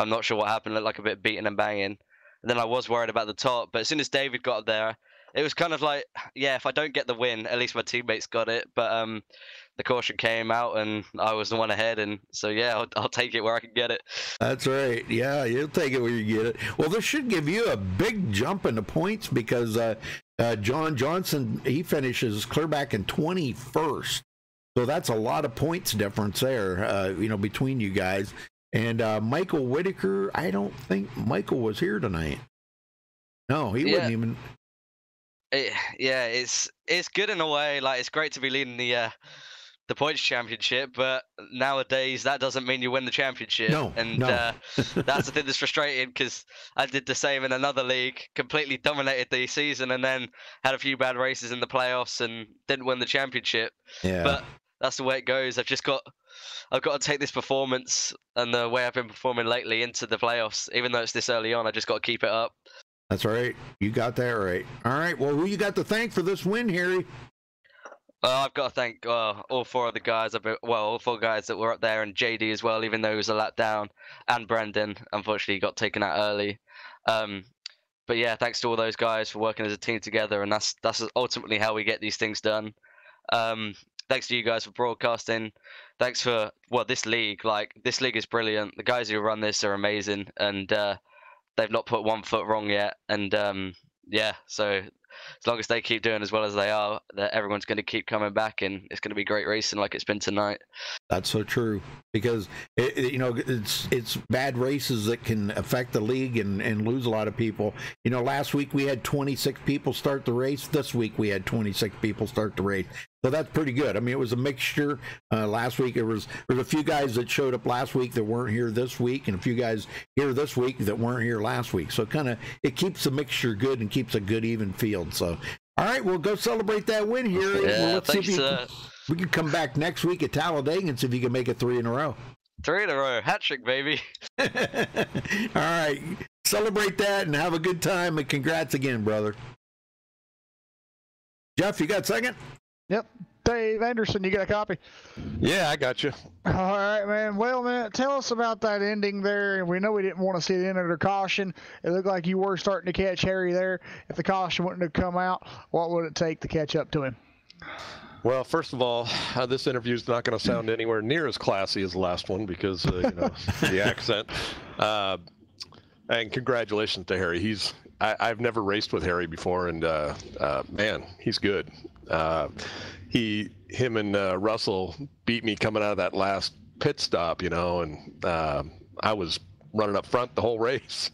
not sure what happened. It looked like a bit beaten and banging. And then I was worried about the top. But as soon as David got there, it was kind of like, yeah, if I don't get the win, at least my teammates got it. But the caution came out and I was the one ahead. And so, yeah, I'll take it where I can get it. That's right. Yeah, you'll take it where you get it. Well, this should give you a big jump in the points because John Johnson, he finishes clear back in 21st. So that's a lot of points difference there, between you guys. And Michael Whitaker, I don't think Michael was here tonight. No, he wouldn't even. It's good in a way. Like, it's great to be leading the points championship, but nowadays that doesn't mean you win the championship. No. That's the thing that's frustrating because I did the same in another league, completely dominated the season, and then had a few bad races in the playoffs and didn't win the championship. Yeah. But that's the way it goes. I've got to take this performance and the way I've been performing lately into the playoffs. Even though it's this early on, I just got to keep it up. That's right. You got that right. All right. Well, who you got to thank for this win, Harry? I've got to thank all 4 of the guys. All 4 guys that were up there, and JD as well, even though he was a lap down, and Brendan. Unfortunately, he got taken out early. But yeah, thanks to all those guys for working as a team together, and that's ultimately how we get these things done. Thanks to you guys for broadcasting. Thanks for this league. Like, this league is brilliant. The guys who run this are amazing, and they've not put one foot wrong yet. And so as long as they keep doing as well as they are, that everyone's going to keep coming back, and it's going to be great racing like it's been tonight. That's so true, because it's bad races that can affect the league and lose a lot of people. Last week we had 26 people start the race. This week we had 26 people start the race. So that's pretty good. I mean, it was a mixture. Last week there was a few guys that showed up last week that weren't here this week, and a few guys here this week that weren't here last week. So it keeps the mixture good and keeps a good even field. So, all right, we'll go celebrate that win here. Yeah, let's thanks, see if we can come back next week at Talladega and see if you can make it 3 in a row. 3 in a row, hat trick, baby. All right, celebrate that and have a good time, and congrats again, brother. Jeff, you got a second? Yep. Dave Anderson, you got a copy? Yeah, I got you. All right, man. Well, man, tell us about that ending there. We know we didn't want to see it end under caution. It looked like you were starting to catch Harry there. If the caution wouldn't have come out, what would it take to catch up to him? Well, first of all, this interview is not going to sound anywhere near as classy as the last one because, the accent. And congratulations to Harry. I've never raced with Harry before, and man, he's good. Him and Russell beat me coming out of that last pit stop, and I was running up front the whole race,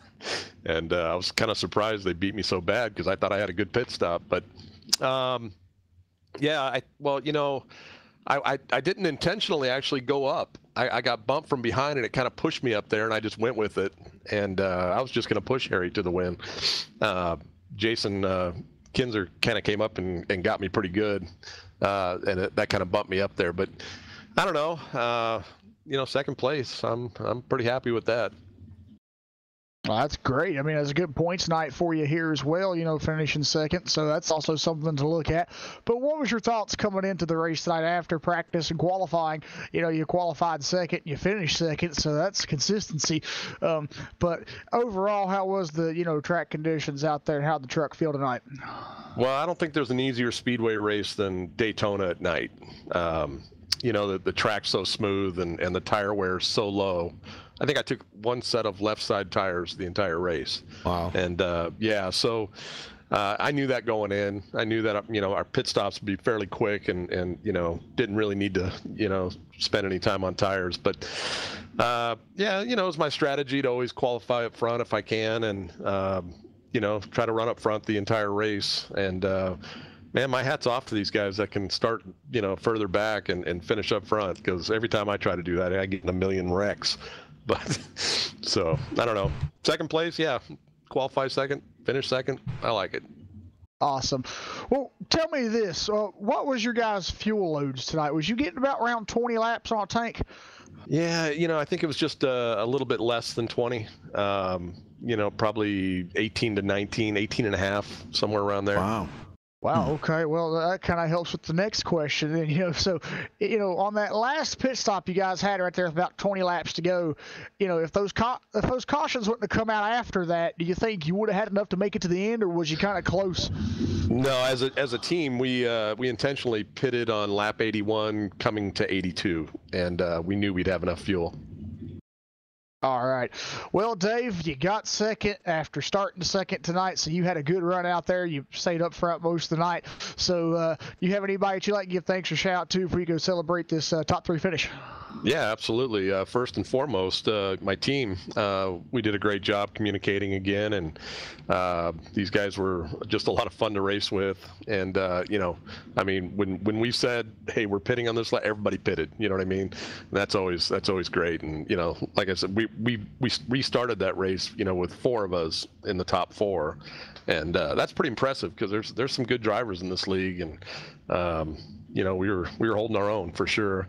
and I was kind of surprised they beat me so bad because I thought I had a good pit stop. But I didn't intentionally actually go up. I got bumped from behind, and it kind of pushed me up there, and I just went with it. And I was just going to push Harry to the win. Jason Kinzer kind of came up and got me pretty good, and that kind of bumped me up there. But I don't know. Second place. I'm pretty happy with that. Well, that's great. I mean, it's a good points night for you here as well, finishing second. So that's also something to look at. But what was your thoughts coming into the race tonight after practice and qualifying? You qualified second, you finished second, so that's consistency. But overall, how was the, track conditions out there and how'd the truck feel tonight? Well, I don't think there's an easier speedway race than Daytona at night. The track's so smooth and the tire wear is so low. I think I took one set of left side tires the entire race. Wow. And so I knew that going in. I knew that our pit stops would be fairly quick and didn't really need to spend any time on tires. But it was my strategy to always qualify up front if I can, and try to run up front the entire race. And man, my hat's off to these guys that can start further back and finish up front, because every time I try to do that, I get in a million wrecks. But so I don't know. Second place, yeah. Qualify second, finish second. I like it. Awesome. Well, tell me this. What was your guys' fuel loads tonight? Was you getting about around 20 laps on a tank? Yeah, I think it was just a little bit less than 20. Probably 18 to 19, 18 and a half, somewhere around there. Wow. Okay. Well, that kind of helps with the next question. Then, so, on that last pit stop you guys had right there with about 20 laps to go, if those cautions wouldn't have come out after that, do you think you would have had enough to make it to the end, or was you kind of close? No, as a team, we intentionally pitted on lap 81 coming to 82, and we knew we'd have enough fuel. All right. Well, Dave, you got second after starting second tonight, so you had a good run out there. You stayed up front most of the night. So you have anybody that you'd like to give thanks or shout out to before you go celebrate this top three finish? Yeah, absolutely. First and foremost, my team. We did a great job communicating again, and these guys were just a lot of fun to race with. And when we said, "Hey, we're pitting on this," everybody pitted. You know what I mean? And that's always great. And like I said, we restarted that race, with 4 of us in the top 4, and that's pretty impressive because there's some good drivers in this league, and we were holding our own for sure.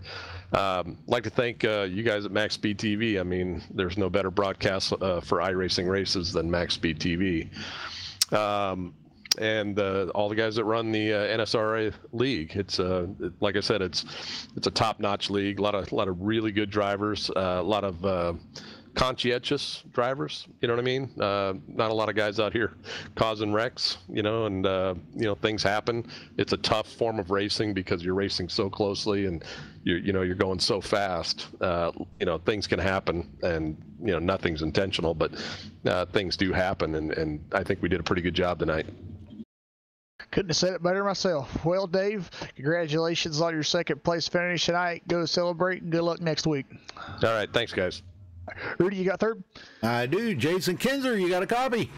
Like to thank you guys at MaxSpeedTV. I mean, there's no better broadcast for iRacing races than MaxSpeedTV. And all the guys that run the NSRA league. It's like I said, it's a top-notch league. A lot of really good drivers. A lot of conscientious drivers. You know what I mean? Not a lot of guys out here causing wrecks. And things happen. It's a tough form of racing because you're racing so closely and you're going so fast. Things can happen, and nothing's intentional, but things do happen. And I think we did a pretty good job tonight. Couldn't have said it better myself. Well, Dave, congratulations on your second place finish tonight. Go celebrate, and good luck next week. All right. Thanks, guys. Rudy, you got third? I do. Jason Kinzer, you got a copy?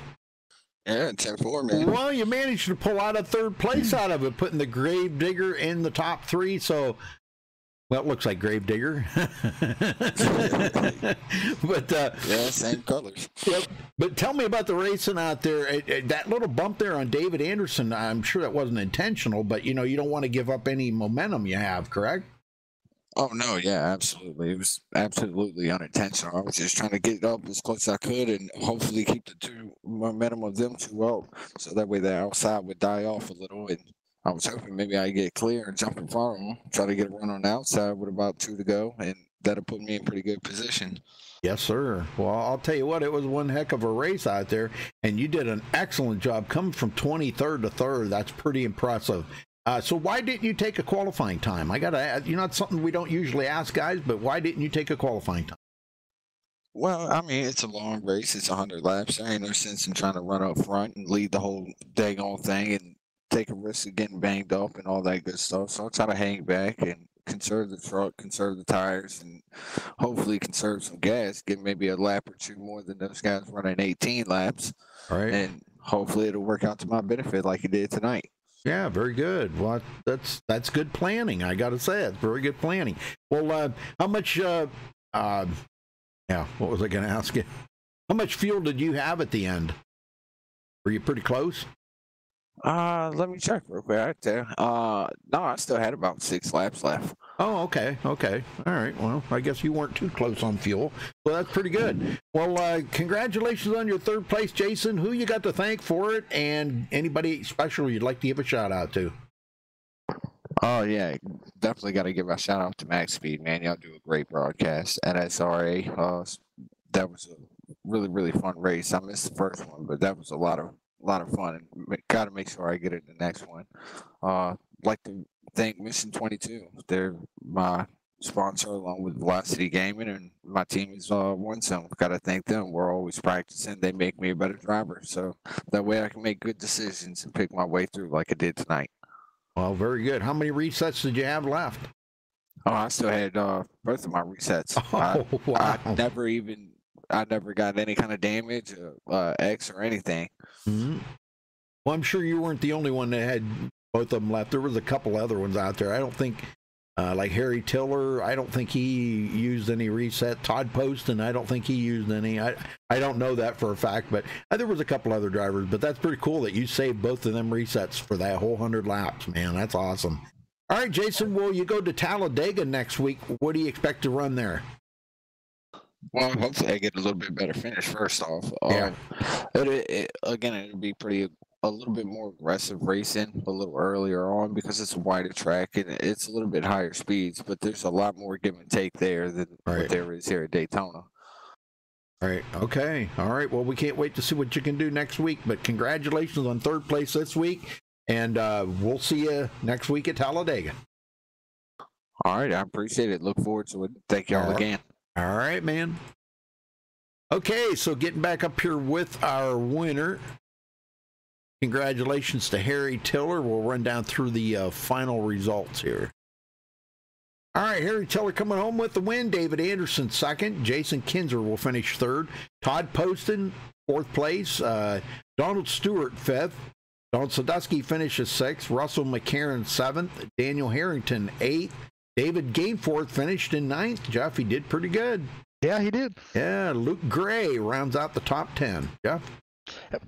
Yeah, 10-4, man. Well, you managed to pull out a third place out of it, putting the Gravedigger in the top 3. So, well, it looks like Gravedigger. But yeah, same colors. Yep. But tell me about the racing out there. That little bump there on David Anderson, I'm sure that wasn't intentional, but you don't want to give up any momentum you have, correct? Oh no, yeah, absolutely. It was absolutely unintentional. I was just trying to get up as close as I could and hopefully keep the momentum of them 2 up, so that way the outside would die off a little. And I was hoping maybe I'd get clear and jump in front of them, try to get a run on the outside with about 2 to go, and that'll put me in pretty good position. Yes, sir. Well, I'll tell you what, it was one heck of a race out there, and you did an excellent job coming from 23rd to 3rd. That's pretty impressive. So why didn't you take a qualifying time? I got to ask, it's something we don't usually ask guys, but why didn't you take a qualifying time? Well, I mean, it's a long race. It's 100 laps. There ain't no sense in trying to run up front and lead the whole daggone thing and take a risk of getting banged up and all that good stuff. So I try to hang back and conserve the truck, conserve the tires, and hopefully conserve some gas, get maybe a lap or 2 more than those guys running 18 laps. All right. And hopefully it'll work out to my benefit like it did tonight. Yeah, very good. Well, that's good planning. I got to say, it's very good planning. Well, how much? Yeah, what was I going to ask you? How much fuel did you have at the end? Were you pretty close? Let me check real quick right there. No, I still had about 6 laps left. Oh, okay. All right. Well, I guess you weren't too close on fuel. Well, that's pretty good. Well, congratulations on your 3rd place, Jason. Who you got to thank for it, and anybody special you'd like to give a shout out to? Oh yeah, definitely got to give a shout out to MaxSpeed, man. Y'all do a great broadcast at SRA. That was a really fun race. I missed the first one, but that was a lot of fun. And got to make sure I get it in the next one. Like to thank Mission 22. They're my sponsor along with Velocity Gaming, and my team is won some. Got to thank them. We're always practicing. They make me a better driver, so that way I can make good decisions and pick my way through like I did tonight. Well, very good. How many resets did you have left? Oh, I still had both of my resets. Oh, wow. I never got any kind of damage, X or anything. Mm-hmm. Well, I'm sure you weren't the only one that had both of them left. There was a couple other ones out there. I don't think, like Harry Tiller, I don't think he used any reset. Todd Poston, I don't think he used any. I don't know that for a fact, but there was a couple other drivers. But that's pretty cool that you saved both of them resets for that whole 100 laps, man. That's awesome. All right, Jason, well, you go to Talladega next week. What do you expect to run there? Well, hopefully I get a little bit better finish first off. Yeah. It'll be a little bit more aggressive racing a little earlier on because it's a wider track and it's a little bit higher speeds, but there's a lot more give and take there than what there is here at Daytona. All right. Okay. All right. Well, we can't wait to see what you can do next week, but congratulations on 3rd place this week, and we'll see you next week at Talladega. All right. I appreciate it. Look forward to it. Thank y'all again. All right, man. Okay, so getting back up here with our winner. Congratulations to Harry Tiller. We'll run down through the final results here. All right, Harry Tiller coming home with the win. David Anderson 2nd. Jason Kinzer will finish 3rd. Todd Poston 4th place. Donald Stewart 5th. Donald Sadusky finishes 6th. Russell McCarron 7th. Daniel Harrington 8th. David Gainforth finished in 9th. Jeff, he did pretty good. Yeah, he did. Yeah, Luke Gray rounds out the top 10. Jeff?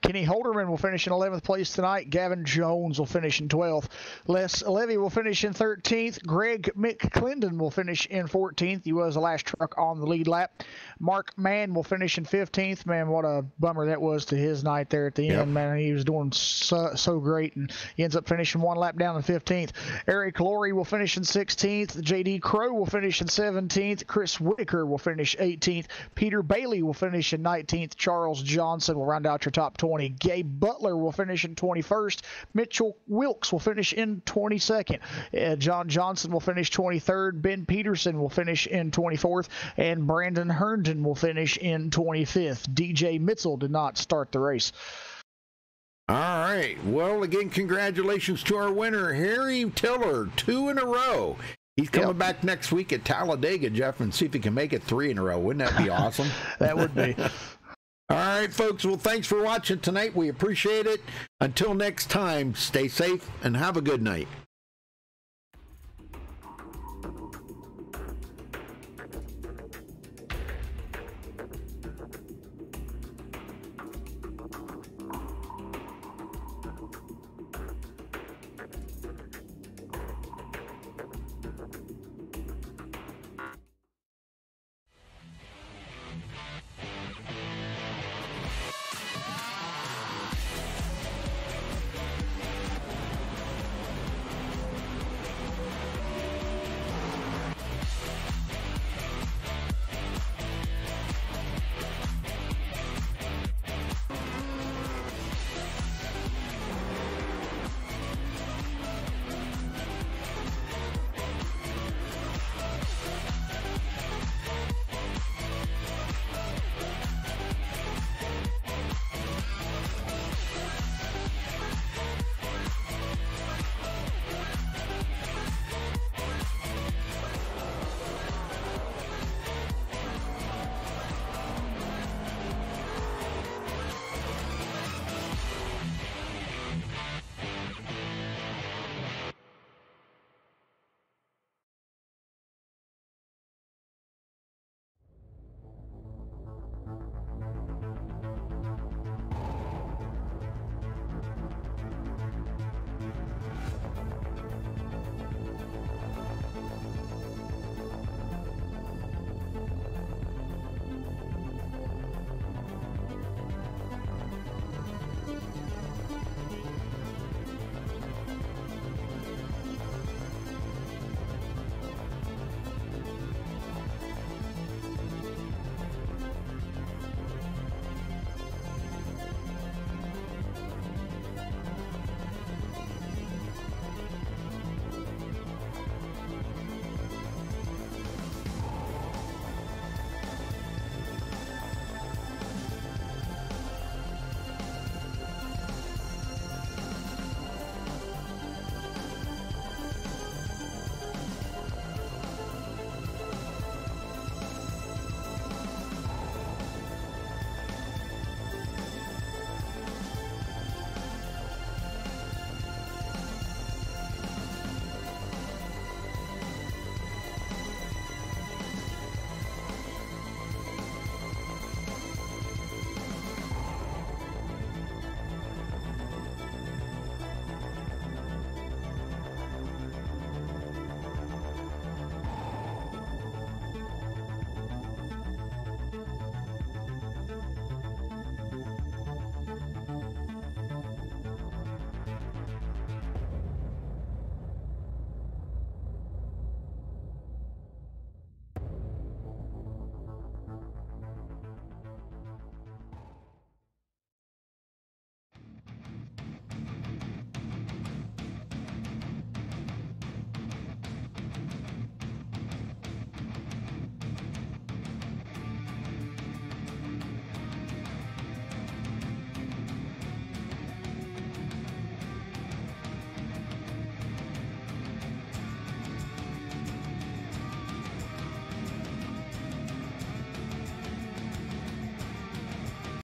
Kenny Holderman will finish in 11th place tonight. Gavin Jones will finish in 12th. Les Levy will finish in 13th. Greg McClendon will finish in 14th. He was the last truck on the lead lap. Mark Mann will finish in 15th. Man, what a bummer that was to his night there at the end, man. He was doing so great, and he ends up finishing 1 lap down in 15th. Eric Laurie will finish in 16th. J.D. Crow will finish in 17th. Chris Whitaker will finish 18th. Peter Bailey will finish in 19th. Charles Johnson will round out your top 20. Gabe Butler will finish in 21st. Mitchell Wilkes will finish in 22nd. John Johnson will finish 23rd. Ben Peterson will finish in 24th. And Brandon Herndon will finish in 25th. DJ Mitchell did not start the race. All right. Well, again, congratulations to our winner, Harry Tiller, 2 in a row. He's coming back next week at Talladega, Jeff, and see if he can make it 3 in a row. Wouldn't that be awesome? That would be. All right, folks. Well, thanks for watching tonight. We appreciate it. Until next time, stay safe and have a good night.